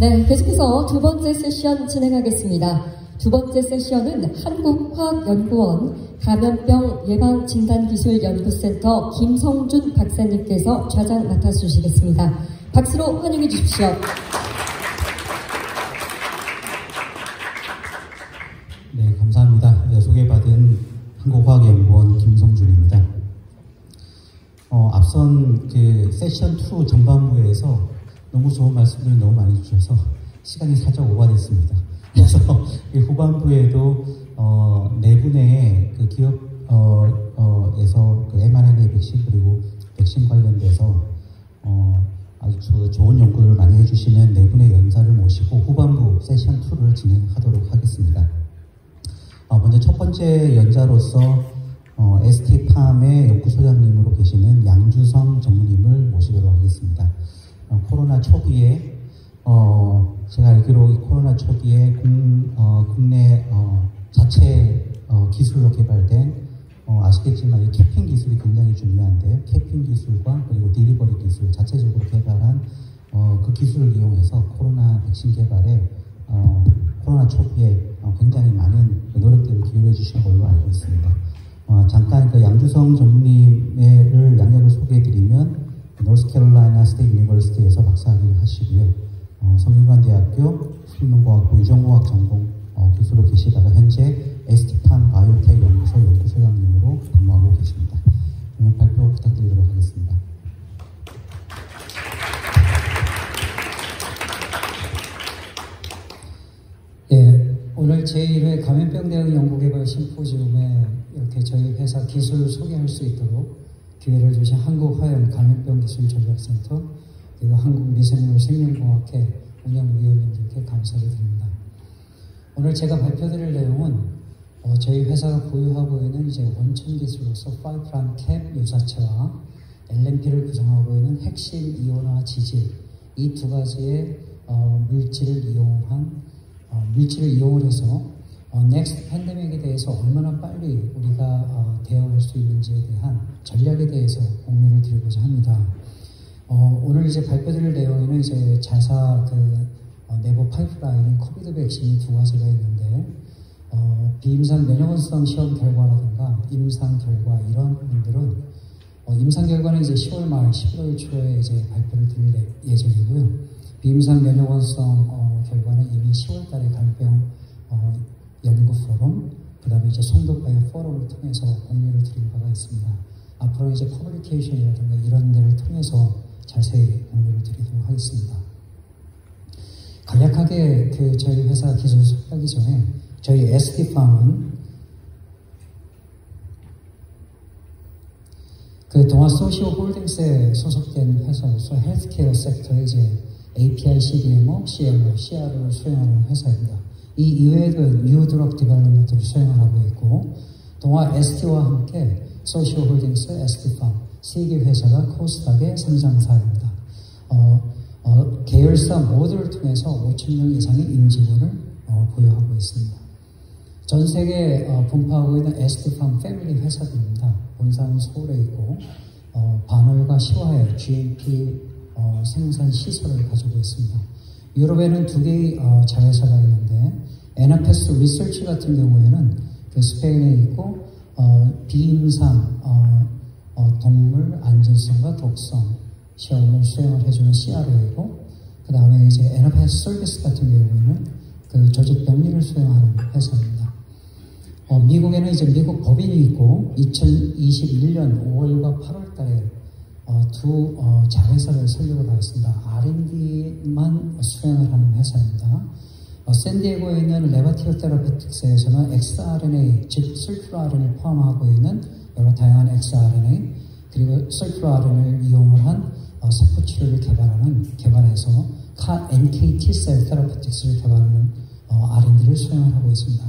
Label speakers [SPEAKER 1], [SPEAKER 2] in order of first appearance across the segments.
[SPEAKER 1] 네, 계속해서 두 번째 세션 진행하겠습니다. 두 번째 세션은 한국화학연구원 감염병 예방진단기술연구센터 김성준 박사님께서 좌장 맡아주시겠습니다. 박수로 환영해 주십시오.
[SPEAKER 2] 네, 감사합니다. 네, 소개받은 한국화학연구원 김성준입니다. 앞선 그 세션 2 전반부에서 너무 좋은 말씀들을 너무 많이 주셔서 시간이 살짝 오버됐습니다. 그래서 후반부에도 네 분의 그 기업에서 그 mRNA 백신 그리고 백신 관련돼서 아주 좋은 연구를 많이 해주시는 네 분의 연사를 모시고 후반부 세션 2를 진행하도록 하겠습니다. 먼저 첫 번째 연자로서 ST팜의 연구소장님으로 계시는 양주성 전무님을 모시도록 하겠습니다. 코로나 초기에 제가 알기로 코로나 초기에 국내 자체 기술로 개발된 아시겠지만 이 캐핑 기술이 굉장히 중요한데요. 캐핑 기술과 그리고 딜리버리 기술 자체적으로 개발한 그 기술을 이용해서 코로나 백신 개발에 코로나 초기에 굉장히 많은 노력들을 기울여 주신 걸로 알고 있습니다. 잠깐 그 양주성 전무님을 양력을 소개해드리면 노스캐롤라이나 스테이트 유니버시티에서 박사학위를 하시고요. 성균관대학교 생명공학부 유전공학 전공 교수로 계시다가 현재 ST팜 바이오텍 연구소 연구소장님으로 근무하고 계십니다. 오늘 발표 부탁드리도록 하겠습니다.
[SPEAKER 3] 예, 오늘 제1회 감염병 대응 연구개발 심포지움에 이렇게 저희 회사 기술을 소개할 수 있도록 기회를 주신 한국화염 감염병기술전략센터 그리고 한국미생물 생명공학회 운영위원님들께 감사를 드립니다. 오늘 제가 발표드릴 내용은 저희 회사가 보유하고 있는 이제 원천 기술로서 5' 캡 유사체와 LNP를 구성하고 있는 핵심 이온화 지질 이 두 가지의 물질을 이용을 해서 넥스트 팬데믹에 대해서 얼마나 빨리 우리가 대응할 수 있는지에 대한 전략에 대해서 공유를 드리고자 합니다. 오늘 이제 발표드릴 내용에는 이제 자사 내부 파이프라인인 코비드 백신이 두 가지가 있는데 비임상 면역원성 시험 결과라든가 임상 결과 이런 부분들은 임상 결과는 이제 10월 말 11월 초에 이제 발표를 드릴 예정이고요. 비임상 면역원성 결과는 이미 10월 달에 감염병 연구 포럼, 그 다음에 이제 송도바이오 포럼을 통해서 공유를 드린 바가 있습니다. 앞으로 이제 퍼블리케이션이라든가 이런 데를 통해서 자세히 공유를 드리도록 하겠습니다. 간략하게 저희 회사 기술 소개하기 전에 저희 ST팜은 동아 소시오 홀딩스에 소속된 회사로서 헬스케어 섹터의 이제 API, CDMO, CMO, CRO를 수행하는 회사입니다. 이 이외에도 뉴 드럭 디벨롭먼트를 수행을 하고 있고 동아 ST와 함께 소시오 홀딩스, ST팜 세 개 회사가 코스닥의 상장사입니다. 계열사 모두를 통해서 5,000명 이상의 임직원을 보유하고 있습니다. 전 세계에 분포하고 있는 ST팜 패밀리 회사들입니다. 본사는 서울에 있고 반월과 시화에 GMP 생산 시설을 가지고 있습니다. 유럽에는 두 개의 자회사가 있는데 에나페스 리서치 같은 경우에는 스페인에 있고 비임상 동물 안전성과 독성 시험을 수행을 해주는 CRO이고 그 다음에 이제 에나페스 서비스 같은 경우에는 조직 병리를 수행하는 회사입니다. 미국에는 이제 미국 법인이 있고 2021년 5월과 8월 달에 두 자회사를 설립을 하였습니다. R&D만 수행을 하는 회사입니다. 샌디에고에 있는 레바티오 테라피틱스에서는 엑스RNA, 즉 설큐로 RNA를 포함하고 있는 여러 다양한 엑스RNA 그리고 설큐로 RNA를 이용을 한 세포 치료를 개발해서 NKT셀 테라피틱스를 개발하는 R&D를 수행을 하고 있습니다.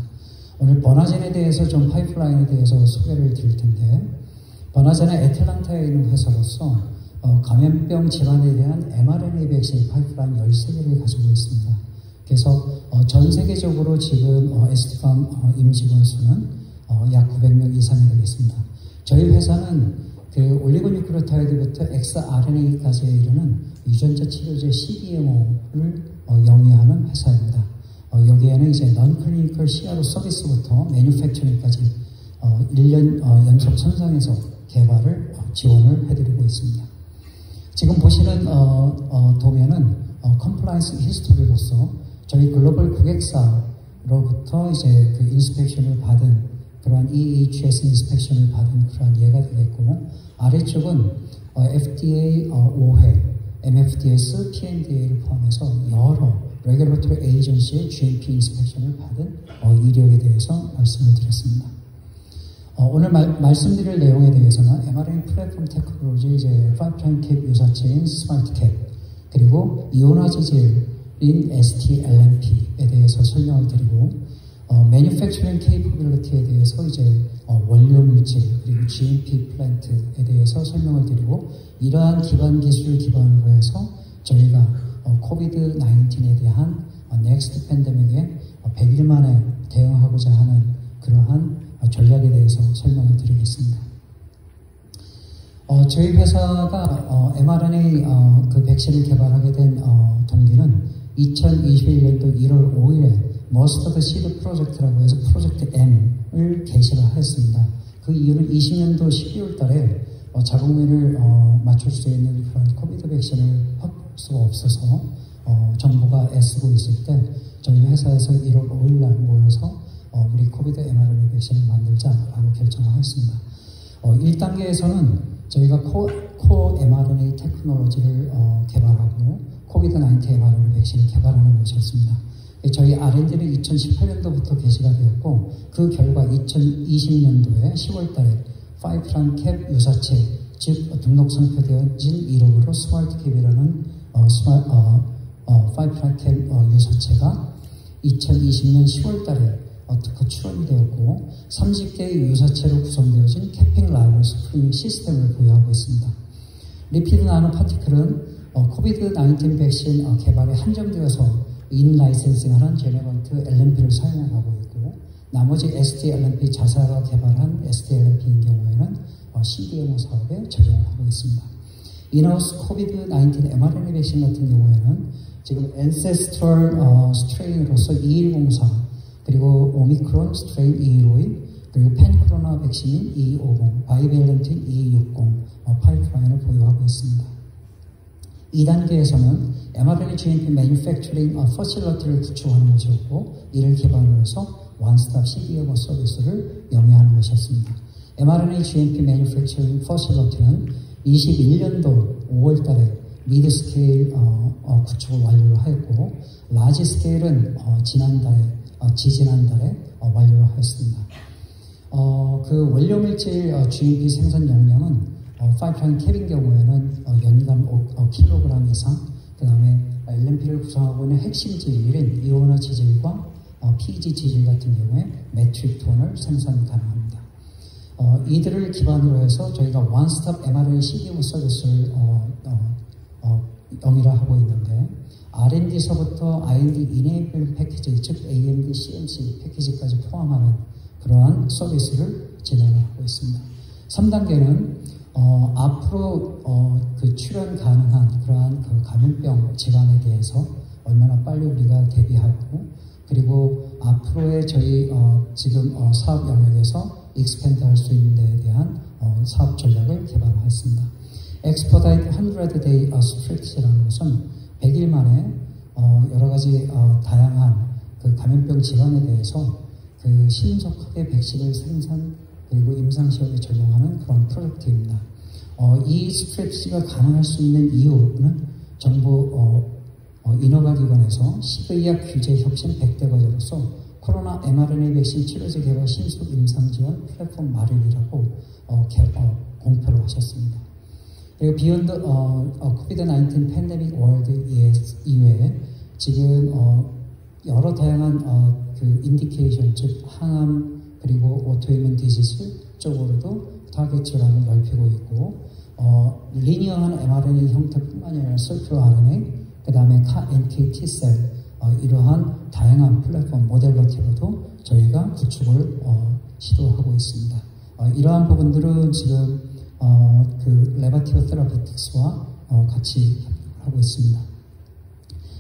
[SPEAKER 3] 오늘 버나젠에 대해서 좀 파이프라인에 대해서 소개를 드릴 텐데 버나젠은 애틀란타에 있는 회사로서 감염병 질환에 대한 mRNA 백신 파이프라인 13개를 가지고 있습니다. 그래서 전 세계적으로 지금 ST팜 임직원 수는 약 900명 이상이 되겠습니다. 저희 회사는 그 올리고뉴크레오타이드부터 엑스RNA까지에 이르는 유전자 치료제 CDMO를 영위하는 회사입니다. 여기에는 이제 non-clinical CRO 서비스부터 매뉴팩처링까지 1년 연속 선상에서 개발을 지원을 해드리고 있습니다. 지금 보시는 도면은 컴플라이언스 히스토리로서 저희 글로벌 고객사로부터 이제 그 인스펙션을 받은 그러한 EHS 인스펙션을 받은 그러한 예가 되겠고, 아래쪽은 FDA 5회, MFDS, PMDA를 포함해서 여러 레귤러토리 에이전시의 GMP 인스펙션을 받은 이력에 대해서 말씀을 드렸습니다. 오늘 말씀드릴 내용에 대해서는 mRNA 플랫폼 테크놀로지 이제 5'캡 유사체인 스마트캡, 그리고 이온화재질인 STLMP에 대해서 설명을 드리고, 매뉴팩처링 케이퍼빌리티에 대해서 이제 원료 물질 그리고 GMP 플랜트에 대해서 설명을 드리고, 이러한 기반 기술을 기반으로 해서 저희가 코비드 19에 대한 넥스트 팬데믹에 100일 만에 대응하고자 하는 그러한 전략에 대해서 설명을 드리겠습니다. 저희 회사가 mRNA 그 백신을 개발하게 된 동기는 2021년도 1월 5일에 머스터드 시드 프로젝트라고 해서 프로젝트 M을 개시를 하였습니다. 그 이유는 20년도 12월 달에 자국민을 맞출 수 있는 그런 코비드 백신을 확보할 수가 없어서 정부가 애쓰고 있을 때 저희 회사에서 1월 5일 날 모여서 우리 코비드 mRNA 백신을 만들자라고 결정을 하였습니다. 1단계에서는 저희가 코어 mRNA 테크놀로지를 개발하고 코비드 19 mRNA 백신을 개발하는 것이었습니다. 저희 R&D는 2018년도부터 개시가 되었고, 그 결과 2020년도에 10월 달에 5'캡 유사체, 즉 등록 상표되어진 이름으로 스마트캡이라는 5'캡 유사체가 2020년 10월 달에 특허 출원이 되었고, 30개의 유사체로 구성되어진 캐핑 라이벌 스프링 시스템을 보유하고 있습니다. 리피드 나노 파티클은 코비드-19 백신 개발에 한정되어서 인라이센싱하는 제네번트 LNP를 사용하고 있고, 나머지 STLNP 자사가 개발한 STLNP인 경우에는 CDMO 사업에 적용하고 있습니다. 인하우스 코비드-19 mRNA 백신 같은 경우에는 지금 앤세스트럴 스트레인으로서 2104, 그리고 오미크론 스트레인 2152, 그리고 팬코로나 백신인 2250, 바이밸런트인 2260 파이프라인을 보유하고 있습니다. 2단계에서는 mRNA GMP 매뉴팩처링 퍼실러티를 구축하는 것이었고, 이를 기반으로 해서 원스톱 CDMO 서비스를 영위하는 것이었습니다. mRNA GMP 매뉴팩처링 퍼실러티는 21년도 5월 달에 미드 스케일 구축을 완료를 하였고, 라지 스케일은 지지난달에 완료를 하였습니다. 그 원료 물질 GMP 생산 용량은 5'캡인 경우에는 연간 5kg 이상, 그 다음에 LNP를 구성하고 있는 핵심 지질인 이온화 지질과 PG 지질 같은 경우에 메트릭 톤을 생산 가능합니다. 이들을 기반으로 해서 저희가 원스톱 mRNA CDMO 서비스를 영위를 하고 있는데, R&D서부터 IND 이네이블 패키지, 즉 AMD, CMC 패키지까지 포함하는 그러한 서비스를 진행하고 있습니다. 3단계는 앞으로 그 출현 가능한 그러한 그 감염병 질환에 대해서 얼마나 빨리 우리가 대비하고, 그리고 앞으로의 저희 지금 사업 영역에서 익스펜드 할 수 있는 데에 대한 사업 전략을 개발했습니다. Expedite 100-day Strategy라는 것은 100일 만에 여러 가지 다양한 그 감염병 질환에 대해서 그 신속하게 백신을 생산 그리고 임상시험에 적용하는 그런 프로젝트입니다. 이 스트랩시가 가능할 수 있는 이유는 정부 인허가기관에서 식의약 규제 혁신 100대 과제로서 코로나 mRNA 백신 치료제 개발 신속 임상지원 플랫폼 마련이라고 공표를 하셨습니다. 그리고 비욘드 코비드-19 팬데믹 월드 이외에 지금 여러 다양한 그 인디케이션, 즉 항암 그리고 오토이문 디지즈 쪽으로도 타겟 질환을 넓히고 있고, 리니어한 mRNA 형태뿐만 아니라 서큘러 RNA, 그 다음에 NK T셀, 이러한 다양한 플랫폼 모델러티로도 저희가 구축을 시도하고 있습니다. 이러한 부분들은 지금 그 레바티오 테라피틱스와 같이 하고 있습니다.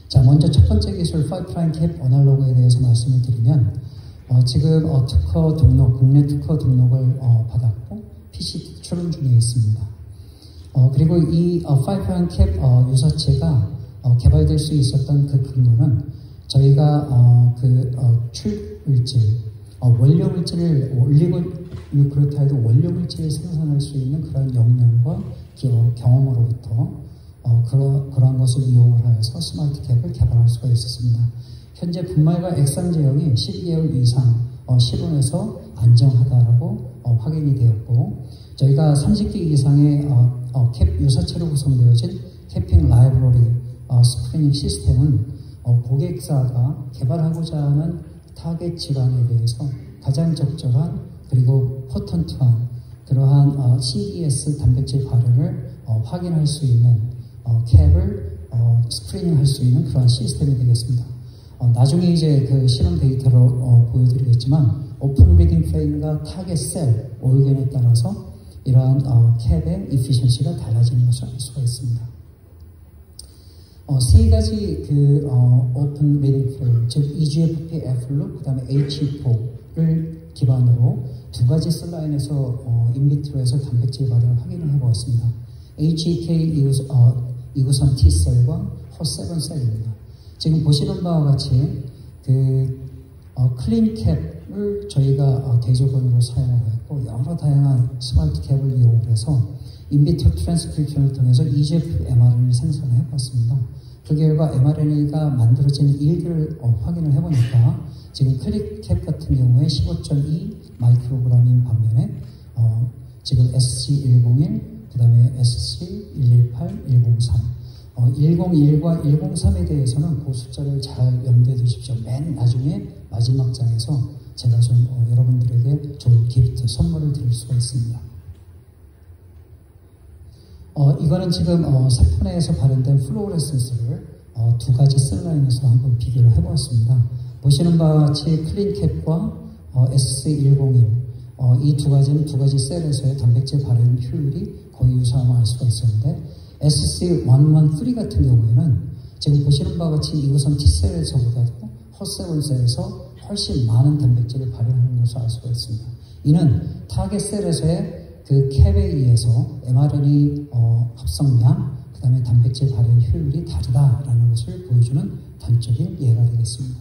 [SPEAKER 3] 자, 먼저 첫 번째 기술 5' 캡 어날로그에 대해서 말씀을 드리면 지금 특허 등록, 국내 특허 등록을 받았고 PC 출원 중에 있습니다. 그리고 이 5' 캡 유사체가 개발될 수 있었던 그 근거는 저희가 출물질, 원료 물질을 올리고유크로타이드 원료 물질을 생산할 수 있는 그런 역량과 경험으로부터 그러한 것을 이용을 하여서 스마트 캡을 개발할 수가 있었습니다. 현재 분말과 액상 제형이 12개월 이상 실온에서 안정하다라고 확인이 되었고, 저희가 30개 이상의 캡 유사체로 구성되어진 캐핑 라이브러리 스크리닝 시스템은 고객사가 개발하고자 하는 타겟 질환에 대해서 가장 적절한 그리고 포턴트한 그러한 CDS 단백질 발현을 확인할 수 있는 캡을 스크리닝 할 수 있는 그러한 시스템이 되겠습니다. 나중에 이제 그 실험 데이터로 보여드리겠지만 오픈 리딩 프레임과 타겟 셀 오르겐에 따라서 이러한 캡의 이피션시가 달라지는 것을 알 수가 있습니다. 세 가지 그 오픈 리딩 프레임, 즉 EGFP F룩, 그 다음에 HE4를 기반으로 두 가지 셀라인에서 인비트로에서 단백질 발현을 확인을 해보았습니다. HEK 이구선 T셀과 HOT7셀입니다. 지금 보시는 바와 같이 그 클린캡을 저희가 대조건으로 사용을 했고 여러 다양한 스마트 캡을 이용해서 인비트로 트랜스크립션을 통해서 EGF mRNA를 생산을 해봤습니다. 그 결과 mRNA가 만들어진 일들을 확인을 해보니까 지금 클린캡 같은 경우에 15.2 마이크로그램인 반면에 지금 SC101, 그 다음에 SC118, 103 101과 103에 대해서는 그 숫자를 잘 염두에 두십시오. 맨 나중에 마지막 장에서 제가 좀 여러분들에게 좋은 기프트, 선물을 드릴 수가 있습니다. 이거는 지금 세포 내에서 발현된 플로레센스를 두 가지 셀라인에서 한번 비교를 해보았습니다. 보시는 바와 같이 클린캡과 SC101 이 두 가지는 두 가지 셀에서의 단백질 발현 효율이 거의 유사함을 알 수가 있었는데 SC113 같은 경우에는 지금 보시는 바와 같이 이구선 T셀에서보다도 HOT7셀에서 훨씬 많은 단백질을 발현하는 것을 알 수가 있습니다. 이는 타겟 셀에서의 그 캡에 의해서 mRNA 합성량, 그 다음에 단백질 발현 효율이 다르다라는 것을 보여주는 단적인 예가 되겠습니다.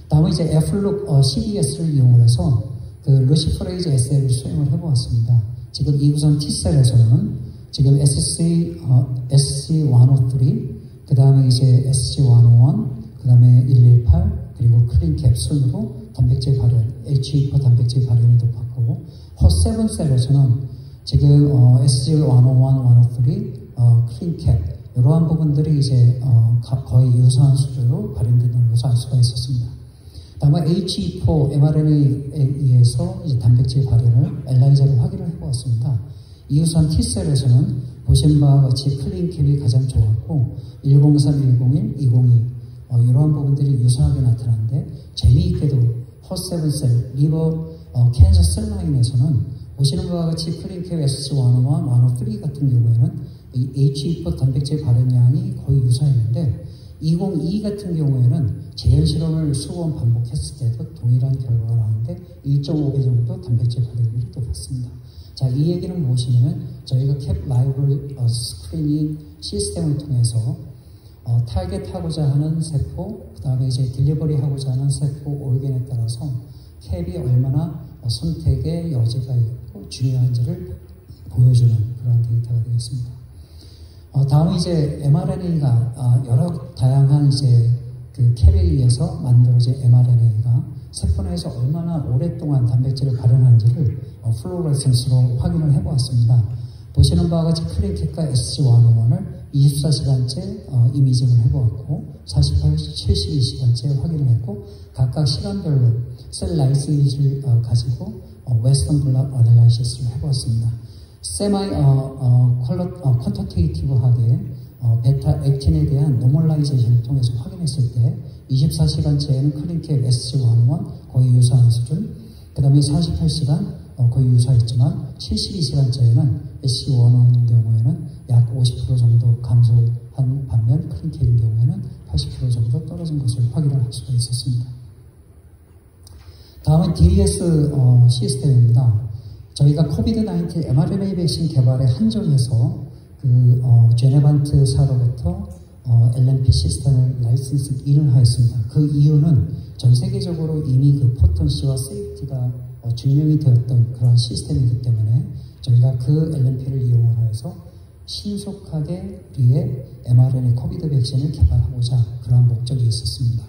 [SPEAKER 3] 다음은 이제 F룩 CDS를 이용해서 그 루시퍼레이즈 SL을 수행을 해보았습니다. 지금 이구선 T셀에서는 지금 SC103, 그 다음에 이제 SC101, 그 다음에 118, 그리고 클린캡 순으로 단백질 발현, HE4 단백질 발현이 높았고, HOT7셀에서는 지금 SC101, 103, 클린캡, 이러한 부분들이 이제 거의 유사한 수준으로 발현되는 것을 알 수가 있었습니다. 다만 HE4 mRNA에 의해서 이제 단백질 발현을 엘라이자로 확인을 해보았습니다. 이후선 T셀에서는 보신 바와 같이 클린캡이 가장 좋았고 103, 101, 202 이러한 부분들이 유사하게 나타나는데 재미있게도 HOT7셀, 리버 캔서 셀라인에서는 보시는 바와 같이 클린캡 SC101, 103 같은 경우에는 이 HE4 단백질 발현량이 거의 유사했는데 202 같은 경우에는 재현 실험을 수억 번 반복했을 때도 동일한 결과가 나오는데 1.5배 정도 단백질 발현율이 높았습니다. 자, 이 얘기는 무엇이냐면 저희가 캡 라이브러리 스크리닝 시스템을 통해서 타겟하고자 하는 세포, 그 다음에 이제 딜리버리 하고자 하는 세포 오르겐에 따라서 캡이 얼마나 선택의 여지가 있고 중요한지를 보여주는 그런 데이터가 되겠습니다. 다음은 이제 mRNA가 여러 다양한 이제 그 캡에 의해서 만들어진 mRNA가 세포 내에서 얼마나 오랫동안 단백질을 발현하는지를 플로레센스로 확인을 해보았습니다. 보시는 바와 같이 클린캡과 SC101을 24시간째 이미징을 해보았고 48, 72시간째 확인을 했고 각각 시간별로 셀 라이세이지를 가지고 웨스턴 블럿 어널라이시스를 해보았습니다. 세마이 퀀터테이티브하게 베타 액틴에 대한 노멀라이제이션을 통해서 확인했을 때 24시간째에는 클린캡 SC101 거의 유사한 수준, 그 다음에 48시간 거의 유사했지만 72시간째에는 SC1의 경우에는 약 50% 정도 감소한 반면 클린케인 경우에는 80% 정도 떨어진 것을 확인을 할 수가 있었습니다. 다음은 DDS 시스템입니다. 저희가 코비드-19 mRNA 백신 개발에 한정해서 제네반트사로부터 LNP 시스템을 라이센스 인을 하였습니다. 그 이유는 전 세계적으로 이미 그 포턴시와 세이프티가 증명이 되었던 그런 시스템이기 때문에 저희가 그 LNP를 이용을 하여서 신속하게 우리의 mRNA 코비드 백신을 개발하고자 그러한 목적이 있었습니다.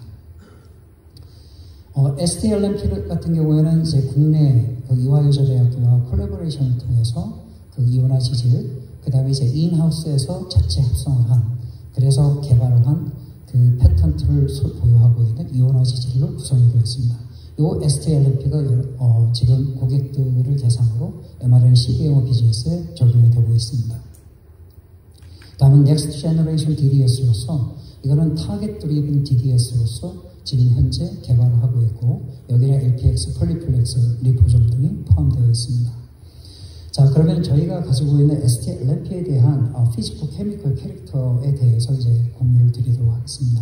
[SPEAKER 3] STLNP 같은 경우에는 이제 국내 이화여자대학교와 콜라보레이션을 통해서 이오나지질, 그 다음에 이제 인하우스에서 자체 합성을 한, 그래서 개발을 한 그 패턴트를 보유하고 있는 이오나지질로 구성이 되어 있습니다. 이 STLNP가 지금 고객들을 대상으로 mRNA CDMO 비즈니스에 적용이 되고 있습니다. 다음은 넥스트 제너레이션 DDS로서 이거는 타겟 드리븐 DDS로서 지금 현재 개발을 하고 있고 여기에 LPX, 폴리플렉스, 리포점 등이 포함되어 있습니다. 자, 그러면 저희가 가지고 있는 STLNP에 대한 피지컬 케미컬 캐릭터에 대해서 이제 공유를 드리도록 하겠습니다.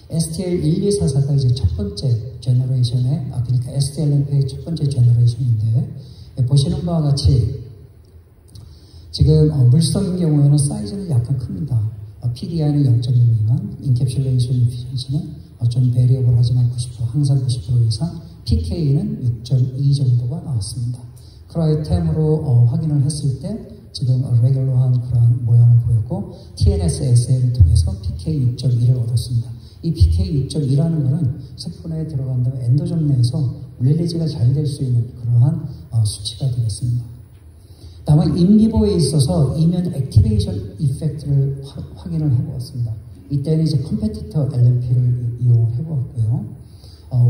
[SPEAKER 3] STL1244가 이제 첫 번째 제너레이션의, 그러니까 STLNP의 첫 번째 제너레이션인데, 보시는 바와 같이 지금 물성인 경우에는 사이즈는 약간 큽니다. PDI는 0.2 미만, 인캡슐레이션 이피션시는 좀 베리어블 하지만 90%, 항상 90% 이상, PK는 6.2 정도가 나왔습니다. 크라이템으로 확인을 했을 때 지금 레귤러한 그런 모양을 보였고 TNS SL을 통해서 PK 6.1을 얻었습니다. 이 PK 6.2라는 것은 세포내에 들어간 다음에 엔도점 내에서 릴리즈가 잘 될 수 있는 그러한 수치가 되겠습니다. 다만 인비보에 있어서 이면 액티베이션 이펙트를 확인을 해보았습니다. 이때는 이제 컴페티터 LNP를 이용을 해보았고요.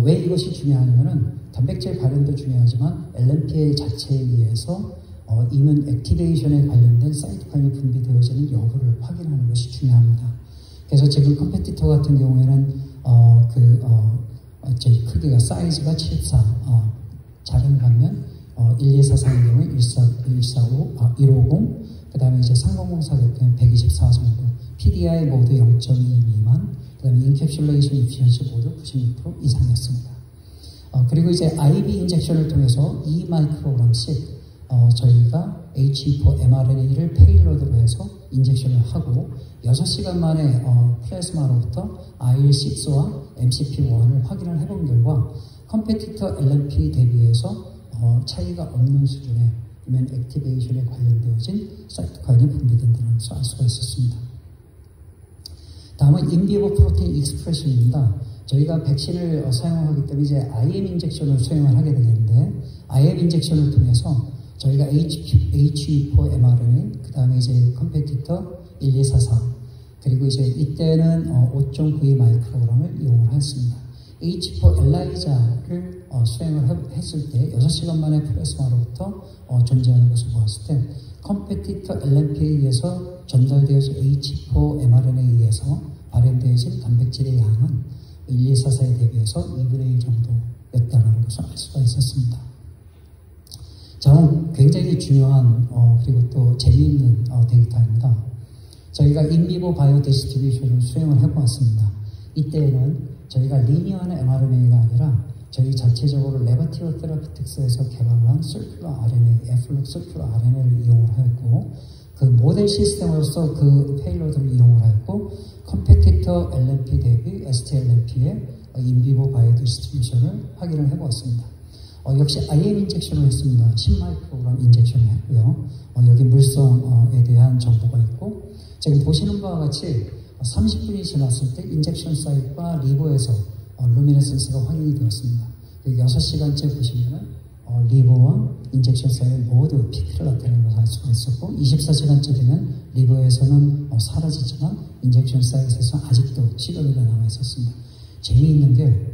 [SPEAKER 3] 왜 이것이 중요하냐면은 단백질 발현도 중요하지만 LNP 자체에 의해서 이면 액티베이션에 관련된 사이토카인이 분비되어지는 여부를 확인하는 것이 중요합니다. 그래서 지금 컴페티터 같은 경우에는 저희 크기가 사이즈가 74, 작은 반면 1243의 경우에 150, 그 다음에 이제 3004 같은 124 정도, PDI 모두 0.2 미만, 그 다음에 인캡슐레이션 이피션시 모두 96% 이상이었습니다. 그리고 이제 IV 인젝션을 통해서 2마이크로그램씩 저희가 HE4 mRNA를 페일로드로 해서 인젝션을 하고 6시간 만에 플라즈마로부터 IL6와 MCP1을 확인을 해본 결과 컴페티터 LNP 대비해서 차이가 없는 수준의 이면 액티베이션에 관련되어진 사이토카인이 분비된다는 것을 알 수가 있었습니다. 다음은 인비보 프로테인 익스프레션입니다. 저희가 백신을 사용하기 때문에 이제 IM 인젝션을 수행을 하게 되겠는데 IM 인젝션을 통해서 저희가 HE4 mRNA, 그 다음에 이제 컴페티터 1244, 그리고 이제 이때는 5.92 마이크로그램을 이용을 했습니다. H4 엘라이자를 수행을 했을 때 6시간 만에 플라즈마로부터 존재하는 것을 보았을 때 컴페티터 LNP에 의해서 전달되어진 H4 mRNA에 의해서 발현되어진 단백질의 양은 1244에 대비해서 2분의 1 정도였다는 것을 알 수가 있었습니다. 자, 굉장히 중요한 그리고 또 재미있는 데이터입니다. 저희가 인비보 바이오 디스트리뷰션을 수행을 해보았습니다. 이때에는 저희가 리니어한 mRNA가 아니라 저희 자체적으로 레버티어 테라피틱스에서 개발한 서큘러 RNA, F룩 서큘러 RNA를 이용을 하였고 그 모델 시스템으로서 그 페일로드를 이용을 하였고 컴페티터 LNP 대비 STLNP의 인비보 바이오 디스트리뷰션을 확인을 해보았습니다. 역시 IM 인젝션을 했습니다. 10마이크로그램 인젝션을 했고요. 여기 물성에 대한 정보가 있고 지금 보시는 바와 같이 30분이 지났을 때 인젝션 사이트와 리버에서 루미네센스가 확인이 되었습니다. 6시간째 보시면은 리버와 인젝션 사이트 모두 피크를 나타내는 것을 알 수가 있었고 24시간째 되면 리버에서는 사라지지만 인젝션 사이트에서 아직도 시도리가 남아 있었습니다. 재미있는 게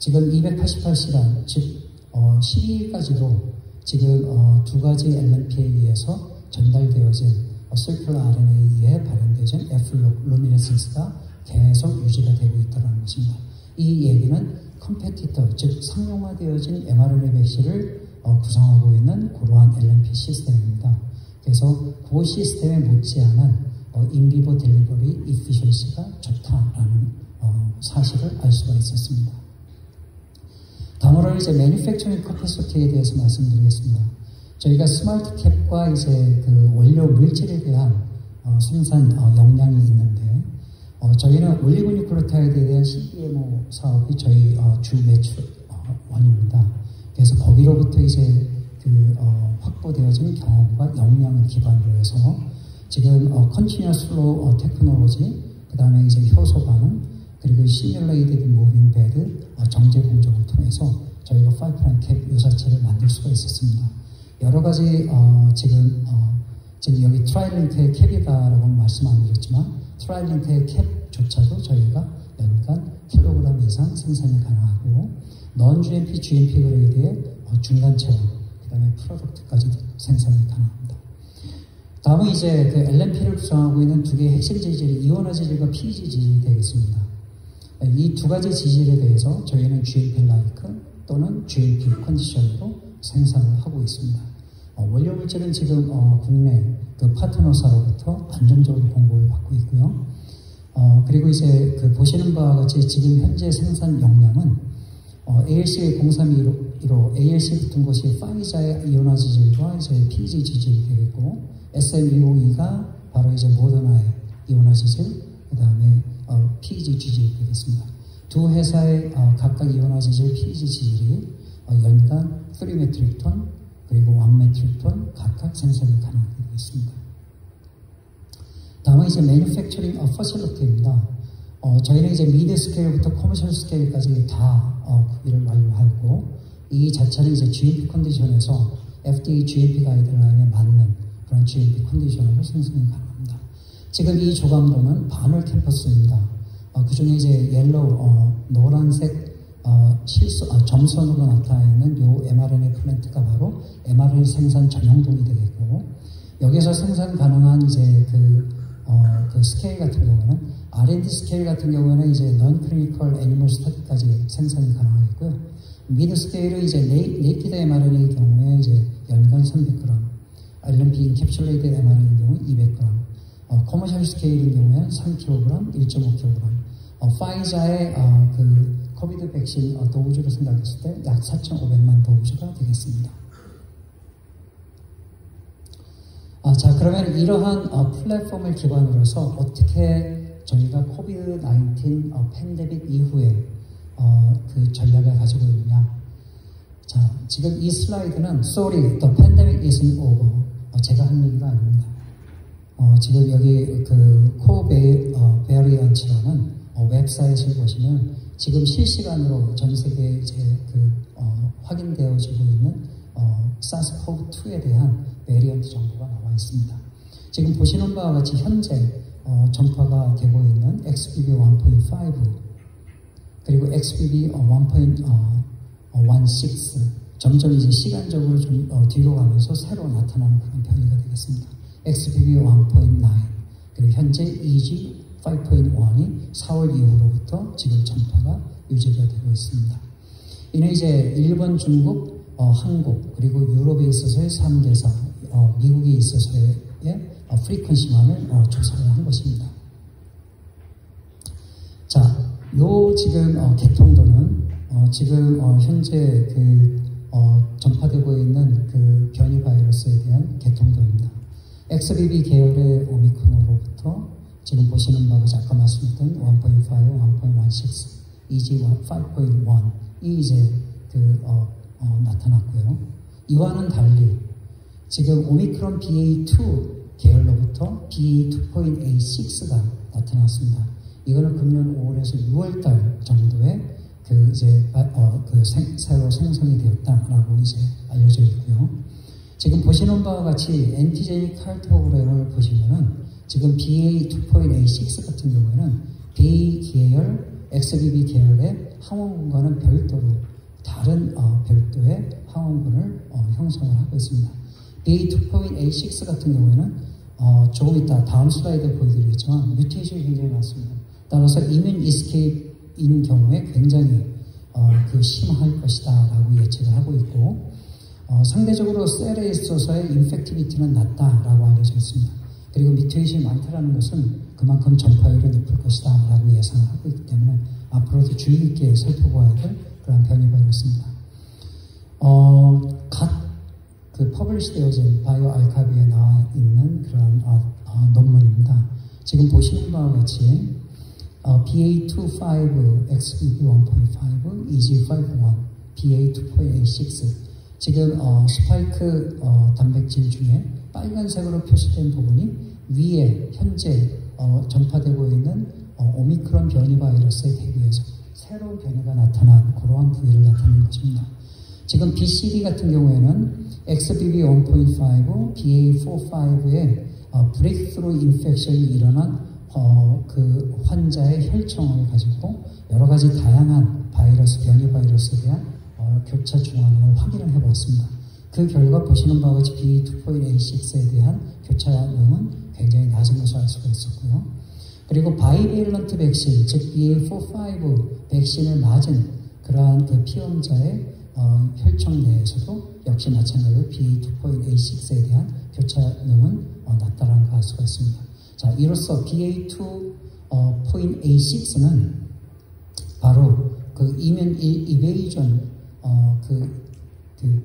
[SPEAKER 3] 지금 288시간 즉 12일까지도 지금 두 가지 LNP에 의해서 전달되어진 서큘러 RNA에 의해 발현되어진 F룩 루미네센스가 계속 유지가 되고 있다는 것입니다. 이 얘기는 컴페티터, 즉 상용화되어진 mRNA 백신을 구성하고 있는 그러한 LNP 시스템입니다. 그래서 그 시스템에 못지않은 인비보 딜리버리 이피션시가 좋다라는 사실을 알 수가 있었습니다. 다음으로 이제 매니팩처링 커패시티에 대해서 말씀드리겠습니다. 저희가 스마트 캡과 이제 그 원료 물질에 대한 생산 역량이 있는데 저희는 올리고뉴클레오타이드에 대한 CDMO 사업이 저희 주 매출원입니다. 그래서 거기로부터 이제 그 확보되어진 경험과 역량을 기반으로 해서 지금 컨티뉴어스 플로우 테크놀로지, 그 다음에 이제 효소 반응, 그리고 시뮬레이티드 무빙 베드 정제 공정을 통해서 저희가 파이프라인 캡 유사체를 만들 수가 있었습니다. 여러 가지 지금 여기 트라이링크의 캡이다라고 말씀 안 드렸지만 트라이링크의 캡조차도 저희가 연간 킬로그램 이상 생산이 가능하고 넌 GMP, GMP 그레이드의 중간 체험, 그 다음에 프로덕트까지 생산이 가능합니다. 다음은 이제 그 LNP를 구성하고 있는 두 개의 핵심 지질이 이온화 지질과 PEG 지질이 되겠습니다. 이 두 가지 지질에 대해서 저희는 GMP-like 또는 GMP 컨디션으로 생산을 하고 있습니다. 원료 물질은 지금 국내 그 파트너사로부터 안정적으로 공급을 받고 있고요. 그리고 이제 그 보시는 바와 같이 지금 현재 생산 용량은 ALC 0315 ALC 붙은 것이 파이자의 이온화 지질과 이제 PEG 지질이 되겠고 SM252가 바로 이제 모더나의 이온화 지질, 그 다음에 PEG 지질이 되겠습니다. 두 회사의 각각 이온화 지질, PEG 지질이 연간 3메트릭톤 그리고 1메트릭톤 각각 생산이 가능하게 되어 있습니다. 다음은 이제 매니팩처링 퍼실리티입니다. 저희는 이제 미드 스케일부터 커머셜 스케일까지 다 구비를 완료하고 이 자체는 이제 GMP 컨디션에서 FDA GMP 가이드라인에 맞는 그런 GMP 컨디션으로 생산이 가능합니다. 지금 이 조감도는 반월 캠퍼스입니다. 그 중에 이제 옐로우, 노란색 점선으로 나타나 있는 요 mRNA 플랜트가 바로 mRNA 생산 전용동이 되겠고 여기서 생산 가능한 이제 그 스케일 같은 경우는 R&D 스케일 같은 경우에는 이제 non-clinical animal study까지 생산이 가능하겠고요. 미드 스케일은 이제 네이키드 mRNA의 경우에 이제 연간 300g, LNP 인캡슐레이드 mRNA의 경우 200g, 커머셜 스케일인 경우에는 3kg, 1.5kg, 파이자의 그 코비드 백신 도우주로 생각했을 때 약 4,500만 도우주가 되겠습니다. 자, 그러면 이러한 플랫폼을 기반으로 해서 어떻게 저희가 코비드-19 팬데믹 이후에 그 전략을 가지고 있느냐. 자, 지금 이 슬라이드는 Sorry, the pandemic isn't over. 제가 한 얘기가 아닙니다. 지금 여기 그 코베리언츠라는 웹사이트를 보시면 지금 실시간으로 전 세계에 이제 그 확인되어지고 있는 SARS-CoV-2에 대한 베리언트 정보가 나와 있습니다. 지금 보시는 바와 같이 현재 전파가 되고 있는 XBB 1.5 그리고 XBB 1.16 점점 이제 시간적으로 좀 뒤로 가면서 새로 나타나는 그런 변이가 되겠습니다. XBB 1.9 그리고 현재 EG 5.1이 4월 이후로부터 지금 전파가 유지가 되고 있습니다. 이는 이제 일본, 중국, 한국 그리고 유럽에 있어서의 3개사, 미국에 있어서의 프리퀀시만을 조사를 한 것입니다. 자, 요 지금 개통도는 지금 현재 그 전파되고 있는 그 변이 바이러스에 대한 개통도입니다. XBB 계열의 오미크론으로부터 지금 보시는 바가 아까 말씀드렸던 1.5, 1.16, EG 5.1이 이제 나타났고요. 이와는 달리 지금 오미크론 BA2 계열로부터 BA2.86가 나타났습니다. 이거는 금년 5월에서 6월달 정도에 새로 생성이 되었다라고 이제 알려져 있고요. 지금 보시는 바와 같이 엔티제닉 카르토그램을 보시면은 지금 BA2.86 같은 경우에는 BA 계열, XBB 계열의 항원군과는 별도로 다른 별도의 항원군을 형성을 하고 있습니다. BA2.86 같은 경우에는 조금 이따 다음 슬라이드에 보여드리겠지만 뮤테이션이 굉장히 많습니다. 따라서 이뮨 이스케이프인 경우에 굉장히 심할 것이다 라고 예측을 하고 있고 상대적으로 셀에 있어서의 인펙티비티는 낮다라고 알려져 있습니다. 그리고 뮤테이션이 많다라는 것은 그만큼 전파율이 높을 것이다 라고 예상을 하고 있기 때문에 앞으로도 주의 있게 살펴봐야 될 그런 변이 바이러스입니다. 그 퍼블리시되어진 바이오 알카비에 나와 있는 그런 논문입니다. 지금 보시는 바와 같이 BA.25, XBB.1.5, EG.5.1, BA.2.86 지금 스파이크 단백질 중에 빨간색으로 표시된 부분이 위에 현재 전파되고 있는 오미크론 변이 바이러스에 대비해서 새로운 변이가 나타난 그러한 부위를 나타내는 것입니다. 지금 BCD 같은 경우에는 XBB.1.5, BA.4.5의 브레이크스루 인펙션이 일어난 그 환자의 혈청을 가지고 여러 가지 다양한 바이러스, 변이 바이러스에 대한 교차 중화능을 확인을 해보았습니다. 그 결과 보시는 바와 같이 BA.2.86에 대한 교차능은 굉장히 낮은 것을 알 수가 있었고요. 그리고 바이베일런트 백신, 즉 BA.4.5 백신을 맞은 그러한 그 피험자의 혈청 내에서도 역시 마찬가지로 BA.2.86에 대한 교차능은 낮다라는 걸 알 수가 있습니다. 자, 이로써 BA.2.86는 바로 그 이면 이베이전 그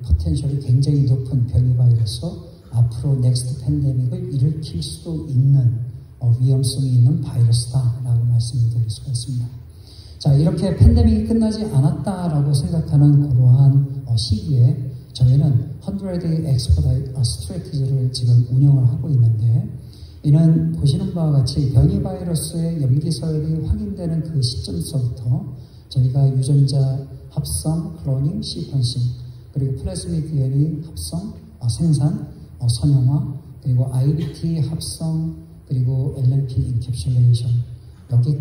[SPEAKER 3] 포텐셜이 굉장히 높은 변이 바이러스로 앞으로 넥스트 팬데믹을 일으킬 수도 있는 위험성이 있는 바이러스다라고 말씀을 드릴 수가 있습니다. 자, 이렇게 팬데믹이 끝나지 않았다라고 생각하는 그러한 시기에 저희는 100day expedite 스트래티지를 지금 운영을 하고 있는데, 이는 보시는 바와 같이 변이 바이러스의 염기설이 확인되는 그 시점서부터 저희가 유전자 합성, 클로닝, 시퀀싱, 그리고 플래스미드 DNA 합성, 생산, 선형화, 그리고 IBT 합성, 그리고 LNP 인캡슐레이션, 여기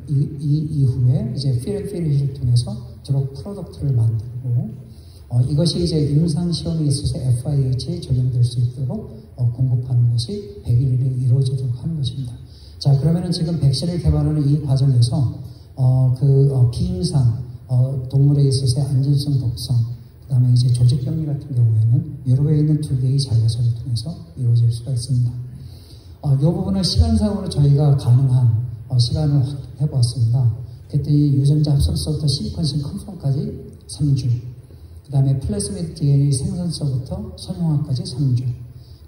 [SPEAKER 3] 이 이후에 이제 필앤피니시를 통해서 드럭 프로덕트를 만들고 이것이 이제 임상 시험에 있어서 FIH에 적용될 수 있도록 공급하는 것이 100일에 이루어지도록 하는 것입니다. 자, 그러면은 지금 백신을 개발하는 이 과정에서 비임상 동물에 있어서의 안전성, 독성, 그 다음에 이제 조직병리 같은 경우에는 유럽에 있는 2개의 자료서를 통해서 이루어질 수가 있습니다. 이 부분은 시간상으로 저희가 가능한 시간을 해보았습니다. 그랬더니 유전자 합성서부터 시퀀싱 컨펌까지 3주, 그 다음에 플래스미드 DNA 생산서부터 선형화까지 3주,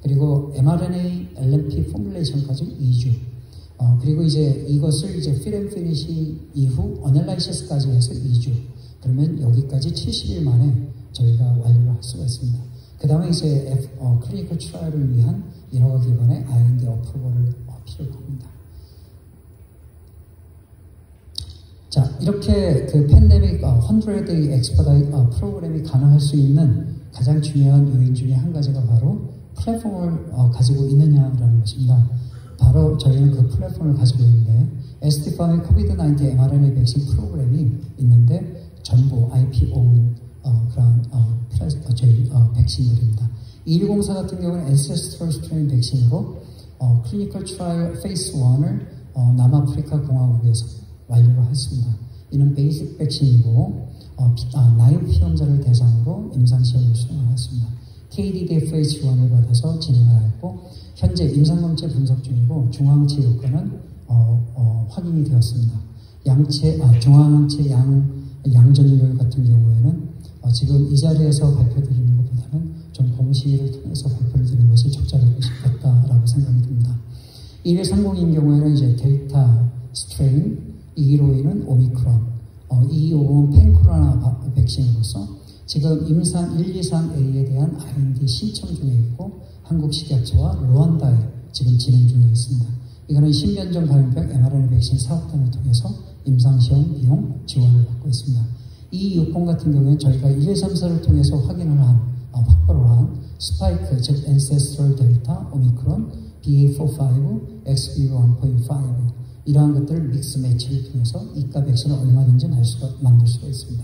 [SPEAKER 3] 그리고 mRNA LNP 포뮬레이션까지 2주, 그리고 이제 이것을 이제 필앤피니시 이후 어널라이시스까지 해서 2주, 그러면 여기까지 70일 만에 저희가 완료를 할 수가 있습니다. 그 다음에 이제 클리니컬 트라이얼을 위한 여러 기관의 IND 어프로벌을 필요로 합니다. 자, 이렇게 그 팬데믹 100day expedite 프로그램이 가능할 수 있는 가장 중요한 요인 중에 한 가지가 바로 플랫폼을 가지고 있느냐라는 것입니다. 바로 저희는 그 플랫폼을 가지고 있는데 ST팜의 COVID-19 mRNA 백신 프로그램이 있는데 전부 IP-owned 그런 저희 백신들입니다. 2104 같은 경우는 Ancestral Strain 백신으로 클리니컬 트라이얼 페이스 1을 남아프리카 공화국에서 완료를 했습니다. 이는 베이직 백신이고 나이 피험자를 대상으로 임상시험을 수행을 했습니다. KDDFA 지원을 받아서 진행을 했고 현재 임상검체 분석 중이고 중화항체 효과는 확인이 되었습니다. 중화항체 양전율 같은 경우에는 지금 이 자리에서 발표드리는 것보다는 좀 공시를 통해서 발표를 드리는 것이 적절할 것같다라고 생각이 듭니다. 2130인 경우에는 이제 델타 스트레인, 2152는 오미크론, 2250은 팬코로나 백신으로서 지금 임상 123A에 대한 IND 신청 중에 있고 한국식약처와 루안다에 지금 진행 중에 있습니다. 이거는 신변종 감염병 mRNA 백신 사업단을 통해서 임상시험 비용 지원을 받고 있습니다. 이 요건 같은 경우에는 저희가 123사를 통해서 확인을 확보를 한 스파이크, 즉 Ancestral Delta, 오미크론, BA.4.5, XBB.1.5 이러한 것들을 믹스 매치를 통해서 이가 백신을 얼마든지 만들 수가 있습니다.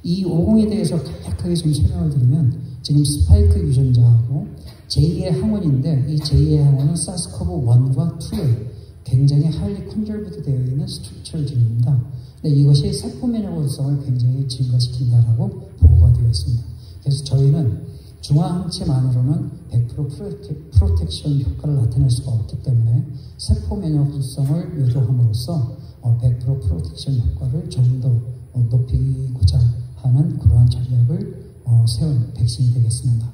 [SPEAKER 3] 이 50에 대해서 간략하게 좀 설명을 드리면 지금 스파이크 유전자하고 제2의 항원인데 이 제2의 항원은 SARS-CoV-1과 2에 굉장히 하일리 컨저브드 되어 있는 스트럭처 진입니다. 근데 이것이 세포 면역성을 굉장히 증가시킨다라고 보고가 되어 있습니다. 그래서 저희는 중화항체만으로는 100% 프로텍션 효과를 나타낼 수가 없기 때문에 세포 면역성을 유도함으로써 100% 프로텍션 효과를 좀 더 높이고자 하는 그러한 전략을 세운 백신이 되겠습니다.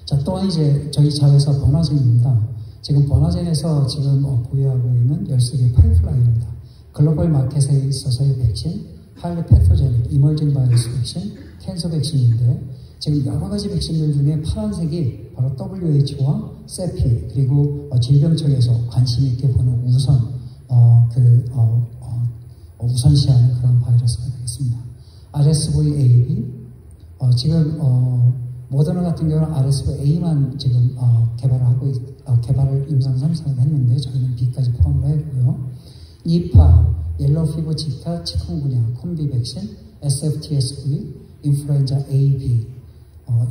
[SPEAKER 3] 자, 또한 이제 저희 자회사 버나젠입니다. 지금 버나젠에서 지금 보유하고 있는 13개의 파이프라인입니다. 글로벌 마켓에 있어서의 백신, 하일리 패토제닉, 이머징 바이러스 백신, 캔서 백신인데 지금 여러 가지 백신들 중에 파란색이 바로 WHO와 세피 그리고 질병청에서 관심 있게 보는 우선시하는 그런 바이러스가 되겠습니다. RSV-AV 지금 모더나 같은 경우는 RSV-A만 지금 개발을 임상 3상을 했는데 저희는 B까지 포함을 했고요. 니파, 옐로우 피버 지카, 치kungunya, 콤비 백신, SFTSV, 인플루엔자 A, B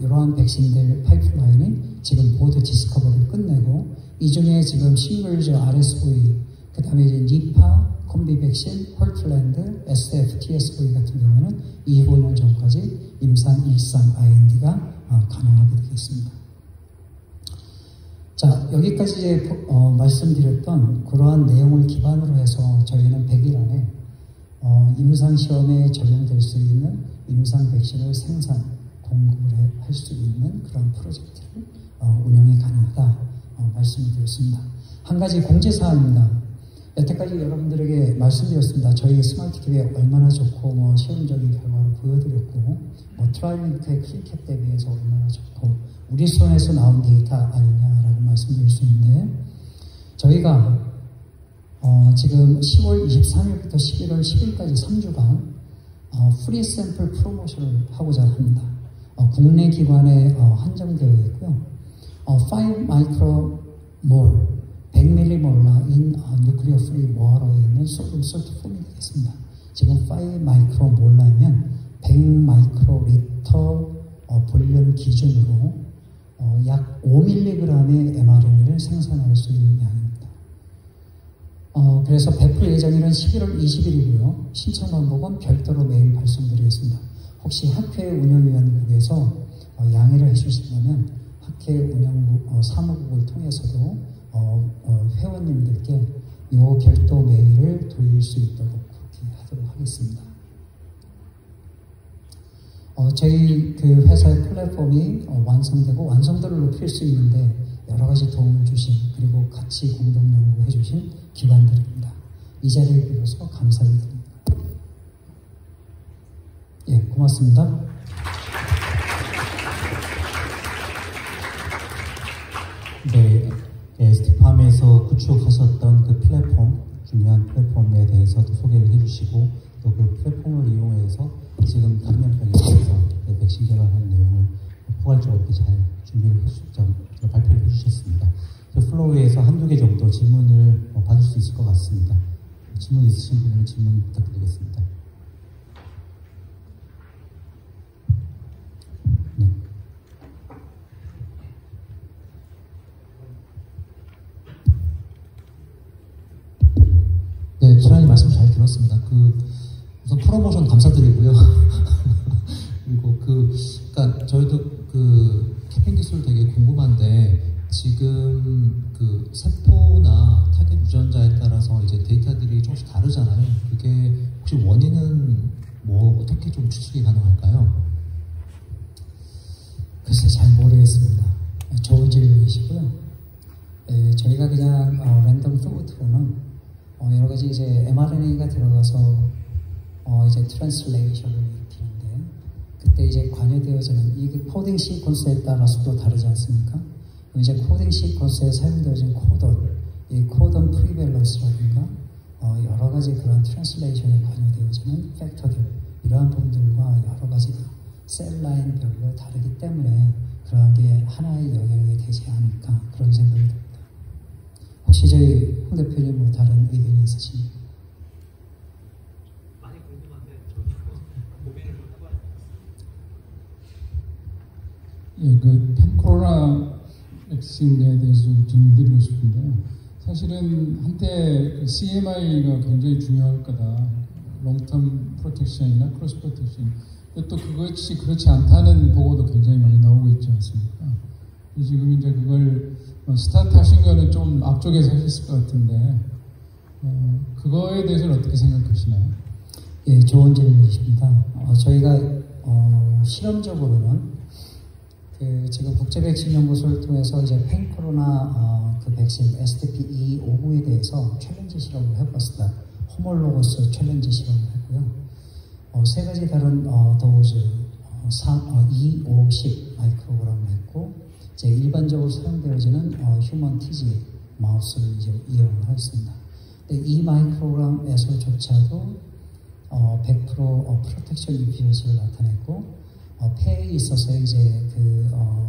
[SPEAKER 3] 이러한 백신들 파이프라인이 지금 모두 디스커버리를 끝내고 이 중에 지금 싱글즈 RSV 그 다음에 이제 니파, 콤비 백신, 홀틀랜드, SFTSV 같은 경우는 25년 전까지 임상 1상 IND가 가능하게 되겠습니다. 자, 여기까지 이제 말씀드렸던 그러한 내용을 기반으로 해서 저희는 100일 안에 임상시험에 적용될 수 있는 임상 백신을 생산, 공급을 할 수 있는 그런 프로젝트를 운영이 가능하다 말씀을 드렸습니다. 한 가지 공지사항입니다. 여태까지 여러분들에게 말씀드렸습니다. 저희 스마트캡이 얼마나 좋고 시험적인 결과를 보여드렸고 트라이링크의 클리캡 대비해서 얼마나 좋고 우리 손에서 나온 데이터 아니냐라고 말씀드릴 수 있는데 저희가 지금 10월 23일부터 11월 10일까지 3주간 프리 샘플 프로모션을 하고자 합니다. 국내 기관에 한정되어 있고요. 5 마이크로몰 100ml인 뉴클리어 프리 워러에 있는 소듐 솔트 폼이 되겠습니다. 지금 5 마이크로몰라면 100 마이크로리터 볼륨 기준으로 약 5mg의 mRNA를 생산할 수 있는 양입니다. 그래서 배포 예정일은 11월 20일이고요. 신청 방법은 별도로 메일 발송드리겠습니다. 혹시 학회 운영위원회에서 양해를 해주신다면 학회 운영부 사무국을 통해서도 회원님들께 이 별도 메일을 돌릴 수 있도록 그렇게 하도록 하겠습니다. 저희 그 회사의 플랫폼이 완성되고 완성도를 높일 수 있는데 여러 가지 도움을 주신 그리고 같이 공동 연구해 주신 기관들입니다. 이 자리를 빌어서 감사를 드립니다. 예, 고맙습니다.
[SPEAKER 2] 네, ST팜에서 구축하셨던 그 플랫폼, 중요한 플랫폼에 대해서도 소개를 해주시고 또 그 플랫폼을 이용해서 지금 감염병에 대해서 백신 개발하는 내용을 포괄적으로 잘 준비를 발표를 해주셨습니다. 플로우에서 한두 개 정도 질문을 받을 수 있을 것 같습니다. 질문 있으신 분은 질문 부탁드리겠습니다. 네.
[SPEAKER 4] 네, 소장님 말씀 잘 들었습니다. 우선 프로모션 감사드리고요. 그리고 그러니까 저희도 캐핀 기술 되게 궁금한데 지금 세포나 타겟 유전자에 따라서 이제 데이터들이 조금씩 다르잖아요. 그게 혹시 원인은 어떻게 좀 추측이 가능할까요?
[SPEAKER 3] 글쎄 잘 모르겠습니다. 좋은 질문이시고요. 저희가 그냥 랜덤 토트로는 여러 가지 이제 mRNA가 들어가서 이제 트랜슬레이션을 일으키는데 그때 이제 관여되어지는 이 코딩 시퀀스에 따라서도 다르지 않습니까? 이제 코딩 시퀀스에 사용되어진 코돈, 이 코돈 프리밸런스라든가 여러 가지 그런 트랜슬레이션에 관여되어지는 팩터들 이러한 부분들과 여러 가지가 셀 라인별로 다르기 때문에 그런 게 하나의 영향이 되지 않을까 그런 생각이 듭니다. 혹시 저희 홍 대표님 다른 의견이 있으십니까?
[SPEAKER 5] 많이 궁금한데 저도 고민을 좀 해봐야 될 것 같습니다.
[SPEAKER 6] 코로나 백신에 대해서 좀 질문드리고 싶은데요. 사실은 한때 CMI가 굉장히 중요할 거다. 롱텀 프로텍션이나 크로스 프로텍션 근데 또 그것이 그렇지 않다는 보고도 굉장히 많이 나오고 있지 않습니까? 지금 이제 그걸 스타트 하신 거는 좀 앞쪽에서 하셨을 것 같은데, 그거에 대해서는 어떻게 생각하시나요?
[SPEAKER 3] 예, 좋은 질문이십니다. 저희가 실험적으로는 지금 국제백신연구소를 통해서 이제 팽코로나 그 백신 SDP259에 대해서 챌린지 실험을 해봤습니다. 호몰로거스 챌린지 실험을 했고요. 세 가지 다른 도즈 2, 5, 10 마이크로그램을 했고, 이제 일반적으로 사용되어지는 휴먼 TG 마우스를 이제 이용을 했습니다. 근데 이 마이크로그램에서조차도 100% 프로텍션 이피션시를 나타냈고, 폐에 있어서 이제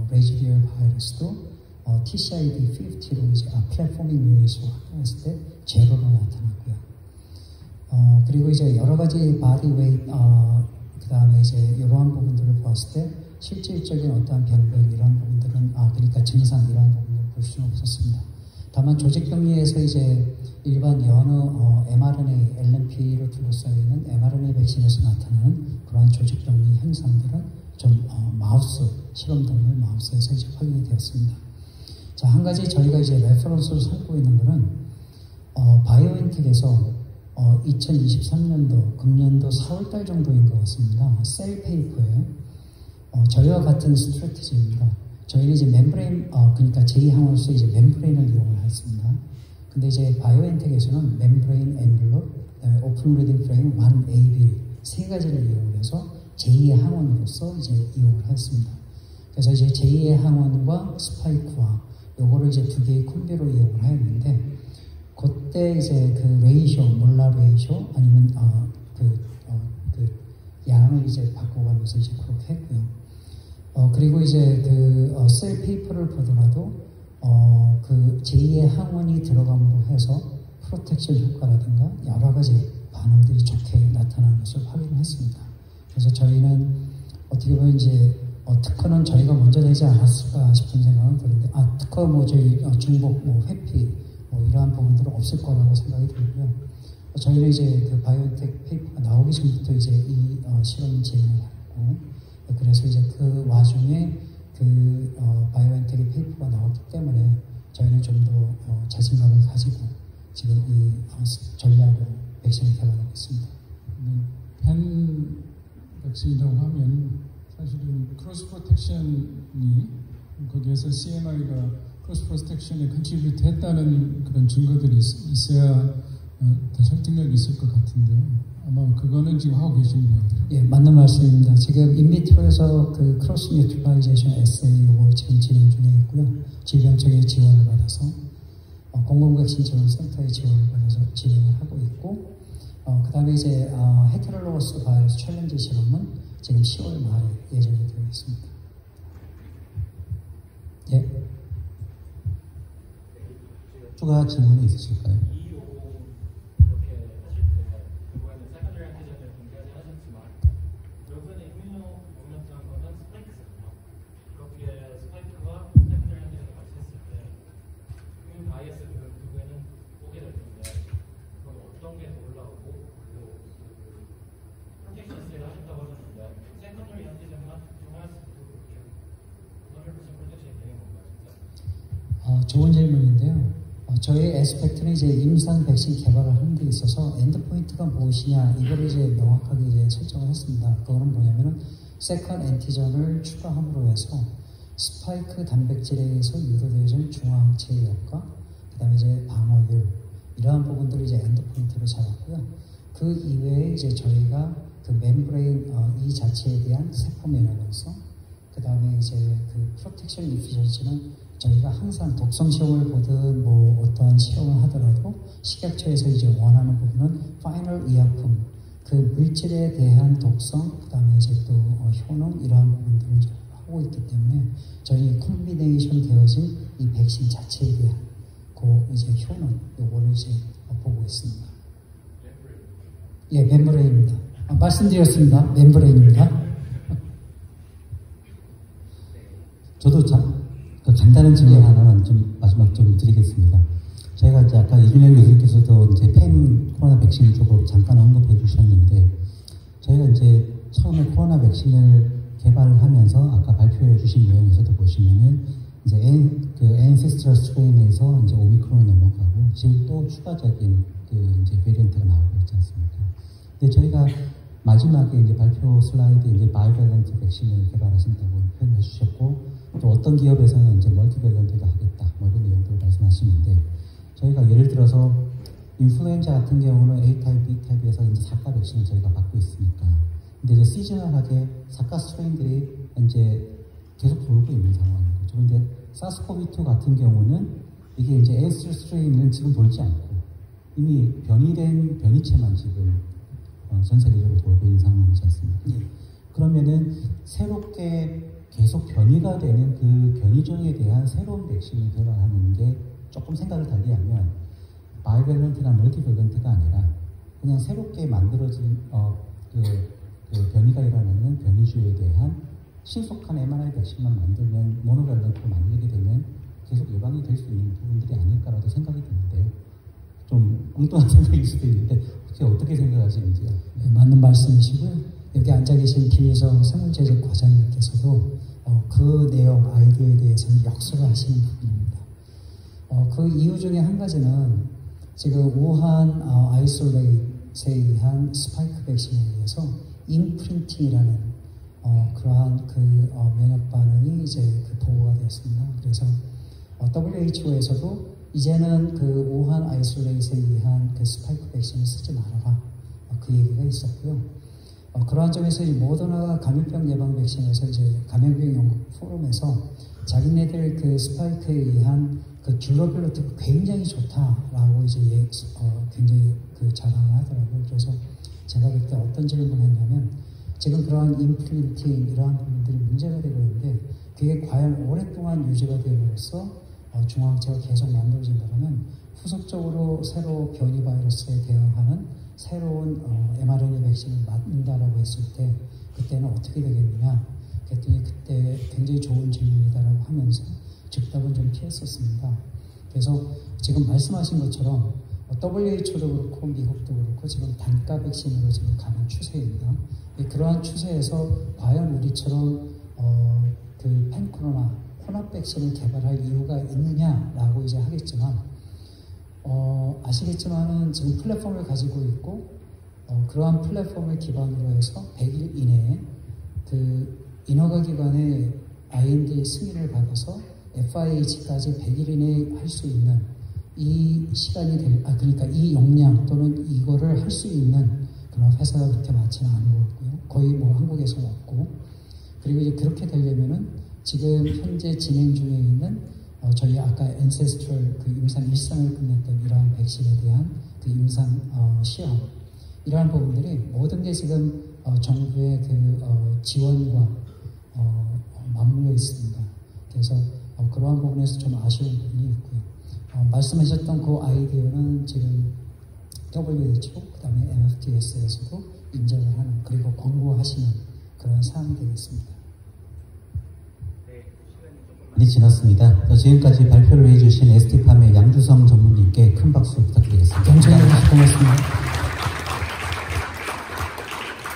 [SPEAKER 3] 레지디얼 바이러스도 TCID50로 이제 플랫포밍 유닛으로 확인했을 때 제로로 나타났고요. 그리고 이제 여러 가지 바디 웨이트, 그 다음에 이제 이러한 부분들을 보았을 때 실질적인 어떠한 변별 이런 부분들은 그러니까 증상 이런 부분을 볼 수는 없었습니다. 다만 조직병리에서 이제 일반 여느 mRNA, LNP로 둘러싸여 있는 mRNA 백신에서 나타나는 그러한 조직병리 현상들은 좀 마우스, 실험동물 마우스에서 이제 확인이 되었습니다. 자, 한 가지 저희가 이제 레퍼런스로 삼고 있는 거는 바이오엔텍에서 2023년도, 금년도 4월달 정도인 것 같습니다. 셀 페이퍼에 저희와 같은 스트래티지입니다. 저희는 이제 멤브레인, 그러니까 제2항으로서 이제 멤브레인을 이용을 했습니다. 근데 이제 바이오엔텍에서는 멤브레인 엠블롭, 오픈 리딩 프레임 1AB 세 가지를 이용을 해서 제2의 항원으로서 이제 이용을 했습니다. 그래서 이제 제2의 항원과 스파이크와 요거를 이제 두 개의 콤비로 이용을 하였는데, 그때 이제 그 레이쇼, 몰라 레이쇼 아니면 양을 이제 바꿔가면서 이제 그렇게 했고요. 그리고 이제 셀 페이퍼를 보더라도 그 제2의 항원이 들어감으로 해서 프로텍션 효과라든가 여러 가지 반응들이 좋게 나타난 것을 확인했습니다. 그래서 저희는 어떻게 보면 이제 특허는 저희가 먼저 내지 않았을까 싶은 생각은 드는데, 특허 저희 중복 회피 이러한 부분들은 없을 거라고 생각이 들고요. 저희는 이제 그 바이오엔텍 페이퍼가 나오기 전부터 이제 이 실험 진행을 했고, 그래서 이제 그 와중에 바이오엔텍의 페이퍼가 나왔기 때문에 저희는 좀 더 자신감을 가지고 지금 이 전략으로 백신을 개발하고 있습니다.
[SPEAKER 6] 펜 백신이라고 하면 사실은 크로스 프로텍션이 거기에서 CMI가 크로스 프로텍션에 컨트리뷰트 했다는 그런 증거들이 있어야 더 설득력이 있을 것 같은데, 아마 그거는 지금 하고 계시는 것 같아요.
[SPEAKER 3] 예, 맞는 말씀입니다. 지금 인비트로에서 그 크로스 뉴트라이제이션 에세이 요거 지금 진행 중에 있고요. 질병청의 지원을 받아서 공공백신 지원센터의 지원을 받아서 진행을 하고 있고, 그 다음에 이제 헤테롤로거스 바이러스 챌린지 실험은 지금 10월 말에 예정이 되어 있습니다. 예.
[SPEAKER 2] 추가 질문이 있으실까요?
[SPEAKER 3] 좋은 질문인데요. 저희 에스펙트는 이제 임상 백신 개발을 하는 데 있어서 엔드포인트가 무엇이냐 이거를 이제 명확하게 이제 설정을 했습니다. 그거는 뭐냐면은 세컨 엔티전을 추가함으로 해서 스파이크 단백질에 의해서 유도되어진 중화항체의 역과 그 다음에 이제 방어율 이러한 부분들을 이제 엔드포인트로 잡았고요. 그 이외에 이제 저희가 그 멤브레인 이 자체에 대한 세포 면역성 그 다음에 이제 그 프로텍션 이피션시는 저희가 항상 독성 시험을 보든 뭐 어떠한 시험을 하더라도 식약처에서 이제 원하는 부분은 파이널 의약품 그 물질에 대한 독성 그 다음에 이제 또 효능 이러한 부분들을 이제 하고 있기 때문에 저희 콤비네이션 되어진 이 백신 자체에 대한 그 이제 효능 요거를 이제 보고 있습니다. 예, 멤브레인입니다. 말씀드렸습니다. 멤브레인입니다.
[SPEAKER 2] 저도 간단한 질문 하나만 좀 마지막 좀 드리겠습니다. 저희가 이제 아까 이준영 교수님께서도 이제 펜 코로나 백신 쪽으로 잠깐 언급해 주셨는데, 저희가 이제 처음에 코로나 백신 백신을 개발하면서 아까 발표해 주신 내용에서도 보시면은 이제 ancestral strain에서 이제 오미크론 넘어가고 지금 또 추가적인 그 이제 베리언트가 나오고 있지 않습니까? 근데 저희가 마지막에 이제 발표 슬라이드 이제 바이밸런트 백신을 개발하신다고 표현해 주셨고 또 어떤 기업에서는 이제 멀티밸런트도 하겠다 뭐 이런 내용들을 말씀하시는데 저희가 예를 들어서 인플루엔자 같은 경우는 A타입, B타입에서 이제 4가 백신을 저희가 받고 있으니까 근데 이제 시즈널하게 4가 스트레인들이 이제 계속 돌고 있는 상황인 거죠. 그런데 사스코비2 같은 경우는 이게 이제 S 스트레인은 지금 돌지 않고 이미 변이된 변이체만 지금 전 세계적으로 돌고 있는 상황이지 않습니까? 그러면은 새롭게 계속 변이가 되는 그 변이종에 대한 새로운 백신을 개발하는 게 조금 생각을 달리하면 바이밸런트나 멀티밸런트가 아니라 그냥 새롭게 만들어진 그 변이가 일어나는 변이주에 대한 신속한 mRNA 백신만 만들면 모노밸런트로 만들게 되면 계속 예방이 될 수 있는 부분들이 아닐까라도 생각이 드는데 좀 엉뚱한 생각일 수도 있는데 혹시 어떻게 생각하시는지요?
[SPEAKER 3] 네, 맞는 말씀이시고요. 여기 앉아 계신 김혜정 생물체적 과장님께서도 그 내용 아이디어에 대해서는 역설을 하시는 부분입니다. 그 이유 중에 한 가지는 지금 우한 아이솔레이트에 의한 스파이크 백신에 의해서 임프린팅이라는 그러한 그 면역 반응이 이제 그 보고가 되었습니다. 그래서 WHO에서도 이제는 그 우한 아이솔레이트에 의한 그 스파이크 백신을 쓰지 말아라 그 얘기가 있었고요. 그러한 점에서 이 모더나가 감염병 예방 백신에서 이제 감염병 연구 포럼에서 자기네들 그 스파이크에 의한 그 듀러빌리티가 굉장히 좋다라고 이제 굉장히 그 자랑을 하더라고요. 그래서 제가 그때 어떤 질문을 했냐면 지금 그러한 임플린팅 이러한 부분들이 문제가 되고 있는데 그게 과연 오랫동안 유지가 됨으로써 중화항체가 계속 만들어진다면 후속적으로 새로 변이 바이러스에 대응하는 새로운 mRNA 백신을 맞는다라고 했을 때 그때는 어떻게 되겠느냐 그랬더니 그때 굉장히 좋은 질문이다라고 하면서 즉답은 좀 피했었습니다. 그래서 지금 말씀하신 것처럼 WHO도 그렇고 미국도 그렇고 지금 단가 백신으로 지금 가는 추세입니다. 그러한 추세에서 과연 우리처럼 그 팬코로나 혼합 백신을 개발할 이유가 있느냐라고 이제 하겠지만 아시겠지만은 지금 플랫폼을 가지고 있고 그러한 플랫폼을 기반으로 해서 100일 이내에 그 인허가 기관의 IND 승인을 받아서 FIH까지 100일 이내에 할 수 있는 이 시간이 그러니까 이 역량 또는 이거를 할 수 있는 그런 회사가 그렇게 많지는 않은 것 같고요. 거의 뭐 한국에서는 없고 그리고 이제 그렇게 되려면은 지금 현재 진행 중에 있는 저희 아까 ancestral 그 임상 1상을 끝냈던 이러한 백신에 대한 그 임상 시험 이러한 부분들이 모든 게 지금 정부의 그 지원과 맞물려 있습니다. 그래서 그러한 부분에서 좀 아쉬운 부분이 있고요. 말씀하셨던 그 아이디어는 지금 WHO 그다음에 NFTS에서도 인정을 하는 그리고 권고하시는 그런 사항이 되겠습니다.
[SPEAKER 2] 많이 지났습니다. 지금까지 발표를 해주신 ST팜의 양주성 전문님께 큰 박수 부탁드리겠습니다.
[SPEAKER 3] 감사합니다. 고맙습니다.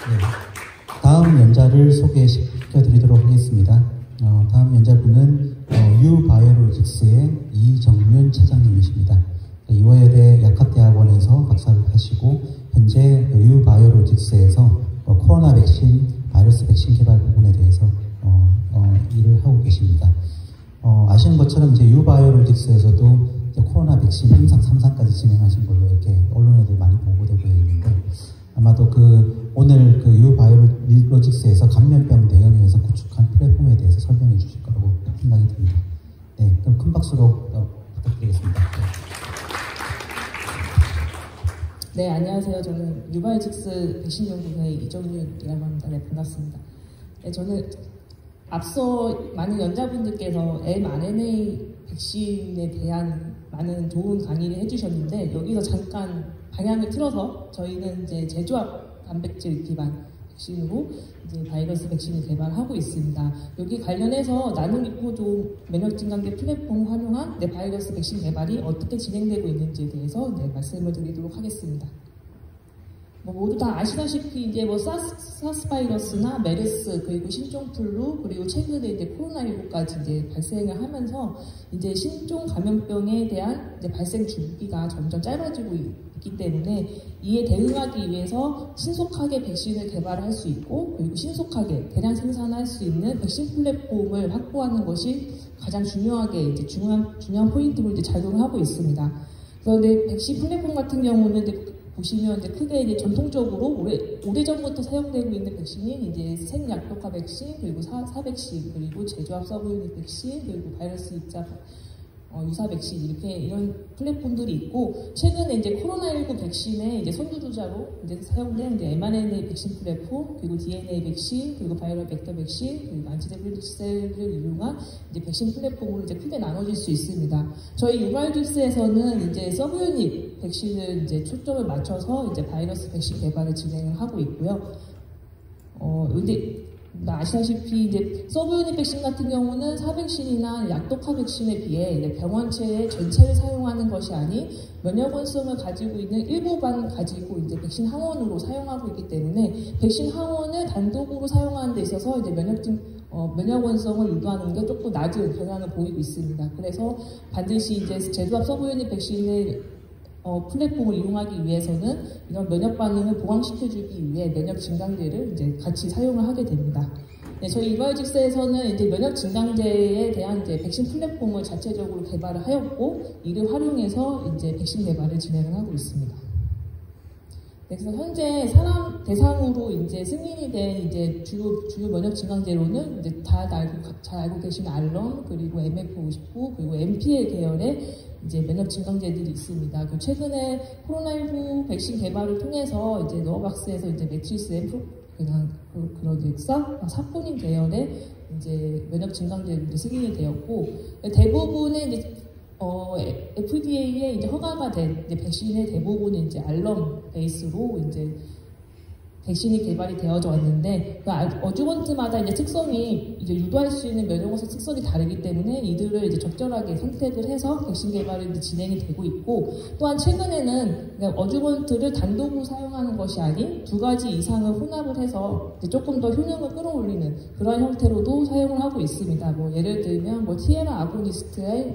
[SPEAKER 2] 네. 다음 연자를 소개시켜드리도록 하겠습니다. 다음 연자분은 유바이오로직스의 이정윤 차장님이십니다. 이화여대 약학대학원에서 박사를 하시고 현재 유바이오로직스에서 코로나 백신, 바이러스 백신 개발 부분에 대해서 일을 하고 계십니다. 아시는 것처럼 이제 유바이오로직스에서도 코로나 백신 임상 3상까지 진행하신 걸로 이렇게 언론에도 많이 보고되고 있는데 아마도 오늘 유바이오로직스에서 감염병 대응에서 구축한 플랫폼에 대해서 설명해 주실 거라고 생각이 듭니다. 네, 그럼 큰 박수로 부탁드리겠습니다.
[SPEAKER 7] 네, 안녕하세요. 저는 유바이오로직스 백신연구회 이정윤이라고 합니다. 네, 반갑습니다. 네, 저는 앞서 많은 연자분들께서 mRNA 백신에 대한 많은 좋은 강의를 해주셨는데 여기서 잠깐 방향을 틀어서 저희는 이제 제조합 단백질 기반 백신으로 이제 바이러스 백신을 개발하고 있습니다. 여기 관련해서 나눔리포도 면역진단계 플랫폼 활용한 바이러스 백신 개발이 어떻게 진행되고 있는지에 대해서 말씀을 드리도록 하겠습니다. 모두 다 아시다시피 이제 사스 바이러스나 메르스 그리고 신종플루 그리고 최근에 이제 코로나19까지 이제 발생을 하면서 이제 신종 감염병에 대한 이제 발생 주기가 점점 짧아지고 있기 때문에 이에 대응하기 위해서 신속하게 백신을 개발할 수 있고 그리고 신속하게 대량 생산할 수 있는 백신 플랫폼을 확보하는 것이 가장 중요하게 이제 중요한 포인트로 이제 작용을 하고 있습니다. 그런데 백신 플랫폼 같은 경우는 이제 보시면 이제 크게 이제 전통적으로 오래전부터 사용되고 있는 백신이 이제 생약독화 백신, 그리고 사백신, 그리고 제조합 서브유닛 백신, 그리고 바이러스 입자 유사 백신 이런 플랫폼들이 있고 최근에 이제 코로나19 백신의 이제 선두주자로 이제 사용된 이제 mRNA 백신 플랫폼, 그리고 DNA 백신, 그리고 바이럴 벡터 백신, 그리고 안티데프리셀을 이용한 이제 백신 플랫폼으로 이제 크게 나눠질 수 있습니다. 저희 유발직스에서는 이제 서브유닛 백신을 이제 초점을 맞춰서 이제 바이러스 백신 개발을 진행을 하고 있고요. 근데 아시다시피 이제 서브유닛 백신 같은 경우는 사백신이나 약독화 백신에 비해 이제 병원체의 전체를 사용하는 것이 아닌 면역원성을 가지고 있는 일부만 가지고 이제 백신 항원으로 사용하고 있기 때문에 백신 항원을 단독으로 사용하는 데 있어서 이제 면역원성을 유도하는 게 조금 낮은 경향을 보이고 있습니다. 그래서 반드시 이제 제조합 서브유닛 백신을 플랫폼을 이용하기 위해서는 이런 면역 반응을 보강시켜주기 위해 면역 증강제를 이제 같이 사용을 하게 됩니다. 네, 저희 유바이직스에서는 이제 면역 증강제에 대한 이제 백신 플랫폼을 자체적으로 개발을 하였고 이를 활용해서 이제 백신 개발을 진행을 하고 있습니다. 네, 그래서 현재 사람 대상으로 이제 승인이 된 이제 주요 면역 증강제로는 이제 잘 알고 계신 알럼, 그리고 MF59, 그리고 MPL 계열의 이제 면역 증강제들이 있습니다. 최근에 코로나19 백신 개발을 통해서 이제 노바박스에서 이제 매트리스 그런 사포닌 계열의 이제 면역 증강제들이 승인이 되었고 대부분의 이제 FDA에 이제 허가가 된 이제 백신의 대부분은 이제 알럼 베이스로 이제 백신이 개발이 되어져 왔는데 어주먼트마다 이제 특성이 이제 유도할 수 있는 면역원성 특성이 다르기 때문에 이들을 이제 적절하게 선택을 해서 백신 개발이 이제 진행이 되고 있고 또한 최근에는 어주먼트를 단독으로 사용하는 것이 아닌 두 가지 이상을 혼합을 해서 이제 조금 더 효능을 끌어올리는 그런 형태로도 사용을 하고 있습니다. 뭐 예를 들면 티에라 아고니스트의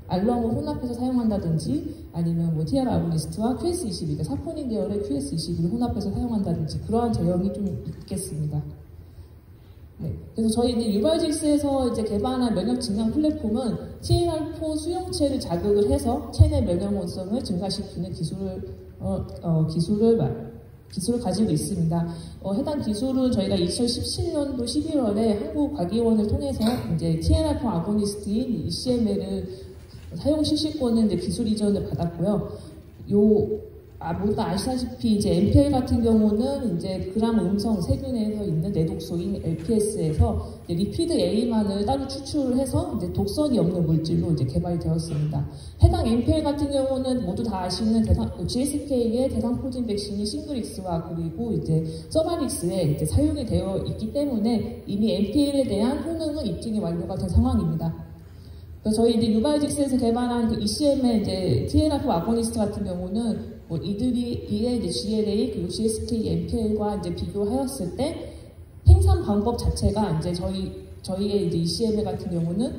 [SPEAKER 7] 알럼을 혼합해서 사용한다든지 아니면 티아라 아고니스트와 QS22, 그러니까 사포닌 계열의 QS22를 혼합해서 사용한다든지 그러한 제형이 좀 있겠습니다. 네, 그래서 저희 이제 유바이직스에서 이제 개발한 면역 증강 플랫폼은 TNR4 수용체를 자극을 해서 체내 면역원성을 증가시키는 기술을 가지고 있습니다. 해당 기술은 저희가 2017년도 11월에 한국과기원을 통해서 이제 TNR4 아고니스트인 ECML을 사용 실시권은 이제 기술 이전을 받았고요. 모두 아시다시피 이제 MPL 같은 경우는 이제 그람 음성 세균에서 있는 내독소인 LPS에서 리피드 A만을 따로 추출을 해서 이제 독성이 없는 물질로 이제 개발이 되었습니다. 해당 MPL 같은 경우는 모두 다 아시는 GSK의 대상포진 백신이 싱글릭스와 그리고 이제 서바릭스에 이제 사용이 되어 있기 때문에 이미 MPL에 대한 효능은 입증이 완료가 된 상황입니다. 저희 이제 유바이직스에서 개발한 그 ECM의 이제 TNR4 아고니스트 같은 경우는 이에 이제 GLA 그리고 GSK MPL과 이제 비교하였을 때 생산 방법 자체가 이제 저희의 이제 ECM 같은 경우는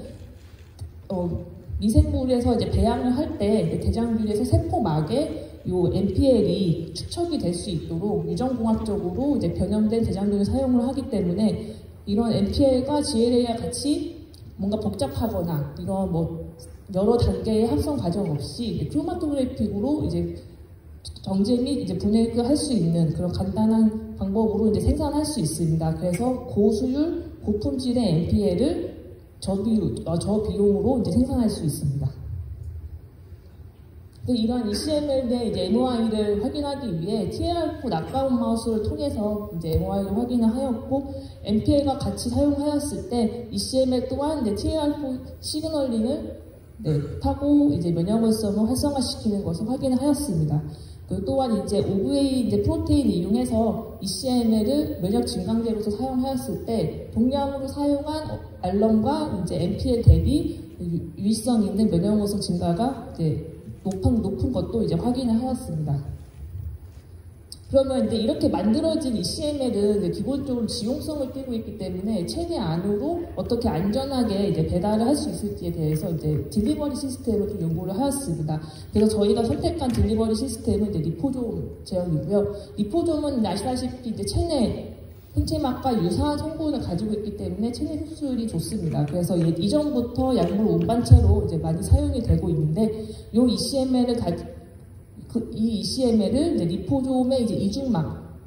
[SPEAKER 7] 미생물에서 이제 배양을 할 때 대장균에서 세포막에 요 MPL이 축적이 될 수 있도록 유전공학적으로 이제 변형된 대장균을 사용을 하기 때문에 이런 MPL과 GLA와 같이 뭔가 복잡하거나 이런 여러 단계의 합성 과정 없이 크로마토그래픽으로 이제 정제 및 이제 분해를 할 수 있는 그런 간단한 방법으로 이제 생산할 수 있습니다. 그래서 고수율, 고품질의 MPL을 저비용으로 이제 생산할 수 있습니다. 이러한 ECML의 이제 MOI를 확인하기 위해 TNR4 낙가운 마우스를 통해서 이제 MOI를 확인을 하였고 MPL과 같이 사용하였을 때 ECML 또한 이제 TNR4 시그널링을 타고 이제 면역원성을 활성화시키는 것을 확인을 하였습니다. 그리고 또한 이제 오브웨이 이제 프로테인을 이용해서 ECML을 면역 증강제로서 사용하였을 때 동량으로 사용한 알럼과 이제 MPL 대비 유의성 있는 면역원성 증가가 이제 높은 것도 이제 확인을 하였습니다. 그러면 이제 이렇게 만들어진 ECML은 기본적으로 지용성을 띠고 있기 때문에 체내 안으로 어떻게 안전하게 이제 배달을 할 수 있을지에 대해서 이제 딜리버리 시스템을 좀 연구를 하였습니다. 그래서 저희가 선택한 딜리버리 시스템은 이제 리포솜 제형이고요. 리포솜은 아시다시피 이제 체내 생체막과 유사한 성분을 가지고 있기 때문에 체내 흡수율이 좋습니다. 그래서 이전부터 약물 운반체로 이제 많이 사용이 되고 있는데, 이 ECML을 이제 리포솜의 이제 이중막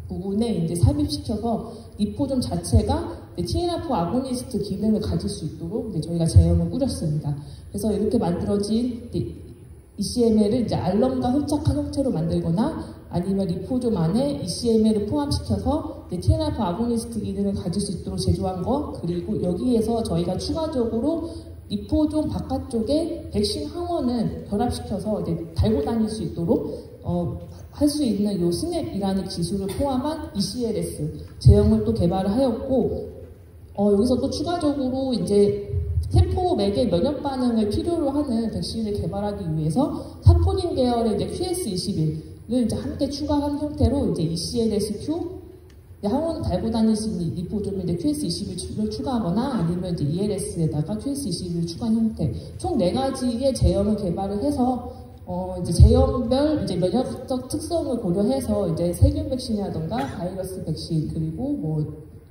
[SPEAKER 7] 부분에 이제 삽입시켜서 리포솜 자체가 TNF 아고니스트 기능을 가질 수 있도록 이제 저희가 제형을 꾸렸습니다. 그래서 이렇게 만들어진 ECML을 이제 알럼과 흡착한 형태로 만들거나 아니면 리포솜 안에 ECML을 포함시켜서 TNF 아고니스트 기능을 가질 수 있도록 제조한 거, 그리고 여기에서 저희가 추가적으로 리포솜 바깥쪽에 백신 항원을 결합시켜서 이제 달고 다닐 수 있도록 할 수 있는 요 스냅이라는 기술을 포함한 ECLS 제형을 또 개발을 하였고, 여기서 또 추가적으로 이제 세포맥의 면역 반응을 필요로 하는 백신을 개발하기 위해서 사포닌 계열의 이제 QS21을 이제 함께 추가한 형태로 이제 ECLS-Q 항원을 달고 다닐 수 있는 리포솜에 이제 QS21을 추가하거나 아니면 이제 ELS에다가 QS21을 추가한 형태, 총 4가지의 제형을 개발을 해서 이제 제형별 이제 면역적 특성을 고려해서 이제 세균 백신이라던가 바이러스 백신, 그리고 뭐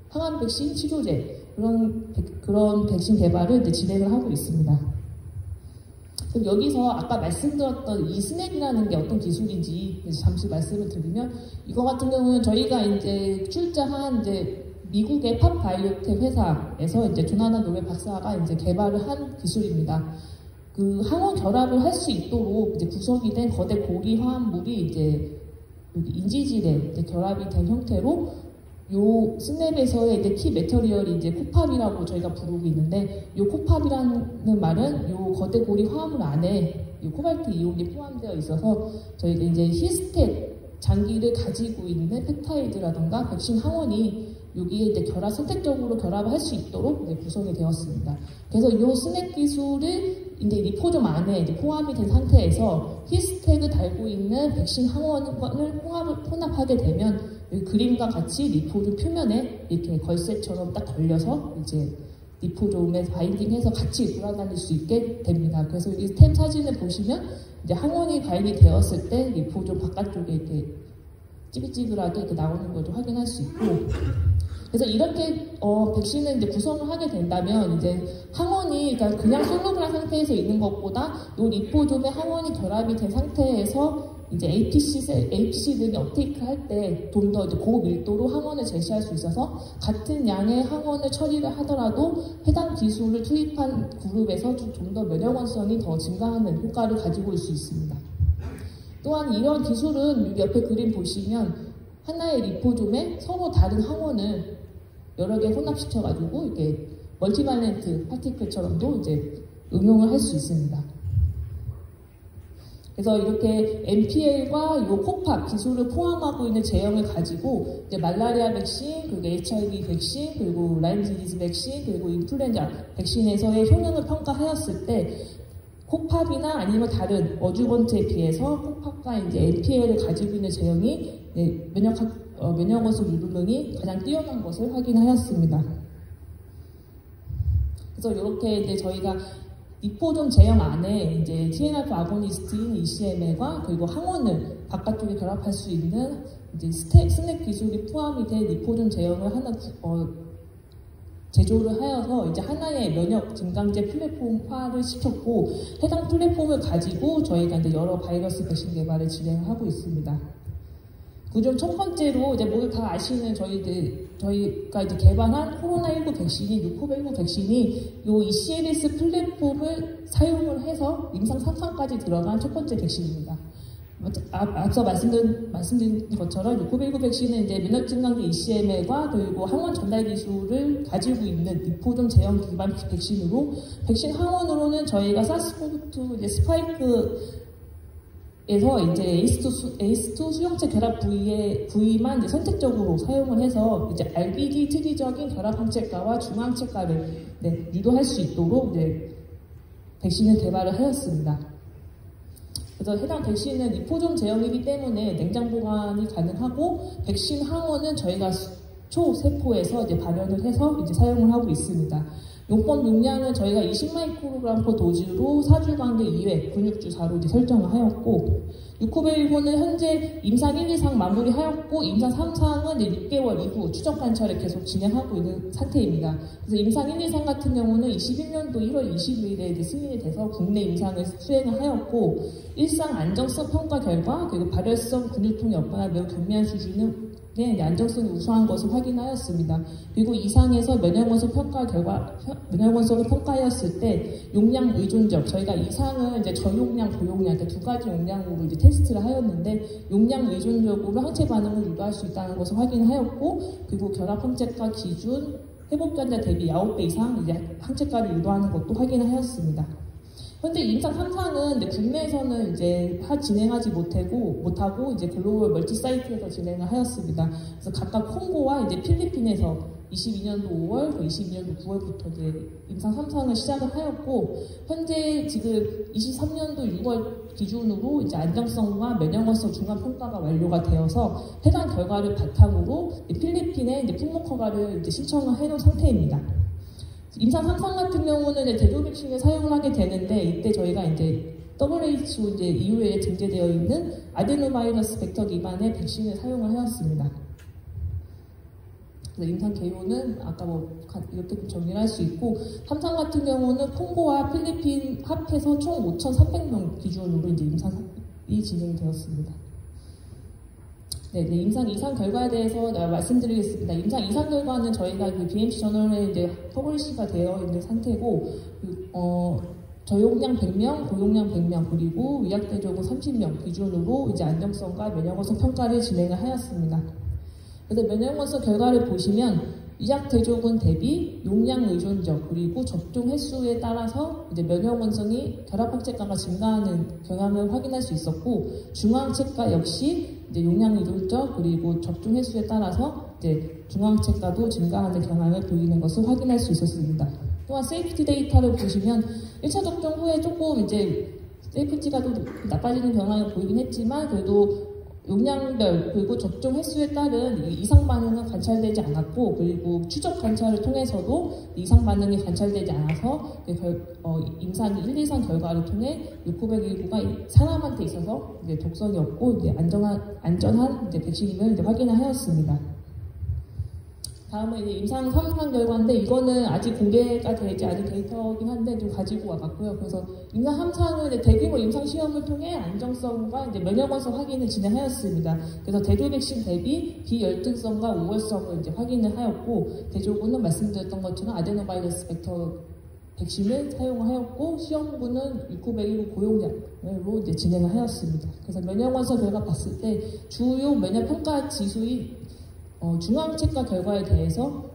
[SPEAKER 7] 항암 백신, 치료제 그런 백신 개발을 이제 진행을 하고 있습니다. 그럼 여기서 아까 말씀드렸던 이 스냅이라는 게 어떤 기술인지 잠시 말씀을 드리면, 이거 같은 경우는 저희가 이제 출자한 이제 미국의 팝바이오텍 회사에서 이제 조나단 노벨 박사가 이제 개발을 한 기술입니다. 그 항원 결합을 할 수 있도록 이제 구성이 된 거대 고리 화합물이 이제 여기 인지질에 이제 결합이 된 형태로, 요 스냅에서의 이제 키 매터리얼이 이제 코팝이라고 저희가 부르고 있는데, 요 코팝이라는 말은 요 거대 고리 화합물 안에 요 코발트 이온이 포함되어 있어서 저희가 이제 히스텍 장기를 가지고 있는 펩타이드라던가 백신 항원이 여기에 이제 선택적으로 결합을 할 수 있도록 이제 구성이 되었습니다. 그래서 이 스냅 기술을 이제 리포솜 안에 이제 포함이 된 상태에서 히스텍을 달고 있는 백신 항원을 혼합하게 되면 여기 그림과 같이 리포솜 표면에 이렇게 걸쇠처럼 딱 걸려서 이제 리포솜에 바인딩해서 같이 돌아다닐 수 있게 됩니다. 그래서 이 스템 사진을 보시면 이제 항원이 가인이 되었을 때 리포솜 바깥쪽에 이렇게 찌글찌글하게 이렇게 나오는 것도 확인할 수 있고, 그래서 이렇게 백신을 이제 구성을 하게 된다면 이제 항원이 그냥 솔루블한 상태에서 있는 것보다 이 리포솜에 항원이 결합이 된 상태에서 이제 APC 등이 업테이크 할 때 좀 더 고밀도로 항원을 제시할 수 있어서 같은 양의 항원을 처리를 하더라도 해당 기술을 투입한 그룹에서 좀 더 면역원성이 더 증가하는 효과를 가지고 올 수 있습니다. 또한 이런 기술은 옆에 그림 보시면 하나의 리포솜에 서로 다른 항원을 여러 개 혼합시켜가지고 이렇게 멀티발렌트 파티클처럼도 이제 응용을 할 수 있습니다. 그래서 이렇게 MPL과 요 코팝 기술을 포함하고 있는 제형을 가지고 이제 말라리아 백신, 그리고 HIV 백신, 그리고 라임 디지즈 백신, 그리고 인플루엔자 백신에서의 효능을 평가하였을 때 코팝이나 아니면 다른 어주번트에 비해서 코팝과 이제 MPL을 가지고 있는 제형이 면역원성 유불능이 가장 뛰어난 것을 확인하였습니다. 그래서 이렇게 이제 저희가 리포솜 제형 안에 이제 TNF 아고니스트인 ECML과 그리고 항원을 바깥쪽에 결합할 수 있는 이제 스냅 기술이 포함이 된 리포솜 제형을 하나 제조를 하여서 이제 하나의 면역 증강제 플랫폼화를 시켰고, 해당 플랫폼을 가지고 저희가 이제 여러 바이러스 백신 개발을 진행하고 있습니다. 그중 첫 번째로 이제 모두 다 아시는 저희가 이제 개발한 코로나19 백신이 뉴코베19 백신이 요 ECLS 플랫폼을 사용을 해서 임상 3상까지 들어간 첫 번째 백신입니다. 앞서 말씀드린 것처럼 뉴코베19 백신은 이제 면역 증강제 ECML과 그리고 항원 전달 기술을 가지고 있는 리포솜 제형 기반 백신으로, 백신 항원으로는 저희가 사스코브2 이제 스파이크 에서 이제 ACE2 수용체 결합 부위만 이제 선택적으로 사용을 해서 이제 RBD 특이적인 결합 항체가와 중항체가를 유도할 수 있도록 이제 백신을 개발을 하였습니다. 그래서 해당 백신은 이포종 제형이기 때문에 냉장 보관이 가능하고 백신 항원은 저희가 초세포에서 이제 발현을 해서 이제 사용을 하고 있습니다. 용법 용량은 저희가 20마이크로그램 도즈로 4주간의 2회 근육주사로 이제 설정을 하였고 6919는 현재 임상 1, 2상 마무리하였고 임상 3상은 이제 6개월 이후 추적 관찰을 계속 진행하고 있는 상태입니다. 그래서 임상 1, 2상 같은 경우는 21년도 1월 20일에 이제 승인이 돼서 국내 임상을 수행을 하였고 일상 안정성 평가 결과 그리고 발열성 근육통이 없거나 매우 경미한 수준은 안정성이 우수한 것을 확인하였습니다. 그리고 이상에서 면역원소 평가 결과 면역원소를 평가하였을 때 용량 의존적 저희가 이상은 이제 저용량, 고용량 이렇게 두 가지 용량으로 이제 테스트를 하였는데 용량 의존적으로 항체 반응을 유도할 수 있다는 것을 확인하였고 그리고 결합 항체가 기준 회복견자 대비 9배 이상 이제 항체가를 유도하는 것도 확인하였습니다. 현재 임상 3상은 국내에서는 이제 진행하지 못하고 이제 글로벌 멀티 사이트에서 진행을 하였습니다. 그래서 각각 콩고와 이제 필리핀에서 22년도 5월, 22년도 9월부터 이제 임상 3상을 시작을 하였고 현재 지금 23년도 6월 기준으로 이제 안정성과 면역원소 중간 평가가 완료가 되어서 해당 결과를 바탕으로 필리핀에 이제 품목 허가를 이제 신청을 해놓은 상태입니다. 임상 3상 같은 경우는 이제 대조 백신을 사용을 하게 되는데 이때 저희가 이제 WHO 이제 EU에 등재되어 있는 아데노바이러스 벡터 기반의 백신을 사용을 하였습니다. 그래서 임상 개요는 아까 이렇게 좀 정리를 할 수 있고 3상 같은 경우는 콩고와 필리핀 합해서 총 5,300명 기준으로 이제 임상이 진행되었습니다. 네, 임상 2상 결과에 대해서 말씀드리겠습니다. 임상 2상 결과는 저희가 그 BMC 저널에 이제 퍼블리시가 되어 있는 상태고, 저용량 100명, 고용량 100명, 그리고 위약대조고 30명 기준으로 이제 안정성과 면역원소 평가를 진행을 하였습니다. 그래서 면역원소 결과를 보시면 위약대조군 대비 용량 의존적 그리고 접종 횟수에 따라서 이제 면역원성이 결합항체가가 증가하는 경향을 확인할 수 있었고 중화항체가 역시 이제 용량 의존적 그리고 접종 횟수에 따라서 이제 중화항체가도 증가하는 경향을 보이는 것을 확인할 수 있었습니다. 또한 세이프티 데이터를 보시면 1차 접종 후에 조금 이제 세이프티가 좀 나빠지는 경향을 보이긴 했지만 그래도 용량별 그리고 접종 횟수에 따른 이상 반응은 관찰되지 않았고 그리고 추적 관찰을 통해서도 이상 반응이 관찰되지 않아서 임상 1, 2상 결과를 통해 6919가 사람한테 있어서 이제 독성이 없고 이제 안전한 이제 백신임을 이제 확인을 하였습니다. 다음은 이제 임상 3상 결과인데 이거는 아직 공개가 되지 않은 데이터이긴 한데 좀 가지고 와봤고요. 그래서 임상 3상은 대규모 임상 시험을 통해 안정성과 이제 면역원소 확인을 진행하였습니다. 그래서 대조 백신 대비 비열등성과 우월성을 이제 확인을 하였고 대조군은 말씀드렸던 것처럼 아데노바이러스 벡터 백신을 사용하였고 시험군은 6919 고용량으로 이제 진행을 하였습니다. 그래서 면역원소 결과 봤을 때 주요 면역 평가 지수인 중화항체가 결과에 대해서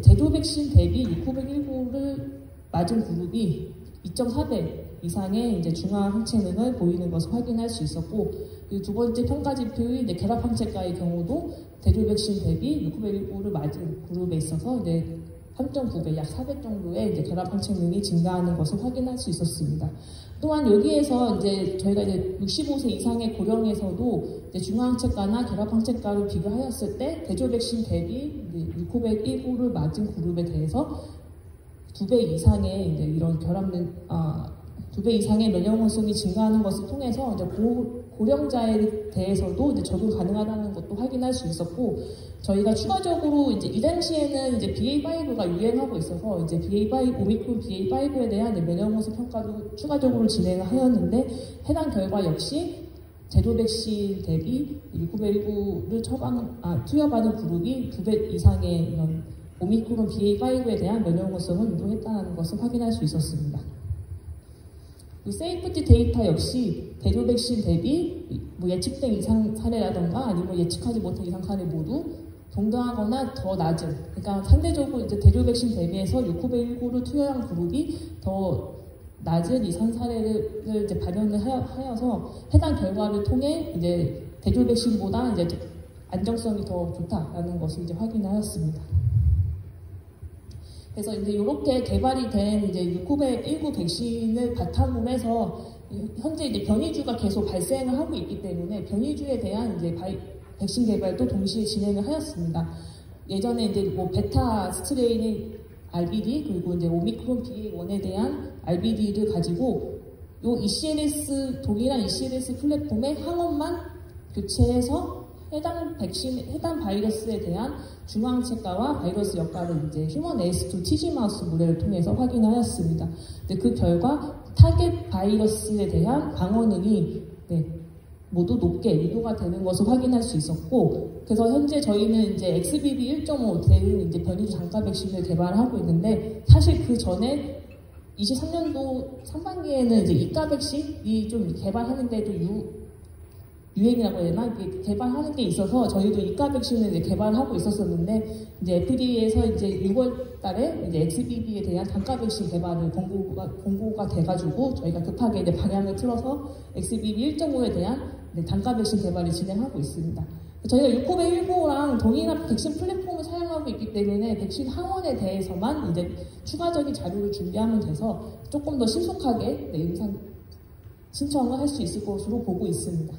[SPEAKER 7] 대조 백신 대비 6919를 맞은 그룹이 2.4배 이상의 이제 중화항체능을 보이는 것을 확인할 수 있었고 두 번째 평가 지표인 결합항체가의 경우도 대조 백신 대비 6919를 맞은 그룹에 있어서 이제 3.9배, 약 4배 정도의 이제 결합항체능이 증가하는 것을 확인할 수 있었습니다. 또한 여기에서 이제 저희가 이제 65세 이상의 고령에서도 이제 중화항체가나 결합항체가를 비교하였을 때 대조 백신 대비 6919를 맞은 그룹에 대해서 2배 이상의 이제 이런 두 배 이상의 면역원성이 증가하는 것을 통해서 이제 고령자에 대해서도 이제 적용 가능하다는 것도 확인할 수 있었고 저희가 추가적으로 이제 이 당시에는 이제 BA.5가 유행하고 있어서 이제 BA.5 오미크론 BA.5에 대한 면역원소 평가도 추가적으로 진행을 하였는데 해당 결과 역시 제조 백신 대비 1919를 투여받은 그룹이 2배 이상의 이런 오미크론 BA.5에 대한 면역원성을 유도했다는 것을 확인할 수 있었습니다. 세이프티 데이터 역시 대조 백신 대비 예측된 이상 사례라던가 아니면 예측하지 못한 이상 사례 모두 동등하거나 더 낮은, 그러니까 상대적으로 이제 대조 백신 대비해서 6919를 투여한 그룹이 더 낮은 이상 사례를 이제 발현을 하여서 해당 결과를 통해 이제 대조 백신보다 이제 안정성이 더 좋다라는 것을 이제 확인하였습니다. 그래서 이제 이렇게 개발이 된 이제 6919 백신을 바탕으로 해서 현재 이제 변이주가 계속 발생을 하고 있기 때문에 변이주에 대한 이제 백신 개발도 동시에 진행을 하였습니다. 예전에 이제 뭐 베타 스트레인의 RBD 그리고 이제 오미크론 BA.1에 대한 RBD를 가지고 요 ECLS 동일한 ECLS 플랫폼에 항원만 교체해서 해당 바이러스에 대한 중앙체가와 바이러스 역할을 이제 휴먼 AS2 TG 마우스 모델을 통해서 확인하였습니다. 그 결과 타겟 바이러스에 대한 방어능이 모두 높게 유도가 되는 것을 확인할 수 있었고, 그래서 현재 저희는 이제 XBB 1.5 대응 이제 변이주 장가 백신을 개발하고 있는데, 사실 그 전에 23년도 상반기에는 이제 이가 백신이 좀 개발하는데도 유행이라고 해야 되나? 개발하는 게 있어서 저희도 이가 백신을 이제 개발하고 있었었는데, 이제 FDA에서 이제 6월 달에 이제 XBB에 대한 단가 백신 개발을 공고가 돼가지고 저희가 급하게 이제 방향을 틀어서 XBB 1.5에 대한 단가 백신 개발을 진행하고 있습니다. 저희가 6,919랑 동일한 백신 플랫폼을 사용하고 있기 때문에 백신 항원에 대해서만 이제 추가적인 자료를 준비하면 돼서 조금 더 신속하게 임상 신청을 할 수 있을 것으로 보고 있습니다.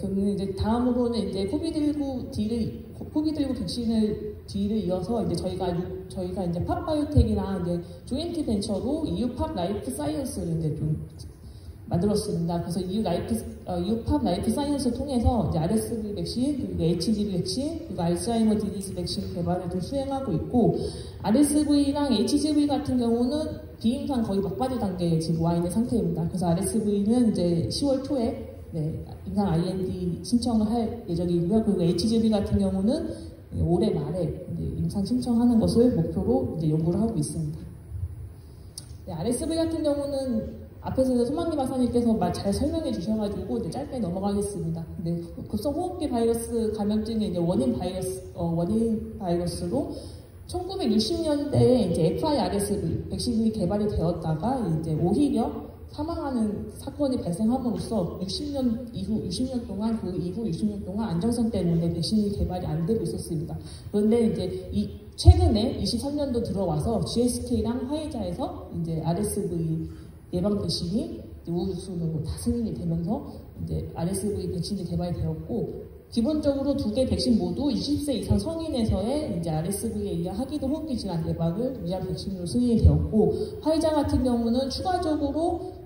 [SPEAKER 7] 그러면 이제 다음으로는 이제 코비드19 백신을 뒤를 이어서 이제 저희가 이제 팝바이오텍이랑 이제 조인트 벤처로 EU 팝 라이프 사이언스를 이제 좀 만들었습니다. 그래서 EU 팝 라이프 사이언스를 통해서 이제 RSV 백신, 그리고 HGV 백신, 그리고 알츠하이머 디지즈 백신 개발을 좀 수행하고 있고, RSV랑 HGV 같은 경우는 비임상 거의 막바지 단계에 지금 와 있는 상태입니다. 그래서 RSV는 이제 10월 초에 임상 IND 신청을 할 예정이고요. 그리고 HGV 같은 경우는 올해 말에 임상 신청하는 것을 목표로 이제 연구를 하고 있습니다. RSV 같은 경우는 앞에서 손만기 박사님께서 잘 설명해 주셔가지고 이제 짧게 넘어가겠습니다. 급성호흡기 바이러스 감염증의 이제 원인 바이러스로 1960년대에 이제 FIRSV 백신이 개발이 되었다가 이제 오히려 사망하는 사건이 발생함으로써 60년 동안 그 이후 60년 동안 안정성 때문에 백신이 개발이 안 되고 있었습니다. 그런데 이제 최근에 23년도 들어와서 GSK랑 화이자에서 이제 RSV 예방 백신이 우수순으로 다 승인이 되면서 이제 RSV 백신이 개발이 되었고, 기본적으로 두 개 백신 모두 60세 이상 성인에서의 이제 RSV에 의한 하기도 호흡기 질환 예방을 위한 백신으로 승인이 되었고, 화이자 같은 경우는 추가적으로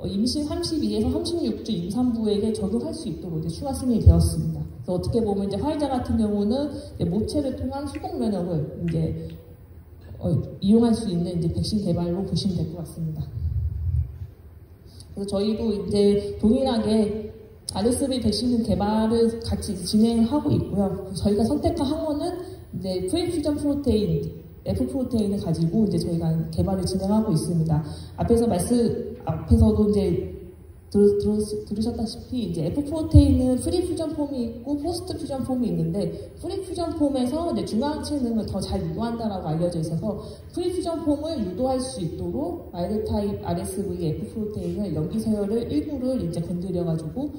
[SPEAKER 7] 임신 32에서 36주 임산부에게 적용할 수 있도록 이제 추가 승인이 되었습니다. 그래서 어떻게 보면 이제 화이자 같은 경우는 모체를 통한 수동 면역을 이제 이용할 수 있는 이제 백신 개발로 보시면 될 것 같습니다. 그래서 저희도 이제 동일하게 RSV 백신 개발을 같이 진행을 하고 있고요. 저희가 선택한 항원은 이제 프리퓨전 프로테인, F 프로테인을 가지고 이제 저희가 개발을 진행하고 있습니다. 앞에서도 이제 들으셨다시피 이제 F 프로테인은 프리퓨전 폼이 있고 포스트 퓨전 폼이 있는데, 프리퓨전 폼에서 이제 중앙체능을 더 잘 유도한다라고 알려져 있어서 프리퓨전 폼을 유도할 수 있도록 와일드 타입 RSV F 프로테인을 염기 서열을 일부를 이제 건드려가지고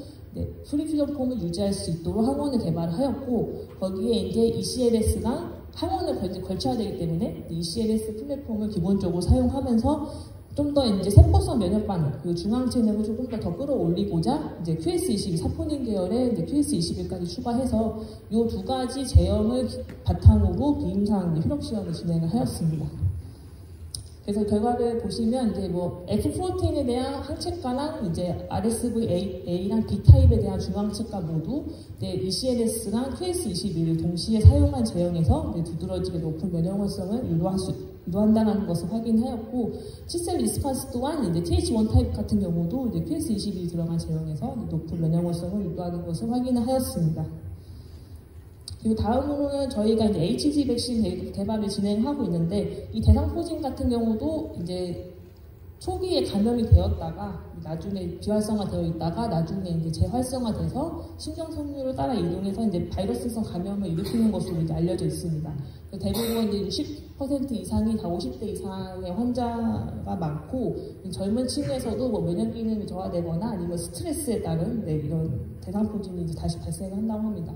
[SPEAKER 7] 프리퓨전 폼을 유지할 수 있도록 항원을 개발하였고, 거기에 이제 ECLS랑 항원을 걸쳐야 되기 때문에 ECLS 플랫폼을 기본적으로 사용하면서 좀 더 이제 세포성 면역 반응, 그 중앙체능을 조금 더 끌어올리고자 이제 QS21 사포닌 계열의 이제 QS21까지 추가해서 이 두 가지 제형을 바탕으로 비임상 효력 시험을 진행을 하였습니다. 그래서 결과를 보시면 이제 F 프로테인에 대한 항체가랑 이제 RSVA랑 B 타입에 대한 중앙체가 모두 이제 ECLS랑 QS21을 동시에 사용한 제형에서 두드러지게 높은 면역 활성을 유도한다는 것을 확인하였고, T셀 리스판스 또한 이제 TH1 타입 같은 경우도 이제 QS21이 들어간 제형에서 높은 면역 활성을 유도하는 것을 확인하였습니다. 그리고 다음으로는 저희가 이제 HG 백신 개발을 진행하고 있는데, 이 대상포진 같은 경우도 이제 초기에 감염이 되었다가 나중에 비활성화되어 있다가 나중에 이제 재활성화돼서 신경섬유를 따라 이동해서 이제 바이러스성 감염을 일으키는 것으로 이제 알려져 있습니다. 대부분 이제 60% 이상이 다 50대 이상의 환자가 많고, 젊은 층에서도 면역 기능이 저하되거나 아니면 스트레스에 따른 이런 대상포진이 이제 다시 발생한다고 합니다.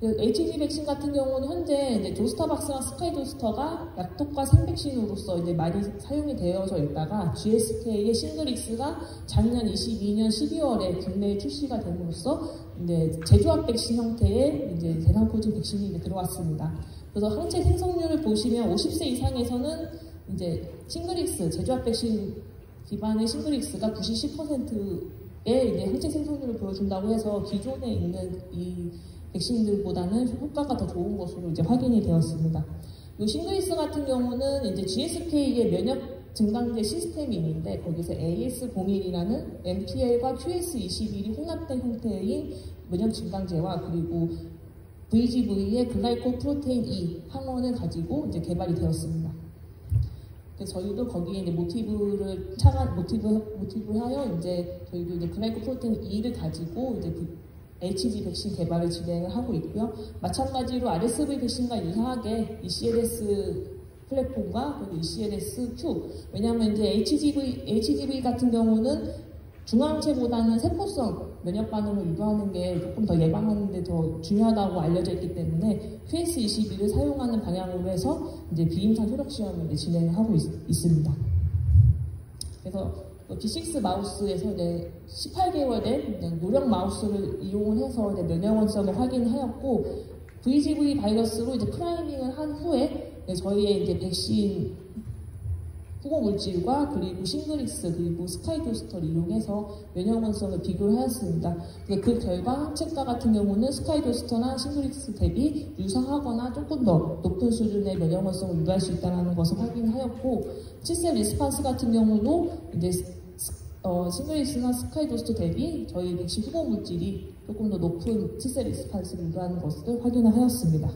[SPEAKER 7] HG 백신 같은 경우는 현재 이제 조스타박스랑 스카이조스터가 약독과 생백신으로서 이제 많이 사용이 되어져 있다가 GSK의 싱글X가 작년 22년 12월에 국내에 출시가 됨으로써 이제 제조합 백신 형태의 이제 대상포진 백신이 이제 들어왔습니다. 그래서 항체 생성률을 보시면 50세 이상에서는 이제 싱글X 제조합 백신 기반의 싱글X가 90% 의 이제 항체 생성률을 보여준다고 해서 기존에 있는 이 백신들보다는 효과가 더 좋은 것으로 이제 확인이 되었습니다. 이 싱글X 같은 경우는 이제 GSK의 면역 증강제 시스템이 있는데 거기서 AS01이라는 MPL과 QS21이 혼합된 형태의 면역 증강제와 그리고 VGV의 글라이코프로테인 E 항원을 가지고 이제 개발이 되었습니다. 그래서 저희도 거기에 이제 모티브를 하여 이제 저희도 이제 글라이코프로테인 E를 가지고 이제 HG 백신 개발을 진행을 하고 있고요. 마찬가지로 RSV 백신과 유사하게 ECLS 플랫폼과 그리고 ECLS-Q. 왜냐하면 이제 HGV 같은 경우는 중화항체보다는 세포성 면역 반응을 유도하는 게 조금 더 예방하는 데 더 중요하다고 알려져 있기 때문에 QS21을 사용하는 방향으로 해서 이제 비임상 효력 시험을 이제 진행을 하고 있습니다. 그래서 B6 마우스에서 이제 18개월 된 노령 마우스를 이용을 해서 이제 면역원성을 확인하였고 VGV 바이러스로 이제 프라이밍을 한 후에 저희의 이제 백신 후보 물질과 그리고 싱글X 그리고 스카이조스터를 이용해서 면역원성을 비교를 하였습니다. 그 결과 항체가 같은 경우는 스카이조스터나 싱글X 대비 유사하거나 조금 더 높은 수준의 면역원성을 유도할 수 있다는 것을 확인하였고 T셀 리스판스 같은 경우도 이제 싱글X나 스카이조스터 대비 저희 백신 후보 물질이 조금 더 높은 T셀 리스판스를 유도하는 것을 확인을 하였습니다.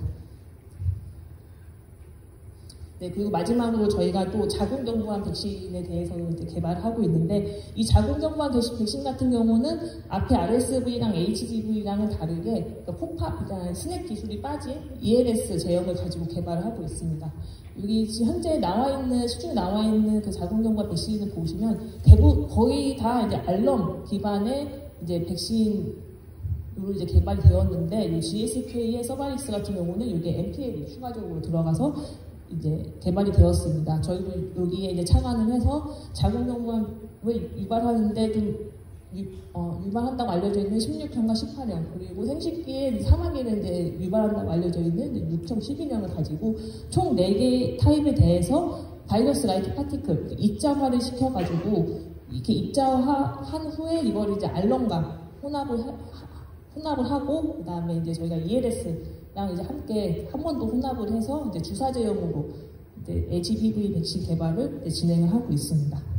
[SPEAKER 7] 네, 그리고 마지막으로 저희가 또 자궁경부암 백신에 대해서는 이제 개발을 하고 있는데 이 자궁경부암 백신 같은 경우는 앞에 RSV랑 HGV랑은 다르게 포팝, 스냅 기술이 빠진 ELS 제형을 가지고 개발을 하고 있습니다. 여기 현재 시중에 나와 있는 그 자궁경부암 백신을 보시면 대부분 거의 다 이제 알럼 기반의 이제 백신으로 이제 개발이 되었는데 이 GSK의 서바릭스 같은 경우는 이게 MPL이 추가적으로 들어가서 이제 개발이 되었습니다. 저희도 여기에 이제 착안을 해서 자궁경부암을 유발하는데 좀 유발한다고 알려져 있는 16형과 18형 그리고 생식기에 사마귀를 이제 유발한다고 알려져 있는 6형, 12형을 가지고 총 4개의 타입에 대해서 바이러스 라이트 파티클 입자화를 시켜가지고 이렇게 입자화한 후에 이걸 이제 알럼과 혼합을 하고 그 다음에 이제 저희가 ELS랑 이제 함께 한 번 더 혼합을 해서 이제 주사제형으로 이제 HPV 백신 개발을 이제 진행을 하고 있습니다.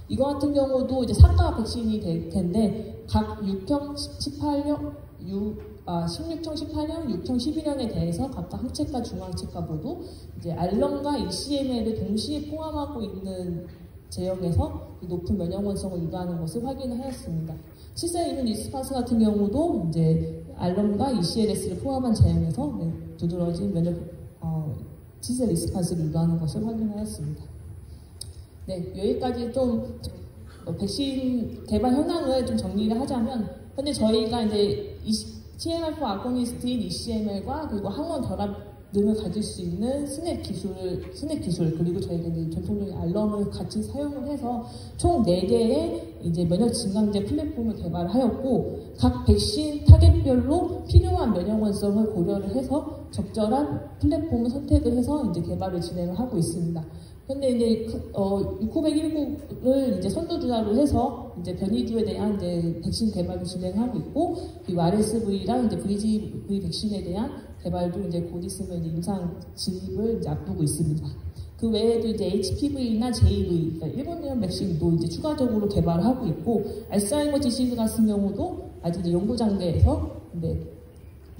[SPEAKER 7] 이거 같은 경우도 이제 4가 백신이 될 텐데 각 6형, 18형, 16형, 18형, 6형, 11형에 대해서 각각 항체가 중항체가 모두 이제 알럼과 ECML을 동시에 포함하고 있는 제형에서 높은 면역원성을 유도하는 것을 확인하였습니다. T셀 이뮨 리스판스 같은 경우도 이제 알럼과 ECLS를 포함한 제형에서 두드러진 T셀 리스판스를 유도하는 것을 확인하였습니다. 네, 여기까지 좀 백신 개발 현황을 좀 정리를 하자면 현재 저희가 이제 TNR4 아고니스트인 ECML과 그리고 항원 결합 등을 가질 수 있는 스냅 기술 그리고 저희가 이제 전통적인 알럼을 같이 사용을 해서 총 4개의 이제 면역 증강제 플랫폼을 개발하였고 각 백신 타겟별로 필요한 면역원성을 고려를 해서 적절한 플랫폼을 선택을 해서 이제 개발을 진행을 하고 있습니다. 근데 이제 6919를 이제 선두주자로 해서 이제 변이주에 대한 이제 백신 개발을 진행하고 있고 그리고 RSV랑 이제 VGV 백신에 대한 개발도 이제 곧 있으면 이제 임상 진입을 이제 앞두고 있습니다. 그 외에도 이제 HPV나 JV, 그러니까 일본형 백신도 이제 추가적으로 개발을 하고 있고 알츠하이머 디시즈 같은 경우도 아직 이제 연구 단계에서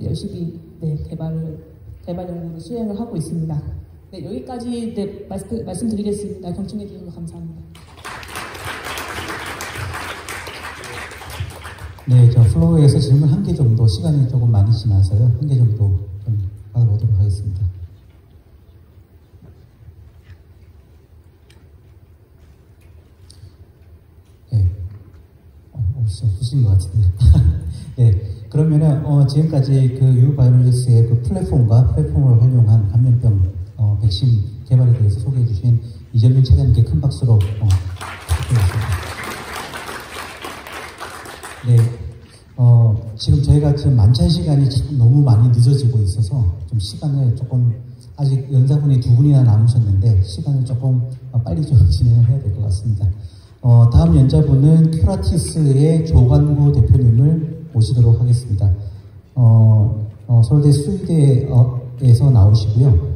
[SPEAKER 7] 열심히 개발 연구를 수행을 하고 있습니다. 네, 여기까지 말씀드리겠습니다. 경청해 주셔서 감사합니다.
[SPEAKER 2] 네, 저 플로우에서 질문 1개 정도 시간이 조금 많이 지나서요. 1개 정도 좀 받아보도록 하겠습니다. 네, 없으신 것 같은데. 네, 그러면은 지금까지 그 유바이올리스의 그 플랫폼을 활용한 감염병 백신 개발에 대해서 소개해 주신 이정윤 차장님께 큰 박수로 부탁드리겠습니다. 네, 지금 저희가 지금 만찬 시간이 참 너무 많이 늦어지고 있어서 좀 시간을 조금 아직 연사분이 2분이나 남으셨는데 시간을 조금 빨리 좀 진행을 해야 될 것 같습니다. 다음 연자분은 큐라티스의 조관구 대표님을 모시도록 하겠습니다. 서울대 수의대에서 나오시고요.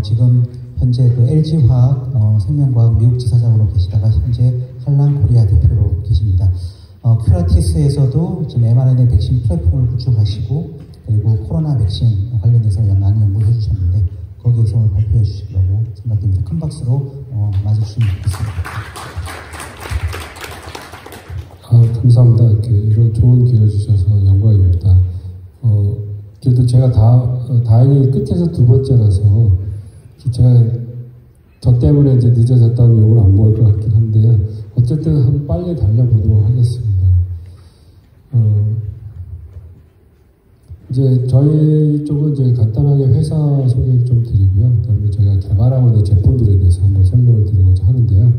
[SPEAKER 2] 지금 현재 그 LG화학 생명과학 미국 지사장으로 계시다가 현재 한랑코리아 대표로 계십니다. 큐라티스에서도 지금 mRNA 백신 플랫폼을 구축하시고 그리고 코로나 백신 관련해서 많은 연구를 해주셨는데 거기에서 오늘 발표해 주시려고 생각됩니다. 큰 박수로 맞아주시면 좋겠습니다.
[SPEAKER 8] 감사합니다. 이렇게 이런 좋은 기회 주셔서 영광입니다. 그래도 제가 다행히 끝에서 두 번째라서 제가 저 때문에 이제 늦어졌다는 욕을 안 먹을 것 같긴 한데 어쨌든 한번 빨리 달려보도록 하겠습니다. 이제 저희 쪽은 이제 간단하게 회사 소개를 좀 드리고요. 그다음에 저희가 개발하고 있는 제품들에 대해서 한번 설명을 드리고자 하는데요.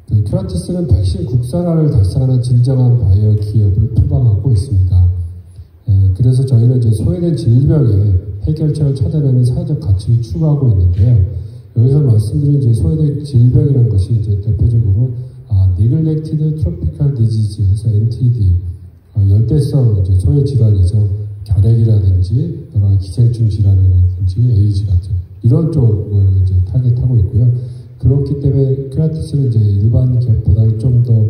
[SPEAKER 8] 그 큐라티스는 백신 국산화를 달성하는 진정한 바이오 기업을 표방하고 있습니다. 그래서 저희는 이제 소외된 질병의 해결책을 찾아내는 사회적 가치를 추구하고 있는데요. 여기서 말씀드린 이제 소외된 질병이라는 것이 이제 대표적으로 Neglected Tropical Disease에서 NTD, 열대성 이제 소외 질환이죠. 결핵이라든지 여러 가지 기생충 질환이라든지 에이즈 같은 이런 쪽을 이제 타겟하고 있고요. 그렇기 때문에 큐라티스는 이제 일반 기업보다는 좀 더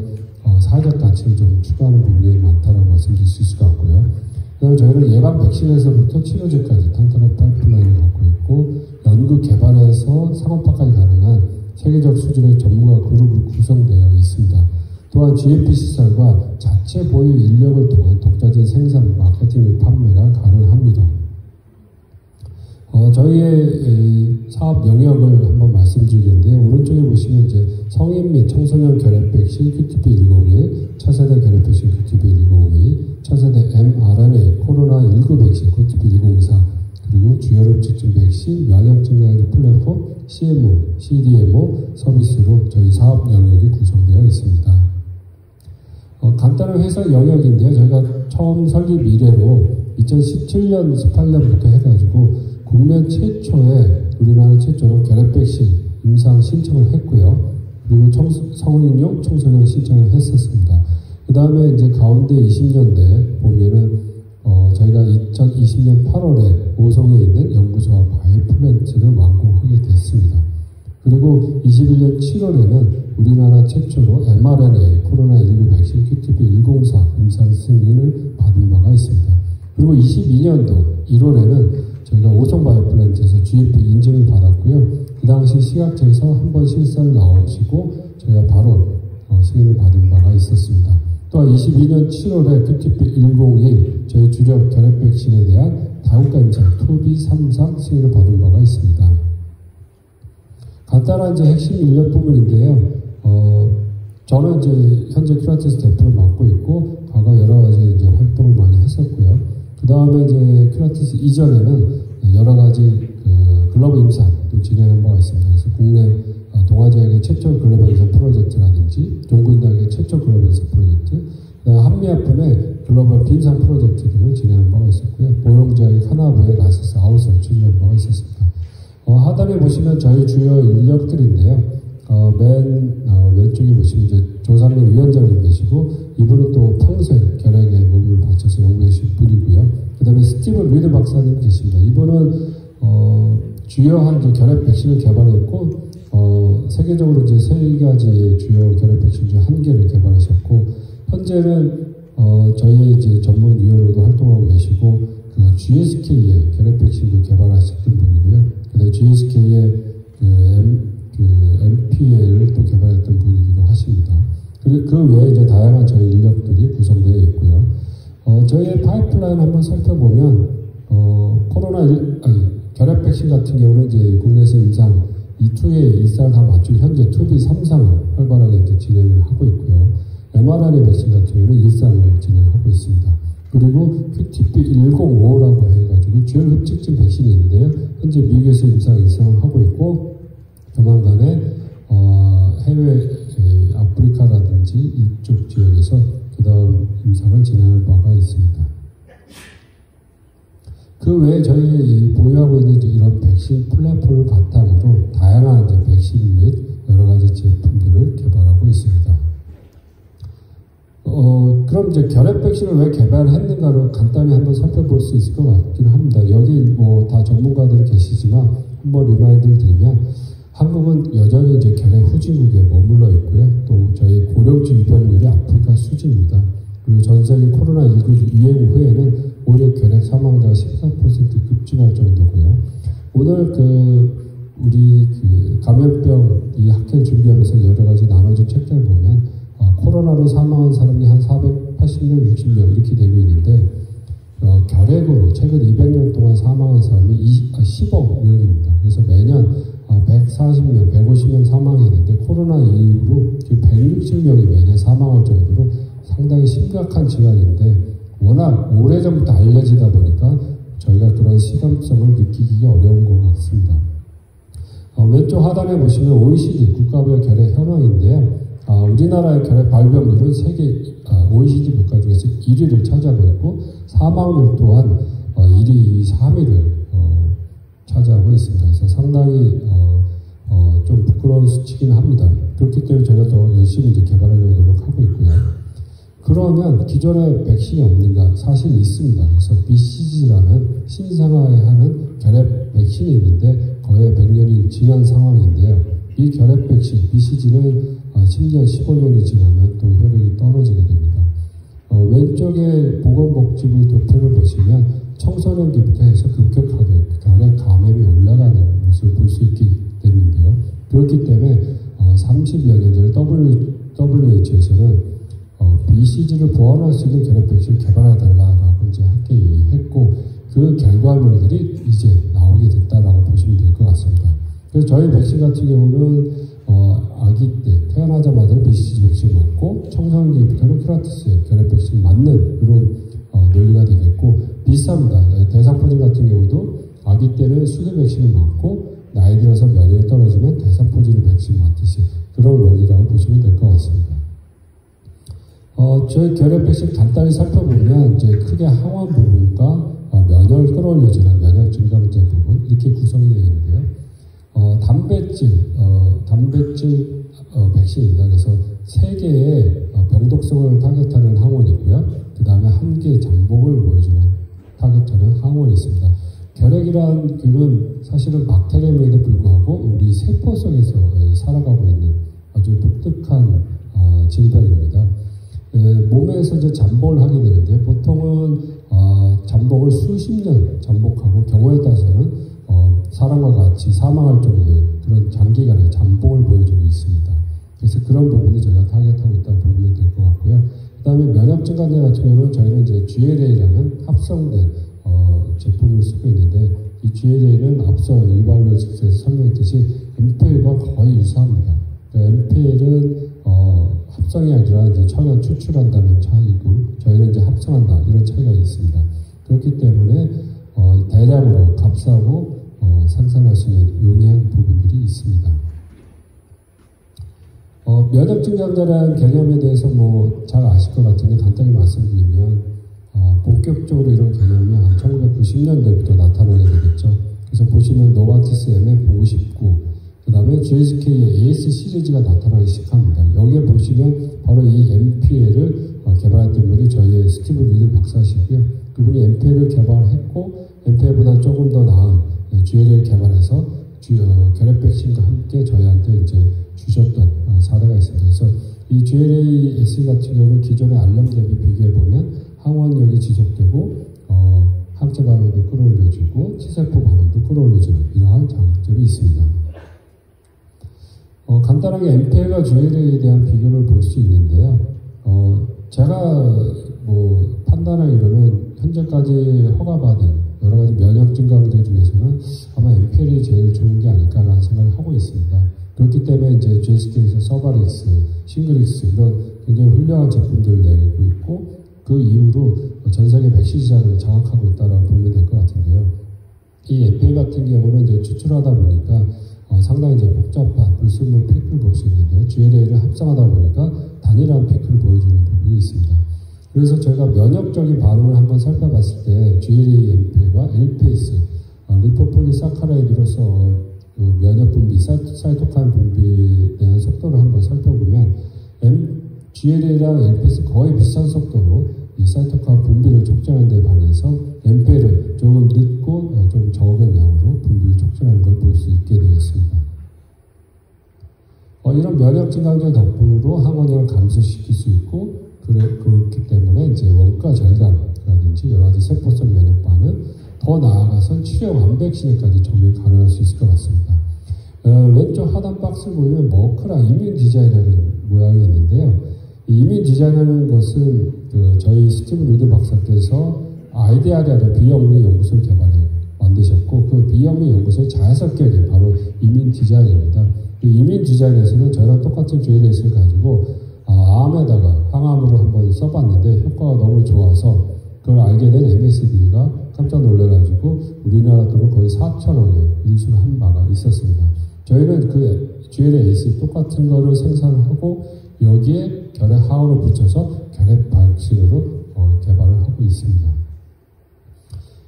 [SPEAKER 8] 사회적 가치를 좀 추구하는 부분이 많다라고 말씀드릴 수 있을 것 같고요. 그다음에 저희는 예방 백신에서부터 치료제까지 탄탄한 파이프라인을 갖고 있고 연구 개발에서 상업화까지 가능한 세계적 수준의 전문가 그룹으로 구성되어 있습니다. 또한 GMP 시설과 자체 보유 인력을 통한 독자적인 생산, 마케팅 및 판매가 가능합니다. 저희의 사업 영역을 한번 말씀드리겠는데 오른쪽에 보시면 이제 성인 및 청소년 결핵 백신 QTP-101, 차세대 결핵 백신 QTP-102, 차세대 mRNA 코로나19 백신 QTP-104, 그리고 주혈흡 측정 백신 면역 증강제 플랫폼 CMO, CDMO 서비스로 저희 사업 영역이 구성되어 있습니다. 간단한 회사 영역인데요. 저희가 처음 설립 이래로 2017년, 18년부터 해가지고 국내 최초의 우리나라 최초로 결핵 백신 임상 신청을 했고요. 그리고 성인용 청소년 신청을 했었습니다. 그 다음에 이제 가운데 20년대 보면은 저희가 2020년 8월에 오송에 있는 연구소와 바이오 플랜트를 완공하게 됐습니다. 그리고 21년 7월에는 우리나라 최초로 mRNA 코로나19 백신 QTP-104 임상 승인을 받은 바가 있습니다. 그리고 22년도 1월에는 저희가 오송 바이오 플랜트에서 GMP 인증을 받았고요. 그 당시 시각처에서 한번 실사를 나오시고 저희가 바로 승인을 받은 바가 있었습니다. 또한 22년 7월에 QTP-101 저희 주력 결핵 백신에 대한 다국가 임상 2B 3상 승인을 받은 바가 있습니다. 간단한 이제 핵심 인력 부분인데요. 저는 이제 현재 큐라티스 대표를 맡고 있고 과거 여러 가지 이제 활동을 많이 했었고요. 그 다음에 이제 큐라티스 이전에는 여러 가지 글로벌 임상도 진행한 바가 있습니다. 그래서 국내 동아지역의 최초 글로벌 임상 프로젝트라든지 종군대학의 최초 글로벌 임상 프로젝트, 그다음에 한미약품의 글로벌 비임상 프로젝트 등을 진행한 바가 있었고요. 보령지역의 카나브의 라시스 아웃을 추진한 바가 있었습니다. 하단에 보시면 저희 주요 인력들인데요. 맨 왼쪽에 보시면 이제 조상민 위원장님 계시고 이분은 또 평생 결핵에 몸을 바쳐서 연구해 주신 분이고요. 그 다음에 스티븐 리드 박사님 계십니다. 이분은 주요한 결핵 백신을 개발했고 세계적으로 이제 3가지의 주요 결핵 백신 중 1개를 개발하셨고 현재는 저희의 이제 전문위원으로도 활동하고 계시고 그 GSK의 결핵 백신도 개발하셨던 분이고요. 그 다음에 GSK의 MPL을 또 개발했던 분이기도 하십니다. 그리고 그 외에 이제 다양한 저희 인력들이 구성되어 있고요. 저희의 파이프라인 한번 살펴보면 결핵 백신 같은 경우는 이제 국내에서 임상 2에 1살 다 맞추고 현재 2B 3상을 활발하게 이제 진행을 하고 있고요. mRNA 백신 같은 경우는 1상을 진행하고 있습니다. 그리고 QTP105라고 해가지고 주열 흡착증 백신이 있는데요. 현재 미국에서 임상을 하고 있고 조만간에 해외 아프리카라든지 이쪽 지역에서 그 다음 임상을 진행할 바가 있습니다. 그 외에 저희 보유하고 있는 이런 백신 플랫폼을 바탕으로 다양한 이제 백신 및 여러 가지 제품들을 개발하고 있습니다. 그럼 이제 결핵 백신을 왜 개발했는가를 간단히 한번 살펴볼 수 있을 것 같긴 합니다. 여기 뭐 다 전문가들이 계시지만 한번 리마인드를 드리면 한국은 여전히 이제 결핵 후진국에 머물러 있고요. 또 저희 고령층 유병률이 아프리카 수준입니다. 그리고 전 세계 코로나19 유행 후에는 올해 결핵 사망자가 14% 급증할 정도고요. 오늘 우리 감염병 이 학회 준비하면서 여러 가지 나눠진 책들을 보면 코로나로 사망한 사람이 한 480명, 60명 이렇게 되고 있는데 결핵으로 최근 200년 동안 사망한 사람이 10억 명입니다. 그래서 매년 140명, 150명 사망했는데 코로나 이후로 160명이 매년 사망할 정도로 상당히 심각한 질환인데 워낙 오래전부터 알려지다 보니까 저희가 그런 시감성을 느끼기가 어려운 것 같습니다. 왼쪽 하단에 보시면 OECD 국가별 결핵 현황인데요. 우리나라의 결핵 발병률은 세계 OECD 국가 중에서 1위를 차지하고 있고 사망률 또한 1위, 3위를 차지하고 있습니다. 그래서 상당히 좀 부끄러운 수치긴 합니다. 그렇기 때문에 저희가 더 열심히 이제 개발하려고 노력하고 있고요. 그러면 기존에 백신이 없는가? 사실 있습니다. 그래서 BCG라는 신생아에 결핵 백신이 있는데 거의 100년이 지난 상황인데요. 이 결핵 백신 BCG는 심지어 15년이 지나면 또 효력이 떨어지게 됩니다. 왼쪽에 보건복지부 도표를 보시면 청소년기부터 해서 급격하게 결핵 감염이 올라가는 것을 볼 수 있게 되는데요. 그렇기 때문에 30여 년 전에 WHO에서는 BCG를 보완할 수 있는 결핵 백신을 개발해달라고 이제 함께 얘기했고 그 결과물들이 이제 나오게 됐다라고 보시면 될 것 같습니다. 그래서 저희 백신 같은 경우는 아기 때 태어나자마자 BCG 백신 맞고 청소년기부터는 크라티스 결핵 백신 맞는 그런 논리가 되겠고 비슷합니다. 대상포진 같은 경우도 아기 때는 수대 백신을 맞고 나이 들어서 면역이 떨어지면 대상포진 백신 맞듯이 그런 원리라고 보시면 될 것 같습니다. 저희 결핵 백신 간단히 살펴보면 이제 크게 항원 부분과 면역을 끌어올려주는 면역 증강제 부분 이렇게 구성이 되어 있는데요. 단백질 백신입니다. 그래서 3개의 병독성을 타겟하는 항원이고요. 그 다음에 1개의 잠복을 보여주는 타겟하는 항원이 있습니다. 결핵이라는 균은 사실은 박테리움에도 불구하고 우리 세포 속에서 살아가고 있는 아주 독특한 질병입니다. 몸에서 이제 잠복을 하게 되는데 보통은 잠복을 수십 년 잠복하고 경우에 따라서는 사람과 같이 사망할 정도의 그런 장기간의 잠복을 보여주고 있습니다. 그래서 그런 부분이 저희가 타겟하고 있다고 보면 될 것 같고요. 그 다음에 면역 증강제 같은 경우는 저희는 이제 GLA라는 합성된 제품을 쓰고 있는데 이 GLA는 앞서 유발로직스에서 설명했듯이 MPL과 거의 유사합니다. 그러니까 MPL은 합성이 아니라 이제 천연 추출한다는 차이고 저희는 이제 합성한다 이런 차이가 있습니다. 그렇기 때문에 대량으로 값싸고 생산할 수 있는 용이한 부분들이 있습니다. 면역 증강제라는 개념에 대해서 잘 아실 것 같은데 간단히 말씀드리면 본격적으로 이런 개념이 한 1990년대부터 나타나게 되겠죠. 그래서 보시면 노바티스 MF59 그 다음에 GSK의 AS 시리즈가 나타나기 시작합니다. 여기에 보시면 바로 이 MPL을 개발했던 분이 저희의 스티브 리드 박사시고요. 그분이 MPL을 개발했고 MPL보다 조금 더 나은 GLA를 개발해서 결핵 백신과 함께 저희한테 이제 주셨던 사례가 있습니다. 그래서 이 GLA-S 같은 경우는 기존의 알람 대비 비교해보면 항원력이 지속되고 항체 반응도 끌어올려주고 T세포 반응도 끌어올려주는 이러한 장점이 있습니다. 간단하게 MPL과 GLA에 대한 비교를 볼 수 있는데요. 제가 판단하기로는 현재까지 허가받은 여러 가지 면역 증강제 중에서는 아마 MPL이 제일 좋은 게 아닐까라는 생각을 하고 있습니다. 그렇기 때문에 이제 GSK에서 서바릭스, 싱글릭스 이런 굉장히 훌륭한 제품들을 내고 있고 그 이후로 전 세계 백신 시장을 장악하고 있다고 보면 될 것 같은데요. 이 MPA 같은 경우는 이제 추출하다 보니까 상당히 이제 복잡한 불순물 팩을 볼 수 있는데요. GLA를 합성하다 보니까 단일한 팩을 보여주는 부분이 있습니다. 그래서 저희가 면역적인 반응을 한번 살펴봤을 때 GLA MPA와 LPS, 리포폴리사카라이드로서 그 면역 분비, 사이토카인 분비에 대한 속도를 한번 살펴보면 GLA랑 LPS 거의 비슷한 속도로 이 사이토카인 분비를 촉진하는 데 반해서 MPA를 조금 늦고 좀 적은 양으로 분비를 촉진하는 걸 볼 수 있게 되겠습니다. 이런 면역 증강제 덕분으로 항원량을 감소시킬 수 있고 그렇기 때문에 이제 원가 절감이라든지 여러 가지 세포성 면역 반응, 더 나아가선 치료 완백신에까지 적용이 가능할 수 있을 것 같습니다. 왼쪽 하단 박스를 보면 머크랑 이뮨 디자인이라는 모양이 있는데요. 이 이뮨 디자인이라는 것은 저희 스티브 루드 박사께서 아이디아라는 비영리 연구소를 만드셨고 그 비영리 연구소의 자해석격이 바로 이뮨 디자인입니다. 이 이뮨 디자인에서는 저희랑 똑같은 GLAS를 가지고 암에다가 항암으로 한번 써봤는데 효과가 너무 좋아서 그걸 알게 된 MSD가 깜짝 놀래가지고 우리나라 돈은 거의 4천억에 인수를 한 바가 있었습니다. 저희는 그 GLAS 똑같은 거를 생산하고 여기에 결핵 항원을 붙여서 결핵 백신으로 개발을 하고 있습니다.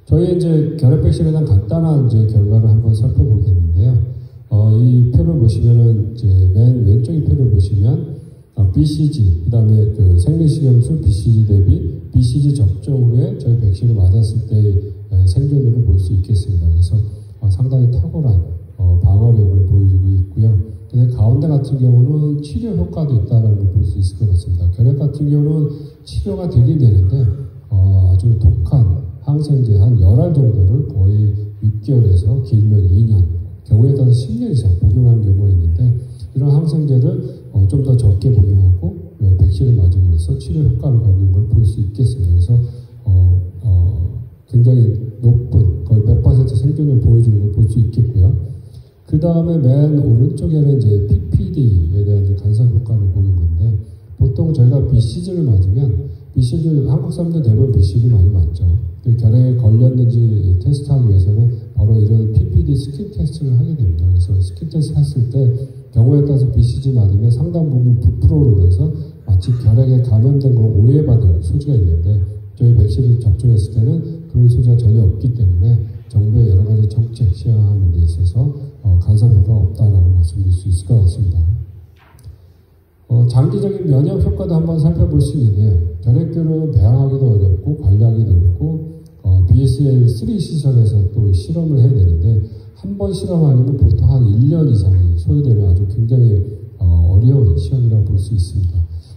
[SPEAKER 8] 저희 이제 결핵 백신에 대한 간단한 이제 결과를 한번 살펴보겠는데요. 이 표를 보시면은 이제 맨 왼쪽의 표를 보시면 BCG, 그 다음에 그 생리식염수 BCG 대비 BCG 접종 후에 저희 백신을 맞았을 때 생존율을 볼 수 있겠습니다. 그래서 상당히 탁월한 방어력을 보여주고 있고요. 근데 가운데 같은 경우는 치료 효과도 있다는 걸 볼 수 있을 것 같습니다. 결핵 같은 경우는 치료가 되긴 되는데 아주 독한 항생제 한 10알 정도를 거의 6개월에서 길면 2년, 경우에 따라 10년 이상 복용하는 경우가 있는데 이런 항생제를 좀 더 적게 복용하고 백신을 맞음으로써 치료 효과를 받는 걸 볼 수 있겠습니다. 그래서 굉장히 높은 거의 100% 생존을 보여주는 걸 볼 수 있겠고요. 그 다음에 맨 오른쪽에는 이제 PPD에 대한 간섭 효과를 보는 건데 보통 저희가 BCG를 맞으면 BCG 한국 사람들 대부분 BCG 많이 맞죠. 결핵에 걸렸는지 테스트하기 위해서는 바로 이런 PPD 스킨 테스트를 하게 됩니다. 그래서 스킨 테스트 했을 때 경우에 따라서 BCG 맞으면 상당 부분 부풀어 오르면서 마치 결핵에 감염된 걸 오해받을 소지가 있는데 저희 백신을 접종했을 때는 그런 소지가 전혀 없기 때문에 정부의 여러 가지 정책 시행하는 데 있어서 간섭 효과가 없다라고 말씀드릴 수 있을 것 같습니다. 장기적인 면역 효과도 한번 살펴볼 수 있는데요. 결핵균을 배양하기도 어렵고 관리하기도 어렵고 BSL-3 시설에서 또 실험을 해야 되는데 한 번 실험하려면 보통 한 1년 이상이 소요되는 아주 굉장히 어려운 시험이라고 볼 수 있습니다.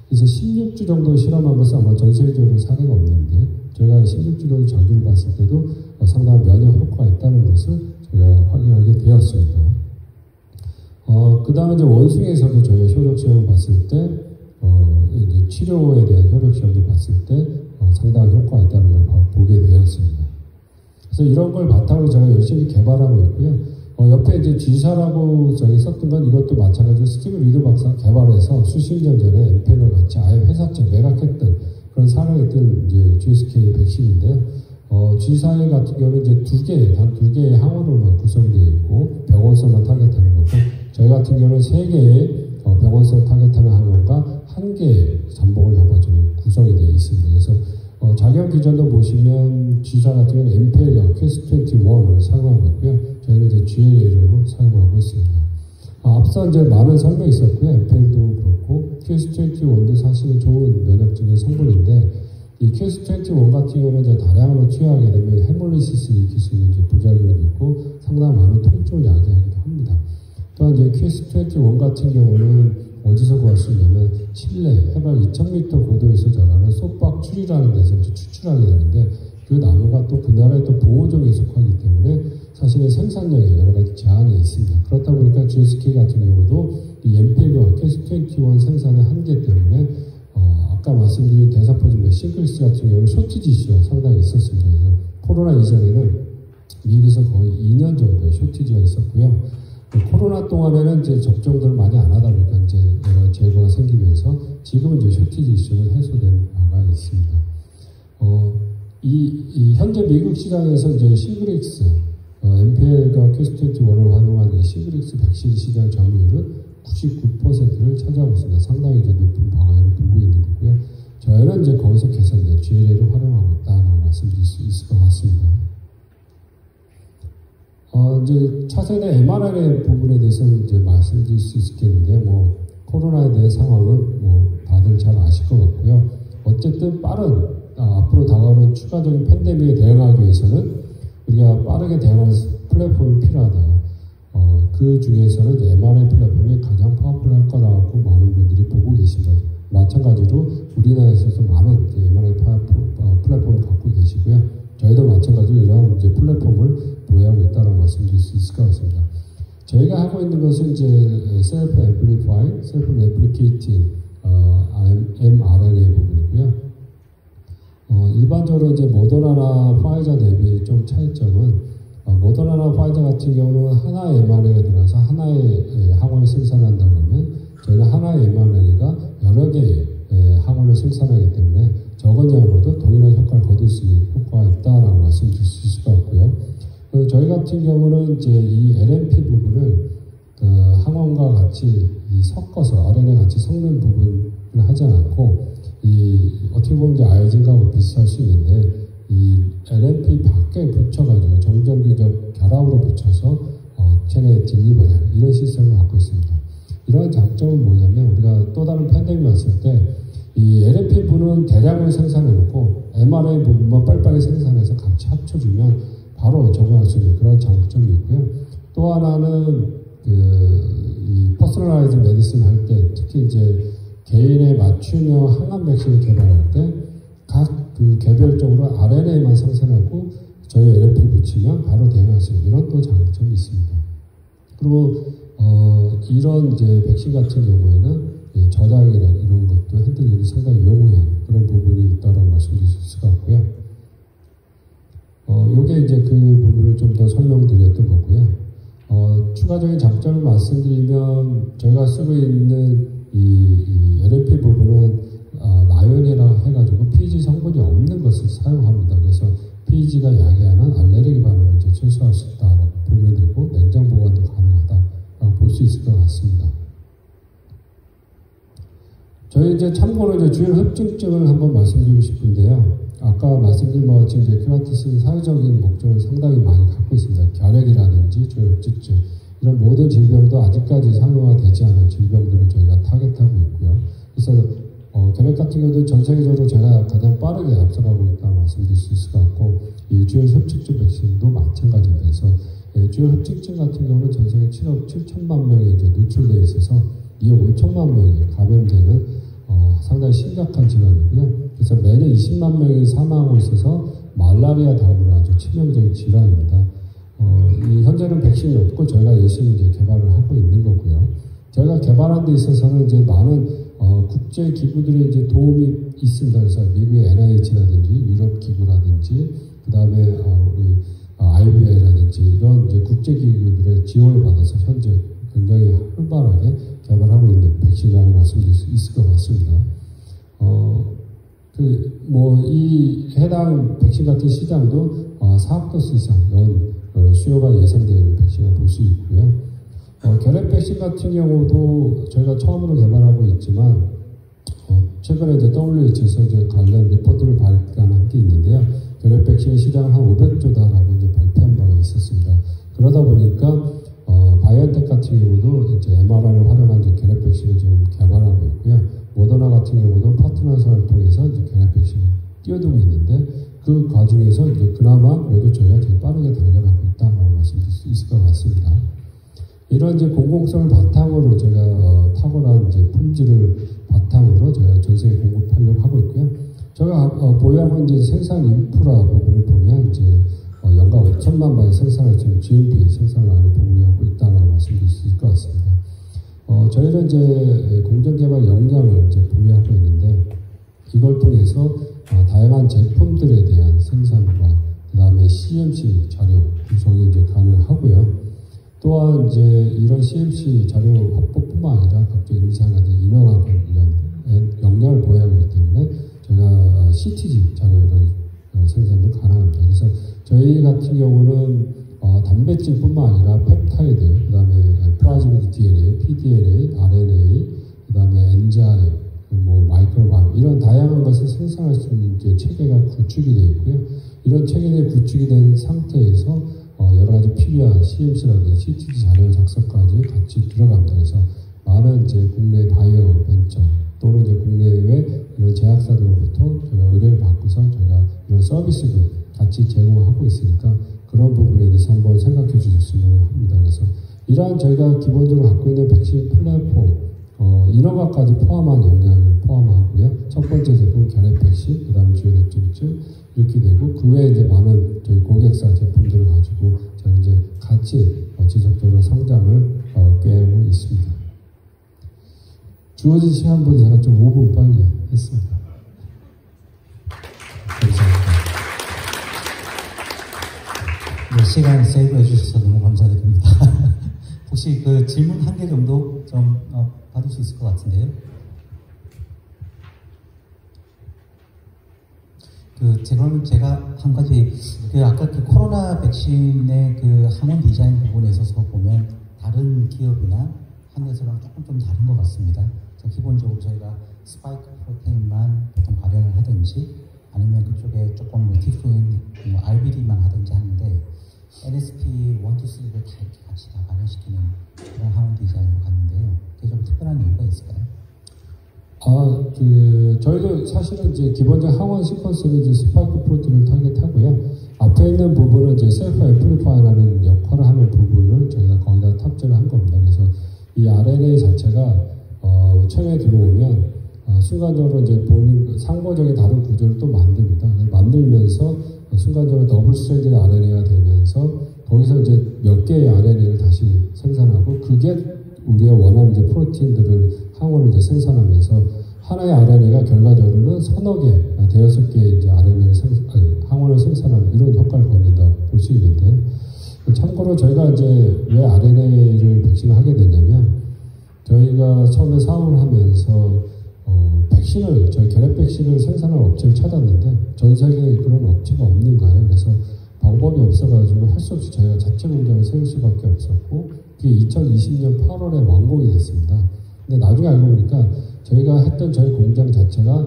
[SPEAKER 8] 그래서 16주 정도 실험하면서 아마 전 세계적으로 사례가 없는데 저희가 16주 정도 전기를 봤을 때도 상당한 면역 효과가 있다는 것을 저희가 확인하게 되었습니다. 그 다음에 이제 원숭이에서도 저희가 효력 시험을 봤을 때 이제 치료에 대한 효력 시험도 봤을 때 상당한 효과가 있다는 걸 보게 되었습니다. 그래서 이런 걸 바탕으로 제가 열심히 개발하고 있고요. 옆에 이제 G사라고 저기 썼던 건 이것도 마찬가지로 스티브 리드 박사가 개발해서 수십 년 전에 엠펜을 같이 아예 회사적 매각했던 그런 사례했던 이제 GSK 백신인데요. G4 같은 경우는 이제 단 두 개의 항원으로만 구성되어 있고 병원성만 타겟하는 거고 저희 같은 경우는 3개의 병원성 타겟하는 항원과 1개의 잠복을 잡아주는 구성이 되어 있습니다. 그래서 자격 기전도 보시면 G사 같은 경우는 엠펠과 퀘스21을 사용하고 있고요. 저희는 이제 GLA로 사용하고 있습니다. 앞서 이제 많은 설명이 있었고요. 엠펠도 그렇고 퀘스21도 사실은 좋은 면역적인 성분인데 이 퀘스21 같은 경우는 이제 다량으로 투여하게 되면 헤몰리시스를 일으킬 수 있는 부작용이 있고 상당히 많은 통증을 야기하기도 합니다. 또한 이제 퀘스21 같은 경우는 어디서 구할 수 있냐면 칠레 해발 2000m 고도에서 자라는 소박 추리라는 데서 추출하게 되는데 그 나무가 또 그 나라의 또 보호종에 속하기 때문에 사실은 생산량에 여러 가지 제한이 있습니다. 그렇다 보니까 GSK 같은 경우도 이 엠필과 퀘스21 생산의 한계 때문에 아까 말씀드린 대사포진 싱글스 같은 경우는 쇼티지 이슈가 상당히 있었습니다. 그래서 코로나 이전에는 미국에서 거의 2년 정도의 쇼티지가 있었고요. 코로나 동안에는 이제 접종들을 많이 안 하다 보니까 이제 여러 재고가 생기면서 지금은 이제 쇼티지 이슈는 해소된 바가 있습니다. 이 현재 미국 시장에서 이제 싱글엑스, MPL과 퀘스트21을 활용한 이 싱글엑스 백신 시장 점유율은 99%를 차지하고 있습니다. 상당히 이제 높은 방어율을 보고 있는 거고요. 저희는 이제 거기서 개선된 GLA를 활용하고 있다라고 말씀드릴 수 있을 것 같습니다. 이제 차세대 mRNA 부분에 대해서는 이제 말씀드릴 수 있겠는데, 코로나에 대한 상황은 다들 잘 아실 것 같고요. 어쨌든 앞으로 다가오는 추가적인 팬데믹에 대응하기 위해서는 우리가 빠르게 대응하는 플랫폼이 필요하다. 그 중에서는 이제 mRNA 플랫폼이 가장 파워풀할 거라고 많은 분들이 보고 계십니다. 마찬가지로 우리나라에서도 많은 mRNA 플랫폼을 갖고 계시고요. 저희도 마찬가지로 이런 이제 플랫폼을 보유하고 있다는 말씀드릴 수 있을 것 같습니다. 저희가 하고 있는 것은 이제 self-amplifying, self-replicating mRNA 부분이고요. 일반적으로 이제 모더나나 파이자 대비 좀 차이점은 모더나나 파이자 같은 경우는 하나의 mRNA가 들어가서 하나의 항원을 생산한다 그러면 저희는 하나의 mRNA가 여러 개의 항원을 생산하기 때문에 적은 양으로도 동일한 효과를 거둘 수 있는 효과가 있다라고 말씀드릴 수 있을 것 같고요. 저희 같은 경우는 이제 이 LNP 부분을 항원과 같이 섞어서 RNA 같이 섞는 부분을 하지 않고 어떻게 보면 이제 아이진과 비슷할 수 있는데 이 LNP 밖에 붙여가지고 정전기적 결합으로 붙여서 체내에 딜리버리하는 이런 시스템을 갖고 있습니다. 이런 장점은 뭐냐면 우리가 또 다른 팬데믹이 왔을 때 이 LNP분은 대량을 생산해놓고 mRNA 부분만 빨리빨리 생산해서 같이 합쳐주면 바로 적응할 수 있는 그런 장점이 있고요. 또 하나는 이 퍼스널라이즈 메디슨 할 때 특히 이제 개인에 맞춤형 항암 백신을 개발할 때 각 개별적으로 RNA만 생산하고 저희 LNP를 붙이면 바로 대응할 수 있는 이런 또 장점이 있습니다. 그리고 이런 이제 백신 같은 경우에는 저장이나 이런 것도 핸들링이 상당히 용이한 그런 부분이 있다고 말씀드릴 수 있을 것 같고요. 요게 이제 그 부분을 좀 더 설명드렸던 거고요. 추가적인 장점을 말씀드리면 저희가 쓰고 있는 이 LNP 부분은 라이온이라고 해가지고 PEG 성분이 없는 것을 사용합니다. 그래서 PEG가 야기하는 알레르기 반응을 이제 최소화할 수 있다라고 보면 되고 냉장 보관도 가능하다라고 볼 수 있을 것 같습니다. 저희 이제 참고로 이제 주요 흡증증을 한번 말씀드리고 싶은데요. 아까 말씀드린 바와 같이 이제 큐란티스는 사회적인 목적을 상당히 많이 갖고 있습니다. 결핵이라든지 주요흡증증 이런 모든 질병도 아직까지 상용화되지 않은 질병들을 저희가 타겟하고 있고요. 그래서 결핵 같은 경우도 전 세계적으로 제가 가장 빠르게 앞서가고 있다고 말씀드릴 수 있을 것 같고 이 주요 흡증증 백신도 마찬가지입니다. 그래서 주요 흡증증 같은 경우는 전 세계 7억 7천만 명이 이제 노출되어 있어서 2억 5천만 명이 감염되는 상당히 심각한 질환이고요. 그래서 매년 20만 명이 사망하고 있어서 말라리아 다음으로 아주 치명적인 질환입니다. 현재는 백신이 없고 저희가 열심히 이제 개발을 하고 있는 거고요. 저희가 개발한 데 있어서는 이제 많은 국제 기구들의 이제 도움이 있습니다. 그래서 미국의 NIH라든지 유럽 기구라든지 그 다음에 우리 IBA라든지 이런 이제 국제 기구들의 지원을 받아서 현재 굉장히 활발하게 개발하고 있는 백신이라고 말씀드릴 수 있을 것 같습니다. 이 해당 백신 같은 시장도 4억 도스 이상 수요가 예상되는 백신을 볼 수 있고요. 결핵 백신 같은 경우도 저희가 처음으로 개발하고 있지만 최근에 이제 WHO에서 이제 관련 리포트를 발간한 게 있는데요. 결핵 백신의 시장은 한 500조다라고 이제 발표한 바가 있었습니다. 그러다 보니까 바이오엔텍 같은 경우도 이제 mRNA를 활용한 이제 결핵 백신을 지금 개발하고 있고요. 모더나 같은 경우도 파트너사를 통해서 이제 결핵 백신을 띄워두고 있는데 그 과정에서 이제 그나마 그래도 저희가 제일 빠르게 달려가고 있다고 말씀드릴 수 있을 것 같습니다. 이런 이제 공공성을 바탕으로 제가 탁월한 이제 품질을 바탕으로 저희가 전 세계 공급하려고 하고 있고요. 저희가 보유하고 있는 생산 인프라 부분을 보면 이제 연간 5천만 마리 생산할 수 있는 GMP 생산을 많이 보유하고 있다고 말씀드릴 수 있을 것 같습니다. 저희는 이제 공정개발 역량을 이제 보유하고 있는데 이걸 통해서 다양한 제품들에 대한 생산과 그 다음에 CMC 자료 구성이 이제 가능하고요. 또한 이제 이런 CMC 자료 확보뿐만 아니라 각종 인사나 인허가 관련 역량을 보유하고 있기 때문에 저희가 CTG 자료 이런 생산도 가능합니다. 그래서 저희 같은 경우는 단백질뿐만 아니라 펩타이드, 그 다음에 플라즈미드 DNA, pDNA, RNA, 그 다음에 엔자임, 마이크로바이옴 이런 다양한 것을 생산할 수 있는 이제 체계가 구축이 되어 있고요. 이런 체계가 구축이 된 상태에서 여러 가지 필요한 CMC라든지 CTG 자료 작성까지 같이 들어갑니다. 그래서 많은 이제 국내 바이오 벤처 또는 이제 국내외 이런 제약사들로부터 저희가 의뢰를 받고서 저희가 이런 서비스도 같이 제공하고 있으니까 그런 부분에 대해서 한번 생각해 주셨으면 합니다. 그래서 이러한 저희가 기본적으로 갖고 있는 백신 플랫폼 인허가까지 포함한 영향을 포함하고요. 첫 번째 제품 결핵 백신, 그 다음 주요 뇌증증 이렇게 되고 그 외에 이제 많은 저희 고객사 제품들을 가지고 저희 이제 같이 지속적으로 성장을 꾀하고 있습니다. 주어진 시간보다 제가 좀 5분 빨리 했습니다. 감사합니다.
[SPEAKER 2] 네, 시간 세이브해 주셔서 너무 감사드립니다. 혹시 그 질문 한 개 정도 좀 받을 수 있을 것 같은데요. 그러면 제가 한 가지 아까 그 코로나 백신의 그 항원 디자인 부분에 있어서 보면 다른 기업이나 한 회사랑 조금 좀 다른 것 같습니다. 기본적으로 저희가 스파이크 프로테인만 보통 발현을 하든지 아니면 그쪽에 조금 디프인 RBD만 하든지 하는데 NSP 1, 2, 3를 다 이렇게 같이 다 발현시키는 그런 항원 디자인으로 갔는데요. 그게 좀 특별한 이유가 있을까요?
[SPEAKER 8] 저희도 사실은 이제 기본적인 항원 시퀀스는 이제 스파이크 프로틴을 타겟하고요. 앞에 있는 부분은 이제 셀프 앰플리파이라는 역할을 하는 부분을 저희가 거기다 탑재를 한 겁니다. 그래서 이 RNA 자체가 체내에 들어오면 순간적으로 이제 본인 상호적인 다른 구조를 또 만듭니다. 만들면서 순간적으로 더블 스트랜드 RNA가 되면서 거기서 이제 몇 개의 RNA를 다시 생산하고 그게 우리가 원하는 이제 프로틴들을 항원을 이제 생산하면서 하나의 RNA가 결과적으로는 서너 개, 대여섯 개의 이제 RNA를 항원을 생산하는 이런 효과를 갖는다 볼 수 있는데요. 참고로 저희가 이제 왜 RNA를 백신을 하게 됐냐면 저희가 처음에 사업을 하면서 백신을 저희 결핵 백신을 생산할 업체를 찾았는데 전 세계에 그런 업체가 없는가요? 그래서 방법이 없어가지고 할 수 없이 저희가 자체 공장을 세울 수밖에 없었고 그게 2020년 8월에 완공이 됐습니다. 근데 나중에 알고 보니까 저희가 했던 저희 공장 자체가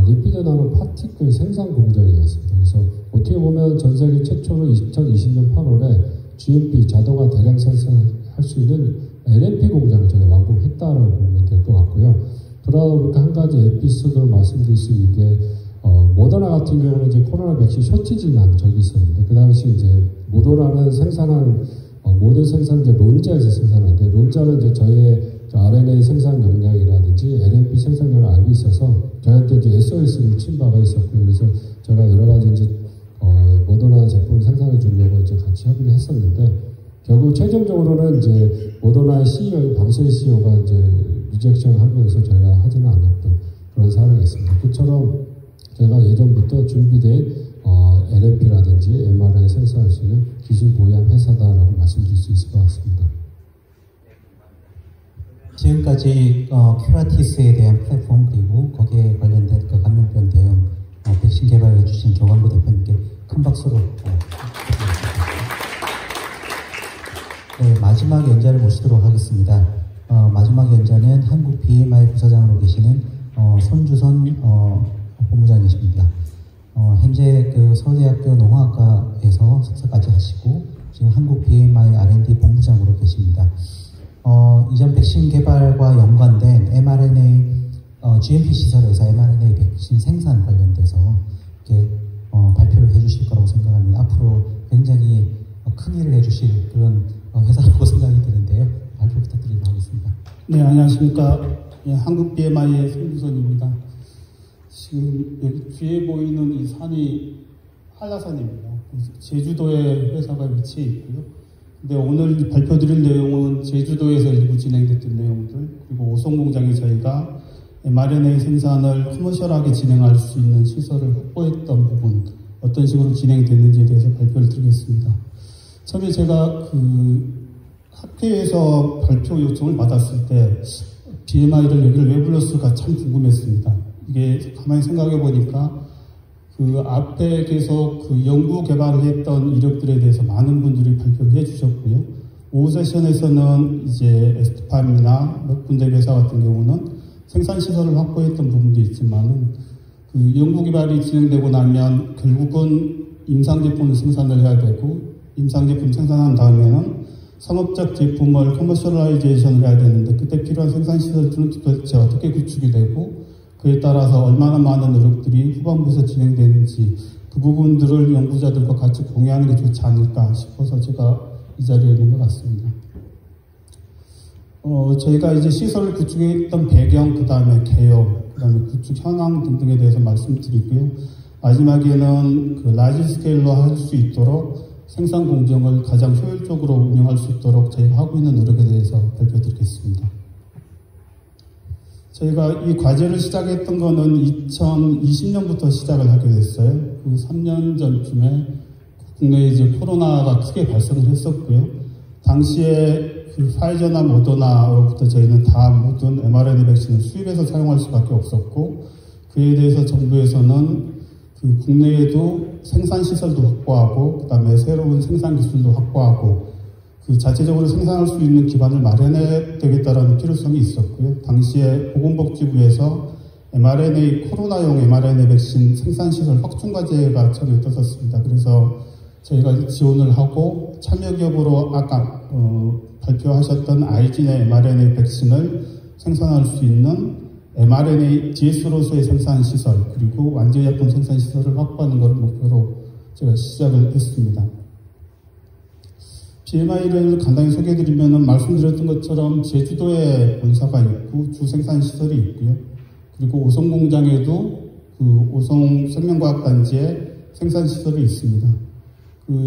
[SPEAKER 8] 리피드 나노 파티클 생산 공장이었습니다. 그래서 어떻게 보면 전 세계 최초로 2020년 8월에 GMP 자동화 대량 생산할 수 있는 NMP 공장을 저희가 완공했다라고 보면 될 것 같고요. 그러다 보니까 한 가지 에피소드를 말씀드릴 수 있는 게 모더나 같은 경우는 이제 코로나 백신 셔티지 난 적이 있었는데 그 당시 이제 모더나는 생산한 모든 생산 이제 론자에서 생산하는데 론자는 이제 저희의 RNA 생산 역량이라든지 NMP 생산량을 알고 있어서 저희한테 이제 SOS를 친 바가 있었고요. 그래서 제가 여러 가지 이제 모더나 제품을 생산해 주려고 이제 같이 협의를 했었는데 결국 최종적으로는 이제 모더나의 CEO, 방수의 CEO가 이제 리젝션을 하면서 저희가 하지는 않았던 그런 사례가 있습니다. 그처럼 제가 예전부터 준비된 NMP라든지 mRNA 생산할 수 있는 기술 보유한 회사다라고 말씀드릴 수 있을 것 같습니다.
[SPEAKER 2] 지금까지 큐라티스에 대한 플랫폼 그리고 거기에 관련된 그 감염병 대응 백신 개발해 주신 조광구 대표님께 큰 박수로 네, 마지막 연자를 모시도록 하겠습니다. 마지막 연자는 한국 BMI 부사장으로 계시는 손주선 본부장이십니다. 현재 그 서울대학교 농화학과에서 석사까지 하시고 지금 한국 BMI R&D 본부장으로 계십니다. 이전 백신 개발과 연관된 mRNA GMP 시설에서 mRNA 백신 생산 관련돼서 이렇게 발표를 해주실 거라고 생각합니다. 앞으로 굉장히 큰 일을 해주실 그런 회사라고 생각이 드는데요. 발표 부탁드리도록 하겠습니다.
[SPEAKER 9] 네, 안녕하십니까. 예, 한국 BMI의 손주선입니다. 지금 여기 뒤에 보이는 이 산이 한라산입니다. 제주도에 회사가 위치해 있고요. 근데 오늘 발표드릴 내용은 제주도에서 일부 진행됐던 내용들, 그리고 오송공장에 저희가 mRNA 생산을 커머셜하게 진행할 수 있는 시설을 확보했던 부분, 어떤 식으로 진행됐는지에 대해서 발표를 드리겠습니다. 처음에 제가 학회에서 발표 요청을 받았을 때 BMI를 여기를 왜 불렀을까 참 궁금했습니다. 이게 가만히 생각해 보니까 그 앞에 계속 그 연구 개발을 했던 이력들에 대해서 많은 분들이 발표를 해주셨고요. 오후 세션에서는 이제 에스트팜이나 몇 군데 회사 같은 경우는 생산 시설을 확보했던 부분도 있지만은 그 연구 개발이 진행되고 나면 결국은 임상 제품을 생산을 해야 되고 임상 제품 생산한 다음에는 상업적 제품을 커머셜라이제이션을 해야 되는데 그때 필요한 생산 시설들은 도대체 어떻게 구축이 되고 그에 따라서 얼마나 많은 노력들이 후반부에서 진행되는지 그 부분들을 연구자들과 같이 공유하는 게 좋지 않을까 싶어서 제가 이 자리에 있는 것 같습니다. 저희가 이제 시설을 구축했던 배경, 그 다음에 개요, 그 다음에 구축 현황 등등에 대해서 말씀드리고요. 마지막에는 그 라지 스케일로 할 수 있도록 생산 공정을 가장 효율적으로 운영할 수 있도록 저희가 하고 있는 노력에 대해서 발표드리겠습니다. 저희가 이 과제를 시작했던 거는 2020년부터 시작을 하게 됐어요. 그 3년 전쯤에 국내에 이제 코로나가 크게 발생을 했었고요. 당시에 그 파이저나 모더나로부터 저희는 다 모든 mRNA 백신을 수입해서 사용할 수밖에 없었고 그에 대해서 정부에서는 그 국내에도 생산 시설도 확보하고 그 다음에 새로운 생산 기술도 확보하고 그 자체적으로 생산할 수 있는 기반을 마련해야 되겠다라는 필요성이 있었고요. 당시에 보건복지부에서 코로나용 mRNA 백신 생산 시설 확충 과제가 처음에 떴었습니다. 그래서 저희가 지원을 하고 참여 기업으로 아까 발표하셨던 아이진의 mRNA 백신을 생산할 수 있는 mRNA GS로서의 생산 시설 그리고 완제의약품 생산 시설을 확보하는 것을 목표로 제가 시작을 했습니다. BMI를 간단히 소개해드리면 말씀드렸던 것처럼 제주도에 본사가 있고 주 생산 시설이 있고요. 그리고 오송 공장에도 그 오송 생명과학단지에 생산 시설이 있습니다.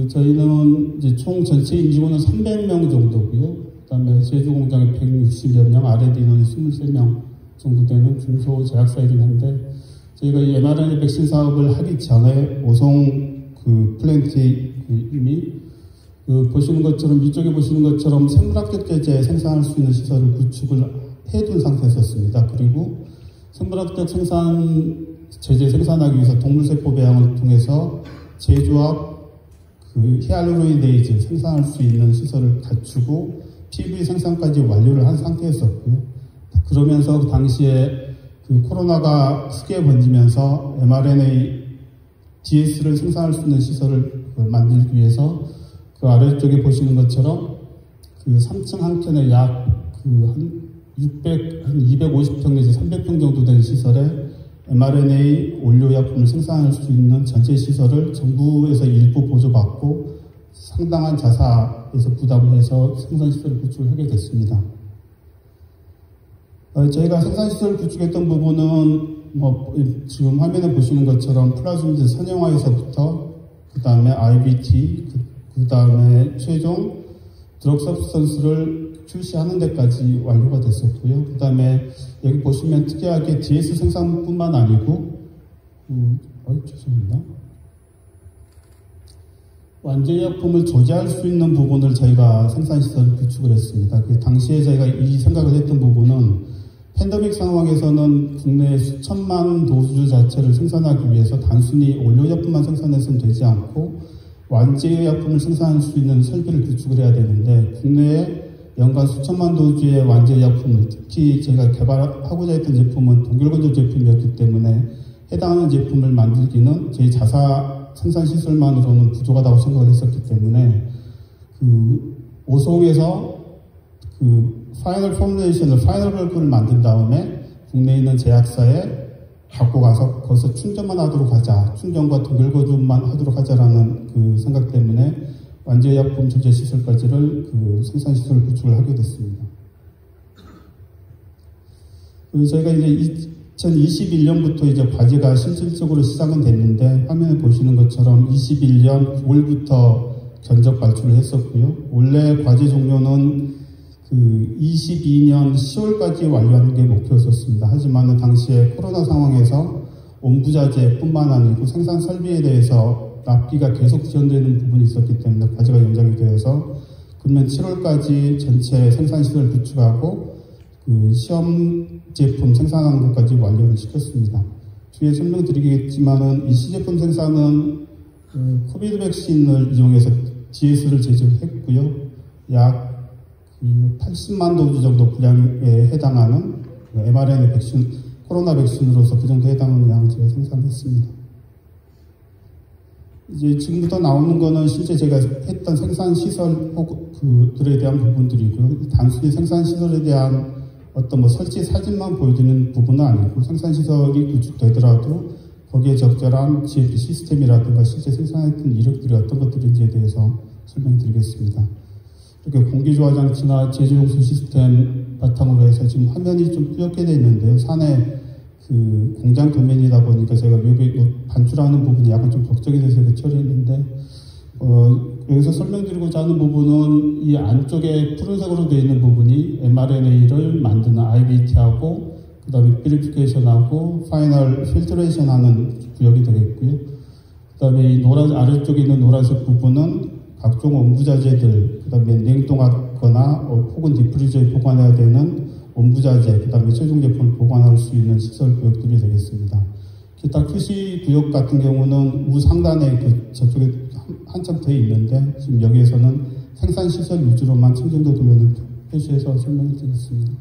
[SPEAKER 9] 저희는 이제 총 전체 임직원은 300명 정도고요. 그 다음에 제주 공장에 160여 명, R&D 인원이 23명 정도 되는 중소 제약사이긴 한데 저희가 이 mRNA 백신 사업을 하기 전에 오송 그 플랜트에 이미 보시는 것처럼 이쪽에 보시는 것처럼 생물학적 제제 생산할 수 있는 시설을 구축을 해둔 상태였었습니다. 그리고 생물학적 제제 생산하기 위해서 동물세포 배양을 통해서 제조합 그 히알루로니데이즈 생산할 수 있는 시설을 갖추고 PV 생산까지 완료를 한 상태였었고요. 그러면서 당시에 그 코로나가 크게 번지면서 mRNA DS를 생산할 수 있는 시설을 만들기 위해서 그 아래쪽에 보시는 것처럼 그 3층 한 켠에 약 한 250평 내지 300평 정도 된 시설에 mRNA 원료약품을 생산할 수 있는 전체 시설을 정부에서 일부 보조받고 상당한 자사에서 부담을 해서 생산시설을 구축을 하게 됐습니다. 저희가 생산시설을 구축했던 부분은 지금 화면에 보시는 것처럼 플라즈미드 선형화에서부터 그 다음에 IBT, 그 다음에 최종 드럭 서브스턴스를 출시하는 데까지 완료가 됐었고요. 그 다음에 여기 보시면 특이하게 DS 생산뿐만 아니고 죄송합니다. 완제의약품을 조제할 수 있는 부분을 저희가 생산시설을 구축을 했습니다. 그 당시에 저희가 이 생각을 했던 부분은 팬데믹 상황에서는 국내 수천만 도수 자체를 생산하기 위해서 단순히 원료약품만 생산해서는 되지 않고 완제의약품을 생산할 수 있는 설비를 구축을 해야 되는데 국내에 연간 수천만 도주의 완제의약품을 특히 제가 개발하고자 했던 제품은 동결건조 제품이었기 때문에 해당하는 제품을 만들기는 제 자사 생산시설만으로는 부족하다고 생각을 했었기 때문에 그 오송에서 그 파이널 포뮬레이션을 파이널 벌크를 만든 다음에 국내에 있는 제약사에 갖고 가서 거기서 충전만 하도록 하자, 충전과 동결거주만 하도록 하자라는 그 생각 때문에 완제의약품 조제 시설까지를 그 생산시설을 구축을 하게 됐습니다. 저희가 이제 2021년부터 이제 과제가 실질적으로 시작은 됐는데 화면에 보시는 것처럼 21년 9월부터 견적 발주를 했었고요. 원래 과제 종료는 그 22년 10월까지 완료하는 게 목표였었습니다. 하지만 당시에 코로나 상황에서 온부자재뿐만 아니고 생산 설비에 대해서 납기가 계속 지연되는 부분이 있었기 때문에 과제가 연장이 되어서 그러면 7월까지 전체 생산시설 구축하고 그 시험 제품 생산하는 것까지 완료를 시켰습니다. 뒤에 설명드리겠지만은 이 시제품 생산은 코비드 백신을 이용해서 GS를 제조했고요. 약 80만 도즈 정도 분량에 해당하는 mRNA 백신, 코로나 백신으로서 그 정도 해당하는 양을 제가 생산했습니다. 이제 지금부터 나오는 거는 실제 제가 했던 생산 시설 그들에 대한 부분들이고요. 단순히 생산 시설에 대한 어떤 설치 사진만 보여드리는 부분은 아니고 생산 시설이 구축되더라도 거기에 적절한 GMP 시스템이라든가 실제 생산했던 이력들이 어떤 것들인지에 대해서 설명드리겠습니다. 이렇게 공기조화 장치나 제조용수 시스템 바탕으로 해서 지금 화면이 좀 뿌옇게 되어 있는데요. 산에 그 공장 도면이다 보니까 제가 외부에 반출하는 부분이 약간 좀 걱정이 돼서 처리했는데, 여기서 설명드리고자 하는 부분은 이 안쪽에 푸른색으로 되어 있는 부분이 mRNA를 만드는 IVT하고 그 다음에 퓨리피케이션하고 파이널 필트레이션 하는 구역이 되겠고요. 그 다음에 이 아래쪽에 있는 노란색 부분은 각종 온부자재들, 그 다음에 냉동하거나 혹은 디프리저에 보관해야 되는 온부자재, 그 다음에 최종 제품을 보관할 수 있는 시설 구역들이 되겠습니다. 기타 QC 구역 같은 경우는 우상단에 저쪽에 한참 되어 있는데, 지금 여기에서는 생산시설 위주로만 청정도 도면을 표시해서 설명을 드리겠습니다.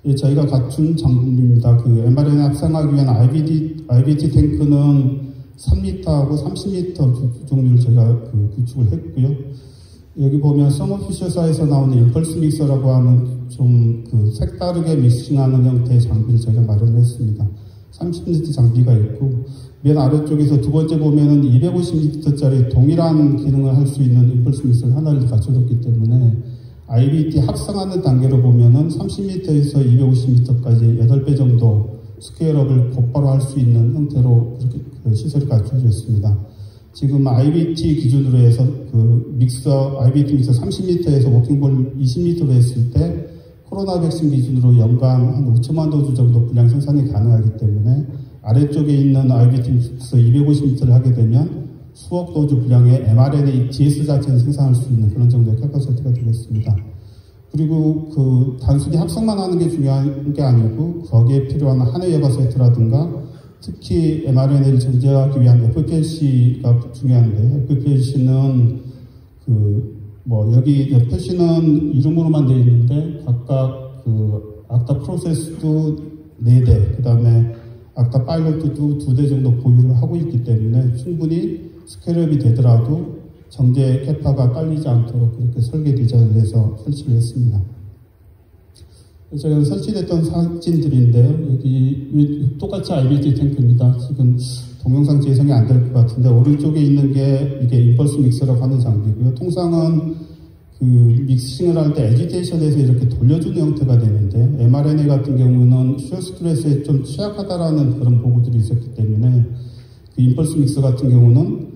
[SPEAKER 9] 예, 저희가 갖춘 장비입니다. 그 mRNA 합성하기 위한 IVT 탱크는 3L하고 30L 종류를 제가 구축을 했고요. 여기 보면 서머피셔사에서 나오는 임펄스 믹서라고 하는 좀 색다르게 믹싱하는 형태의 장비를 제가 마련했습니다. 30L 장비가 있고, 맨 아래쪽에서 두 번째 보면은 250L짜리 동일한 기능을 할 수 있는 임펄스 믹서를 하나를 갖춰줬기 때문에 IVT 합성하는 단계로 보면은 30L에서 250L까지 8배 정도 스케일업을 곧바로 할 수 있는 형태로 그렇게 시설이 갖춰져 있습니다. 지금 IVT 기준으로 해서 IVT 믹서 30L에서 워킹볼 20L로 했을 때 코로나 백신 기준으로 연간 한 5천만 도즈 정도 분량 생산이 가능하기 때문에 아래쪽에 있는 IVT 믹서 250L를 하게 되면 수억 도즈 분량의 mRNA GS 자체를 생산할 수 있는 그런 정도의 캐파시티가 되겠습니다. 그리고 단순히 합성만 하는 게 중요한 게 아니고 거기에 필요한 한해 여과 세트라든가 특히 mRNA를 정제하기 위한 FPLC가 중요한데, FPLC는 여기 표시는 이름으로만 되어 있는데 각각 악타 프로세스도 4대, 그 다음에 악타 파일럿도 2대 정도 보유를 하고 있기 때문에 충분히 스케일업이 되더라도 정제 캐파가 깔리지 않도록 그렇게 설계 디자인을 해서 설치를 했습니다. 제가 설치됐던 사진들인데요. 여기 똑같이 IVT 탱크입니다. 지금 동영상 재생이 안 될 것 같은데 오른쪽에 있는 게 이게 임펄스 믹서라고 하는 장비고요. 통상은 믹싱을 할 때 애지테이션에서 이렇게 돌려주는 형태가 되는데 mRNA 같은 경우는 슈어 스트레스에 좀 취약하다라는 그런 보고들이 있었기 때문에 임펄스 믹서 같은 경우는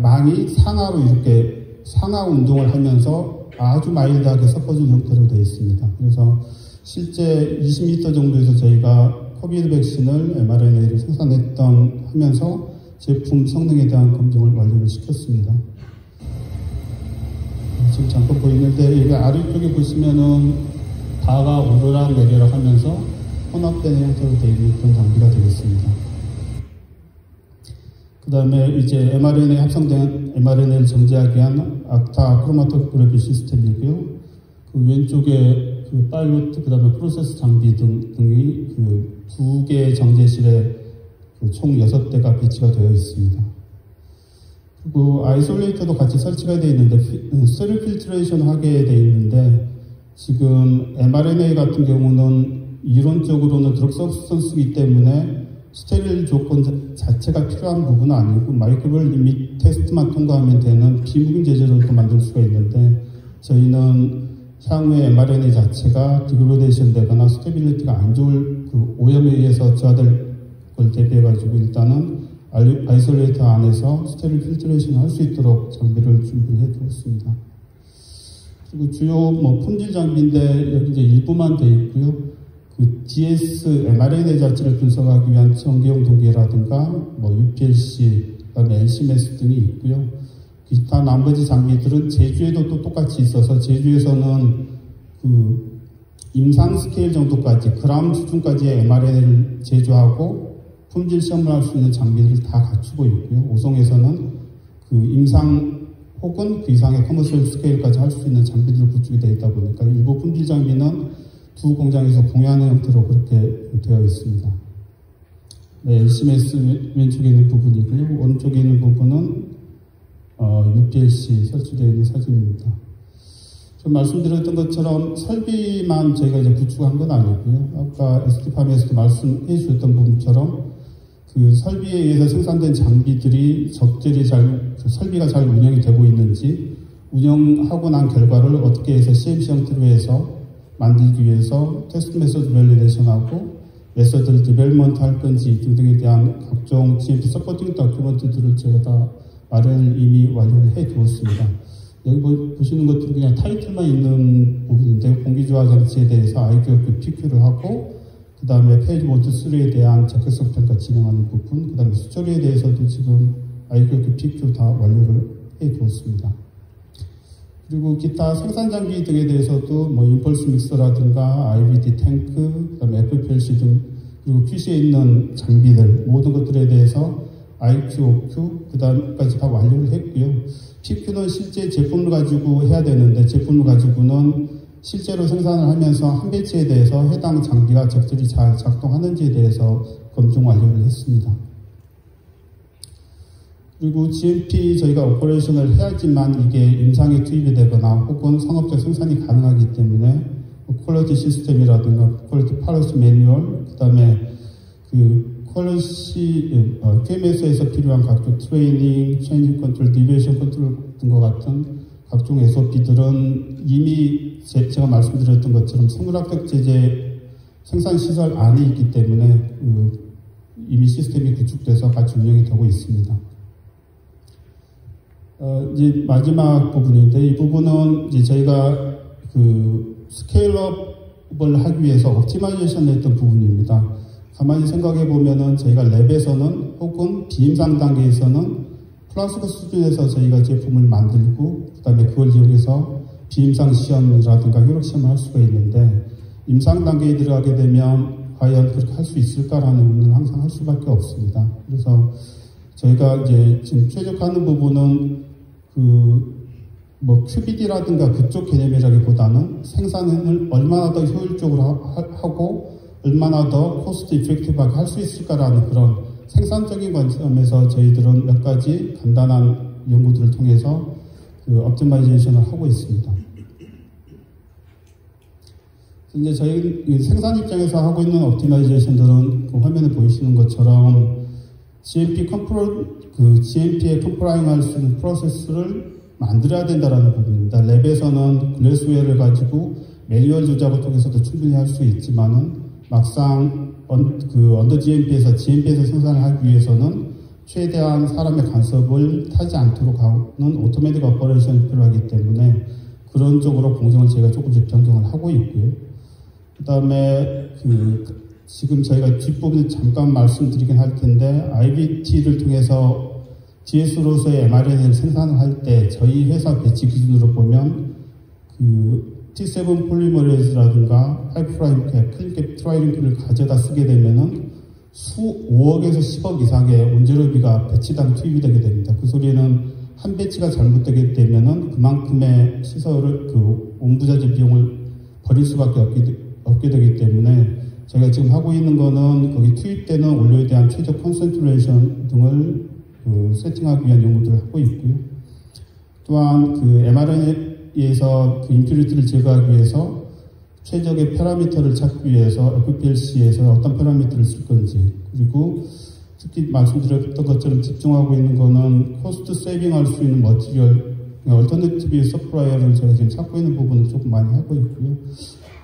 [SPEAKER 9] 망이 상하로 이렇게 상하 운동을 하면서 아주 마일드하게 섞어준 형태로 되어 있습니다. 그래서 실제 20m 정도에서 저희가 코비드 백신을 mRNA를 하면서 제품 성능에 대한 검증을 완료를 시켰습니다. 지금 잠깐 보이는데 여기 아래쪽에 보시면은 바가 오르락 내리락 하면서 혼합되는 형태로 되어 있는 그런 장비가 되겠습니다. 그 다음에 이제 mRNA 합성된 mRNA를 정제하기 위한 악타 크로마토그래피 시스템이고요. 왼쪽에 파일럿, 그 다음에 프로세스 장비 등이 2개의 정제실에 총 6대가 배치가 되어 있습니다. 그리고 아이솔레이터도 같이 설치가 되어 있는데 스테릴 필트레이션 하게 되어 있는데 지금 mRNA 같은 경우는 이론적으로는 드럭 서브스턴스이기 때문에 스테릴 조건 자체가 필요한 부분은 아니고 마이크로벨 리밋 테스트만 통과하면 되는 비무균 제재로도 만들 수가 있는데 저희는 향후에 mRNA 자체가 디그로데이션 되거나 스테빌리티가 안 좋을 오염에 의해서 저하될 걸 대비해가지고 일단은 아이솔레이터 안에서 스테릴 필트레이션을 할 수 있도록 장비를 준비를 해두었습니다. 그리고 주요 품질 장비인데 여기 이제 일부만 되어 있고요. DS mRNA 자체를 분석하기 위한 전기용 동기라든가 UPLC, 그다음에 NCMS 등이 있고요. 기타 나머지 장비들은 제주에도 또 똑같이 있어서 제주에서는 임상 스케일 정도까지 그람 수준까지의 mRNA를 제조하고 품질 시험을 할 수 있는 장비들을 다 갖추고 있고요. 오송에서는 그 임상 혹은 그 이상의 커머셜 스케일까지 할 수 있는 장비들을 구축이 되어 있다 보니까 일부 품질 장비는 두 공장에서 공유하는 형태로 그렇게 되어 있습니다. 네, LCMS 왼쪽에 있는 부분이고요. 오른쪽에 있는 부분은 UPLC 설치되어 있는 사진입니다. 좀 말씀드렸던 것처럼 설비만 저희가 이제 구축한 건 아니고요. 아까 ST팜에서도 말씀해 주셨던 부분처럼 그 설비에 의해서 생산된 장비들이 적절히 설비가 잘 운영이 되고 있는지, 운영하고 난 결과를 어떻게 해서 CMC 형태로 해서 만들기 위해서 테스트 메소드 밸리데이션하고 메소드를 디벨롭먼트 할 건지 등등에 대한 각종 GMP 서포팅 다큐먼트들을 제가 다 마련을 이미 완료를 해 두었습니다. 여기 보시는 것들은 그냥 타이틀만 있는 부분인데, 공기조화 장치에 대해서 IQOQ PQ를 하고, 그 다음에 페이지 모드 3에 대한 적격성 평가 진행하는 부분, 그 다음에 수처리에 대해서도 지금 IQOQ PQ 다 완료를 해 두었습니다. 그리고 기타 생산 장비 등에 대해서도 뭐 임펄스 믹서라든가 IVD 탱크, 그 다음에 FPLC 등, 그리고 QC에 있는 장비들 모든 것들에 대해서 IQOQ 그 다음까지 다 완료를 했고요. PQ는 실제 제품을 가지고 해야 되는데, 제품을 가지고는 실제로 생산을 하면서 한 배치에 대해서 해당 장비가 적절히 잘 작동하는지에 대해서 검증 완료를 했습니다. 그리고 GMP 저희가 오퍼레이션을 해야지만 이게 임상에 투입이 되거나 혹은 상업적 생산이 가능하기 때문에 퀄리티 시스템이라든가 퀄리티 팔러시 매뉴얼, 그 다음에 그 퀄리티 QMS에서 필요한 각종 트레이닝 컨트롤, 디베이션 컨트롤 등과 같은 각종 SOP들은 이미 제가 말씀드렸던 것처럼 생물학적 제재 생산시설 안에 있기 때문에 이미 시스템이 구축돼서 같이 운영이 되고 있습니다. 이제 마지막 부분인데, 이 부분은 이제 저희가 그 스케일업을 하기 위해서 옵티마이제이션을 했던 부분입니다. 가만히 생각해 보면은 저희가 랩에서는 혹은 비임상 단계에서는 플라스틱 수준에서 저희가 제품을 만들고 그 다음에 그걸 이용해서 비임상 시험이라든가 효력 시험을 할 수가 있는데, 임상 단계에 들어가게 되면 과연 그렇게 할 수 있을까라는 의문을 항상 할 수밖에 없습니다. 그래서 저희가 이제 지금 최적화하는 부분은 뭐 QBD라든가 그쪽 개념이라기보다는 생산을 얼마나 더 효율적으로 하고 얼마나 더 코스트 이펙티브하게 할 수 있을까라는 그런 생산적인 관점에서 저희들은 몇 가지 간단한 연구들을 통해서 그 옵티마이제이션을 하고 있습니다. 이제 저희 생산 입장에서 하고 있는 옵티마이제이션들은 그 화면에 보이시는 것처럼 GMP에 컴플라잉할 수 있는 프로세스를 만들어야 된다는 부분입니다. 랩에서는 글래스웨어를 가지고 매뉴얼 조작을 통해서도 충분히 할 수 있지만은 막상 언더 GMP에서 생산을 하기 위해서는 최대한 사람의 간섭을 타지 않도록 하는 오토매틱 오퍼레이션이 필요하기 때문에 그런 쪽으로 공정을 저희가 조금씩 변경을 하고 있고요. 그 다음에 지금 저희가 뒷부분에 잠깐 말씀드리긴 할 텐데, IVT를 통해서 GS로서의 mRNA를 생산을 할 때 저희 회사 배치 기준으로 보면 T7 폴리머레이즈라든가 5' 클린캡 트라이링크를 가져다 쓰게 되면은 수 5억에서 10억 이상의 원재료비가 배치당 투입이 되게 됩니다. 그 소리는 한 배치가 잘못되게 되면은 그만큼의 시설을 온부자재 비용을 버릴 수밖에 없게 되기 때문에 저희가 지금 하고 있는 거는 거기 투입되는 원료에 대한 최적 컨센트레이션 등을 세팅하기 위한 연구들을 하고 있고요. 또한 mRNA에서 임퓨리티를 제거하기 위해서 최적의 파라미터를 찾기 위해서 FPLC에서 어떤 파라미터를 쓸 건지, 그리고 특히 말씀드렸던 것처럼 집중하고 있는 거는 코스트 세이빙 할 수 있는 머티리얼, 얼터너티브 서플라이어를 제가 지금 찾고 있는 부분을 조금 많이 하고 있고요.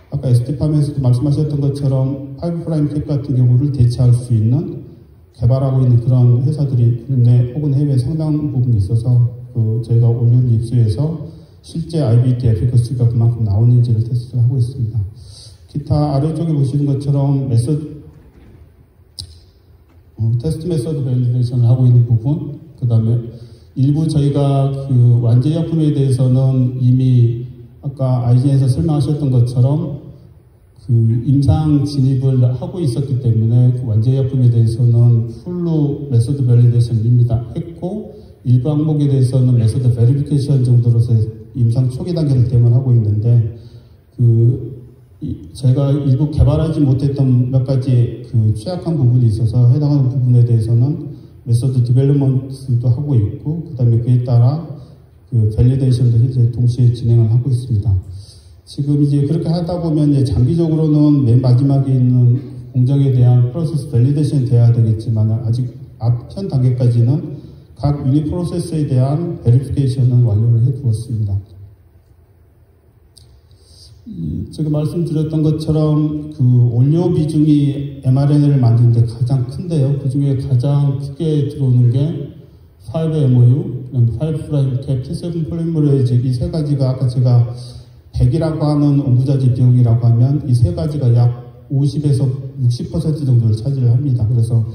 [SPEAKER 9] 아까 ST팜에서도 말씀하셨던 것처럼 5' 캡 같은 경우를 대체할 수 있는 개발하고 있는 그런 회사들이 국내 혹은 해외에 상당 부분이 있어서 저희가 올류를 입수해서 실제 IVT 에피커시가 그만큼 나오는지를 테스트를 하고 있습니다. 기타 아래쪽에 보시는 것처럼 테스트 메소드 밸리데이션을 하고 있는 부분, 그 다음에 일부 저희가 완제약품에 대해서는 이미 아까 IGN에서 설명하셨던 것처럼 그 임상 진입을 하고 있었기 때문에 그 완제약품에 대해서는 풀로 메소드 밸리데이션 이미 다 했고 일부 항목에 대해서는 메소드 베리피케이션 정도로서 임상 초기 단계를 대응하고 있는데 제가 일부 개발하지 못했던 몇 가지 그 취약한 부분이 있어서 해당하는 부분에 대해서는 메소드 디벨롭먼트도 하고 있고 그다음에 그에 따라 그 밸리데이션도 이제 동시에 진행을 하고 있습니다. 지금 이제 그렇게 하다 보면 이제 장기적으로는 맨 마지막에 있는 공정에 대한 프로세스 밸리데이션이 돼야 되겠지만 아직 현 단계까지는 각 유닛 프로세스에 대한 베리피케이션은 완료를 해 두었습니다. 제가 말씀드렸던 것처럼 그 원료 비중이 mRNA를 만드는데 가장 큰데요. 그 중에 가장 크게 들어오는 게 5MOU, 5'캡, T7 폴리머레이즈 이 세 가지가 아까 제가 100이라고 하는 온부자재 비용이라고 하면 이 세 가지가 약 50에서 60% 정도를 차지를 합니다. 그래서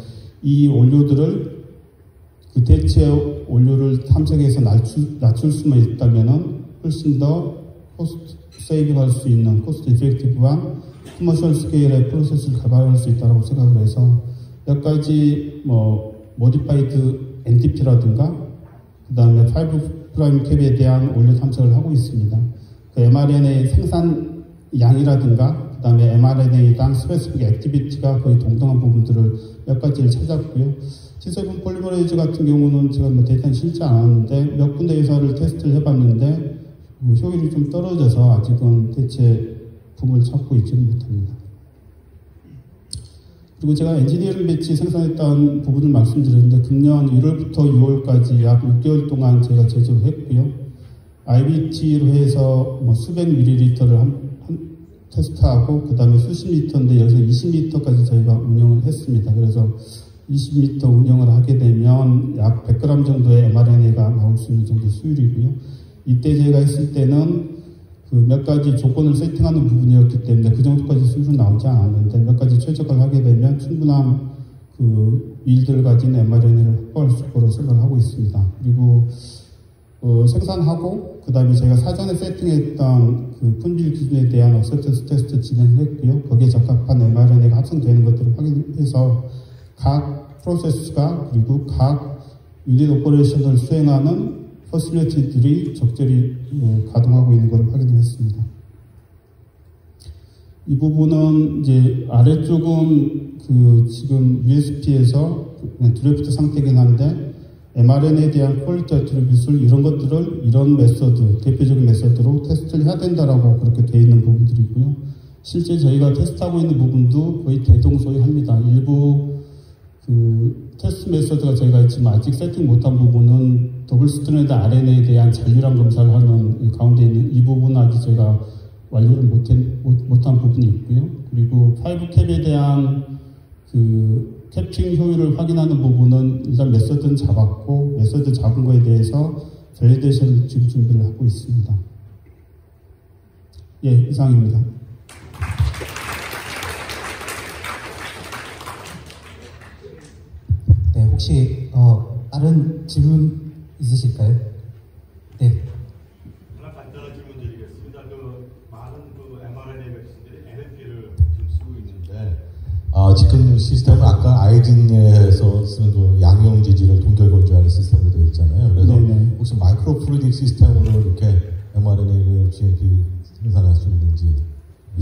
[SPEAKER 9] 이 원료들을 그 대체 원료를 탐색해서 낮출 수만 있다면은 훨씬 더 코스트 세이빙할 수 있는 코스트 이펙티브한 커머셜 스케일의 프로세스를 개발할 수 있다고 생각을 해서 몇 가지 모디파이드 NTP라든가 그 다음에 5'캡에 대한 원료 탐색을 하고 있습니다. 그 mRNA 생산 양이라든가 그 다음에 mRNA당 스페시픽 액티비티가 거의 동등한 부분들을 몇 가지를 찾았고요. T7 폴리머레이즈 같은 경우는 제가 데이터는 실지 않았는데 몇 군데 회사를 테스트를 해봤는데 효율이 좀 떨어져서 아직은 대체 품을 찾고 있지는 못합니다. 그리고 제가 엔지니어링 배치 생산했다는 부분을 말씀드렸는데 금년 1월부터 6월까지 약 6개월 동안 제가 제조를 했고요. IBT로 해서 수백 밀리리터를 테스트하고 그 다음에 수십 리터인데 여기서 20리터까지 저희가 운영을 했습니다. 그래서 20리터 운영을 하게 되면 약 100g 정도의 mRNA가 나올 수 있는 정도 수율이고요. 이때 저희가 했을 때는 그 몇 가지 조건을 세팅하는 부분이었기 때문에 그 정도까지 수율은 나오지 않았는데 몇 가지 최적화를 하게 되면 충분한 그 일들을 가진 mRNA를 확보할 수 있도록 생각을 하고 있습니다. 그리고 생산하고 그 다음에 제가 사전에 세팅했던 그 품질 기준에 대한 어셉턴스 테스트 진행을 했고요. 거기에 적합한 mRNA가 합성되는 것들을 확인해서 각 프로세스가 그리고 각 유닛 오퍼레이션을 수행하는 퍼실리티들이 적절히 가동하고 있는 것을 확인했습니다. 이 부분은 이제 아래쪽은 그 지금 USP에서 드래프트 상태이긴 한데 mRNA에 대한 퀄리티 애트리뷰트 이런 것들을 이런 메서드, 대표적인 메서드로 테스트를 해야 된다라고 그렇게 되어 있는 부분들이고요. 실제 저희가 테스트하고 있는 부분도 거의 대동소이합니다. 일부 그 테스트 메서드가 저희가 지금 아직 세팅 못한 부분은 더블 스트랜드 RNA에 대한 잔류량 검사를 하는 가운데 있는 이 부분은 아직 저희가 완료를 못한 부분이 있고요. 그리고 5캡에 대한 그 캡처 효율을 확인하는 부분은 일단 메서드는 잡았고 메서드 잡은 거에 대해서 밸리데이션을 지금 준비를 하고 있습니다. 예, 이상입니다.
[SPEAKER 2] 네, 혹시 다른 질문 있으실까요? 네.
[SPEAKER 5] 하나 간단한 질문 드리겠습니다. 많은 mRNA 백신들이 NMP를 지금 쓰고 있는데 지금 시스템은 아까 아이딘에서 쓰는 그 양용 지질을 동결 건조하는 시스템으로 되어 있잖아요. 그래서
[SPEAKER 9] 네네.
[SPEAKER 5] 혹시 마이크로 플루이딕 시스템으로 이렇게 mRNA를 GMP 생산할 수 있는지.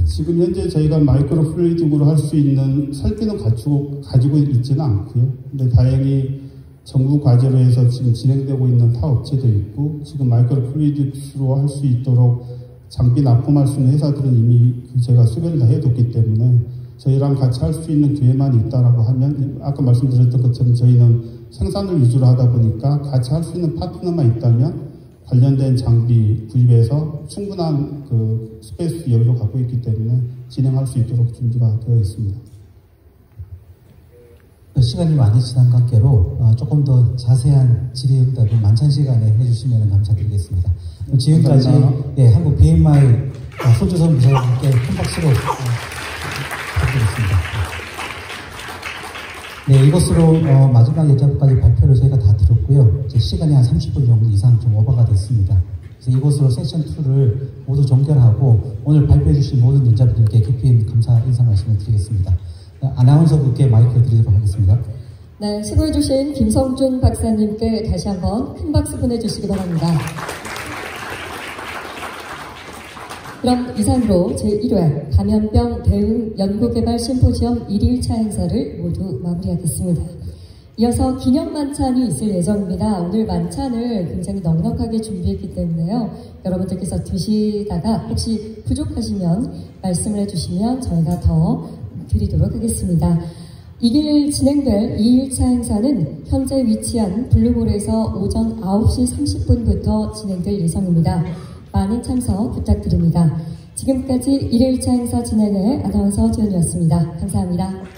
[SPEAKER 9] 지금 현재 저희가 마이크로 플루이딕으로 할 수 있는 설비는 가지고 있지는 않고요. 근데 다행히 정부 과제로 해서 지금 진행되고 있는 타 업체도 있고 지금 마이크로 플루이딕으로 할 수 있도록 장비 납품할 수 있는 회사들은 이미 제가 수배를 다 해뒀기 때문에 저희랑 같이 할 수 있는 기회만 있다라고 하면 아까 말씀드렸던 것처럼 저희는 생산을 위주로 하다 보니까 같이 할 수 있는 파트너만 있다면 관련된 장비 구입해서 충분한 그 스페이스 여유를 갖고 있기 때문에 진행할 수 있도록 준비가 되어 있습니다.
[SPEAKER 2] 시간이 많이 지난 관계로 조금 더 자세한 질의응답을 만찬 시간에 해주시면 감사드리겠습니다. 지금까지 한국 BMI 손주선 부사장님께 큰 박수로 부탁드리겠습니다. 네, 이것으로 마지막 예자부까지 발표를 저희가 다 들었고요. 이제 시간이 한 30분 정도 이상 좀 오버가 됐습니다. 그래서 그래서 이곳으로 세션 2를 모두 종결하고 오늘 발표해 주신 모든 연자분들께 깊이 감사 인사 말씀을 드리겠습니다. 아나운서분께 마이크 드리도록 하겠습니다.
[SPEAKER 1] 네, 수고해 주신 김성준 박사님께 다시 한번 큰 박수 보내주시기 바랍니다. 그럼 이상으로 제1회 감염병 대응 연구개발 심포지엄 1일차 행사를 모두 마무리하겠습니다. 이어서 기념 만찬이 있을 예정입니다. 오늘 만찬을 굉장히 넉넉하게 준비했기 때문에요. 여러분들께서 드시다가 혹시 부족하시면 말씀을 해주시면 저희가 더 드리도록 하겠습니다. 이 길 진행될 2일차 행사는 현재 위치한 블루홀에서 오전 9시 30분부터 진행될 예정입니다. 많은 참석 부탁드립니다. 지금까지 1일차 행사 진행의 아나운서 지연이었습니다. 감사합니다.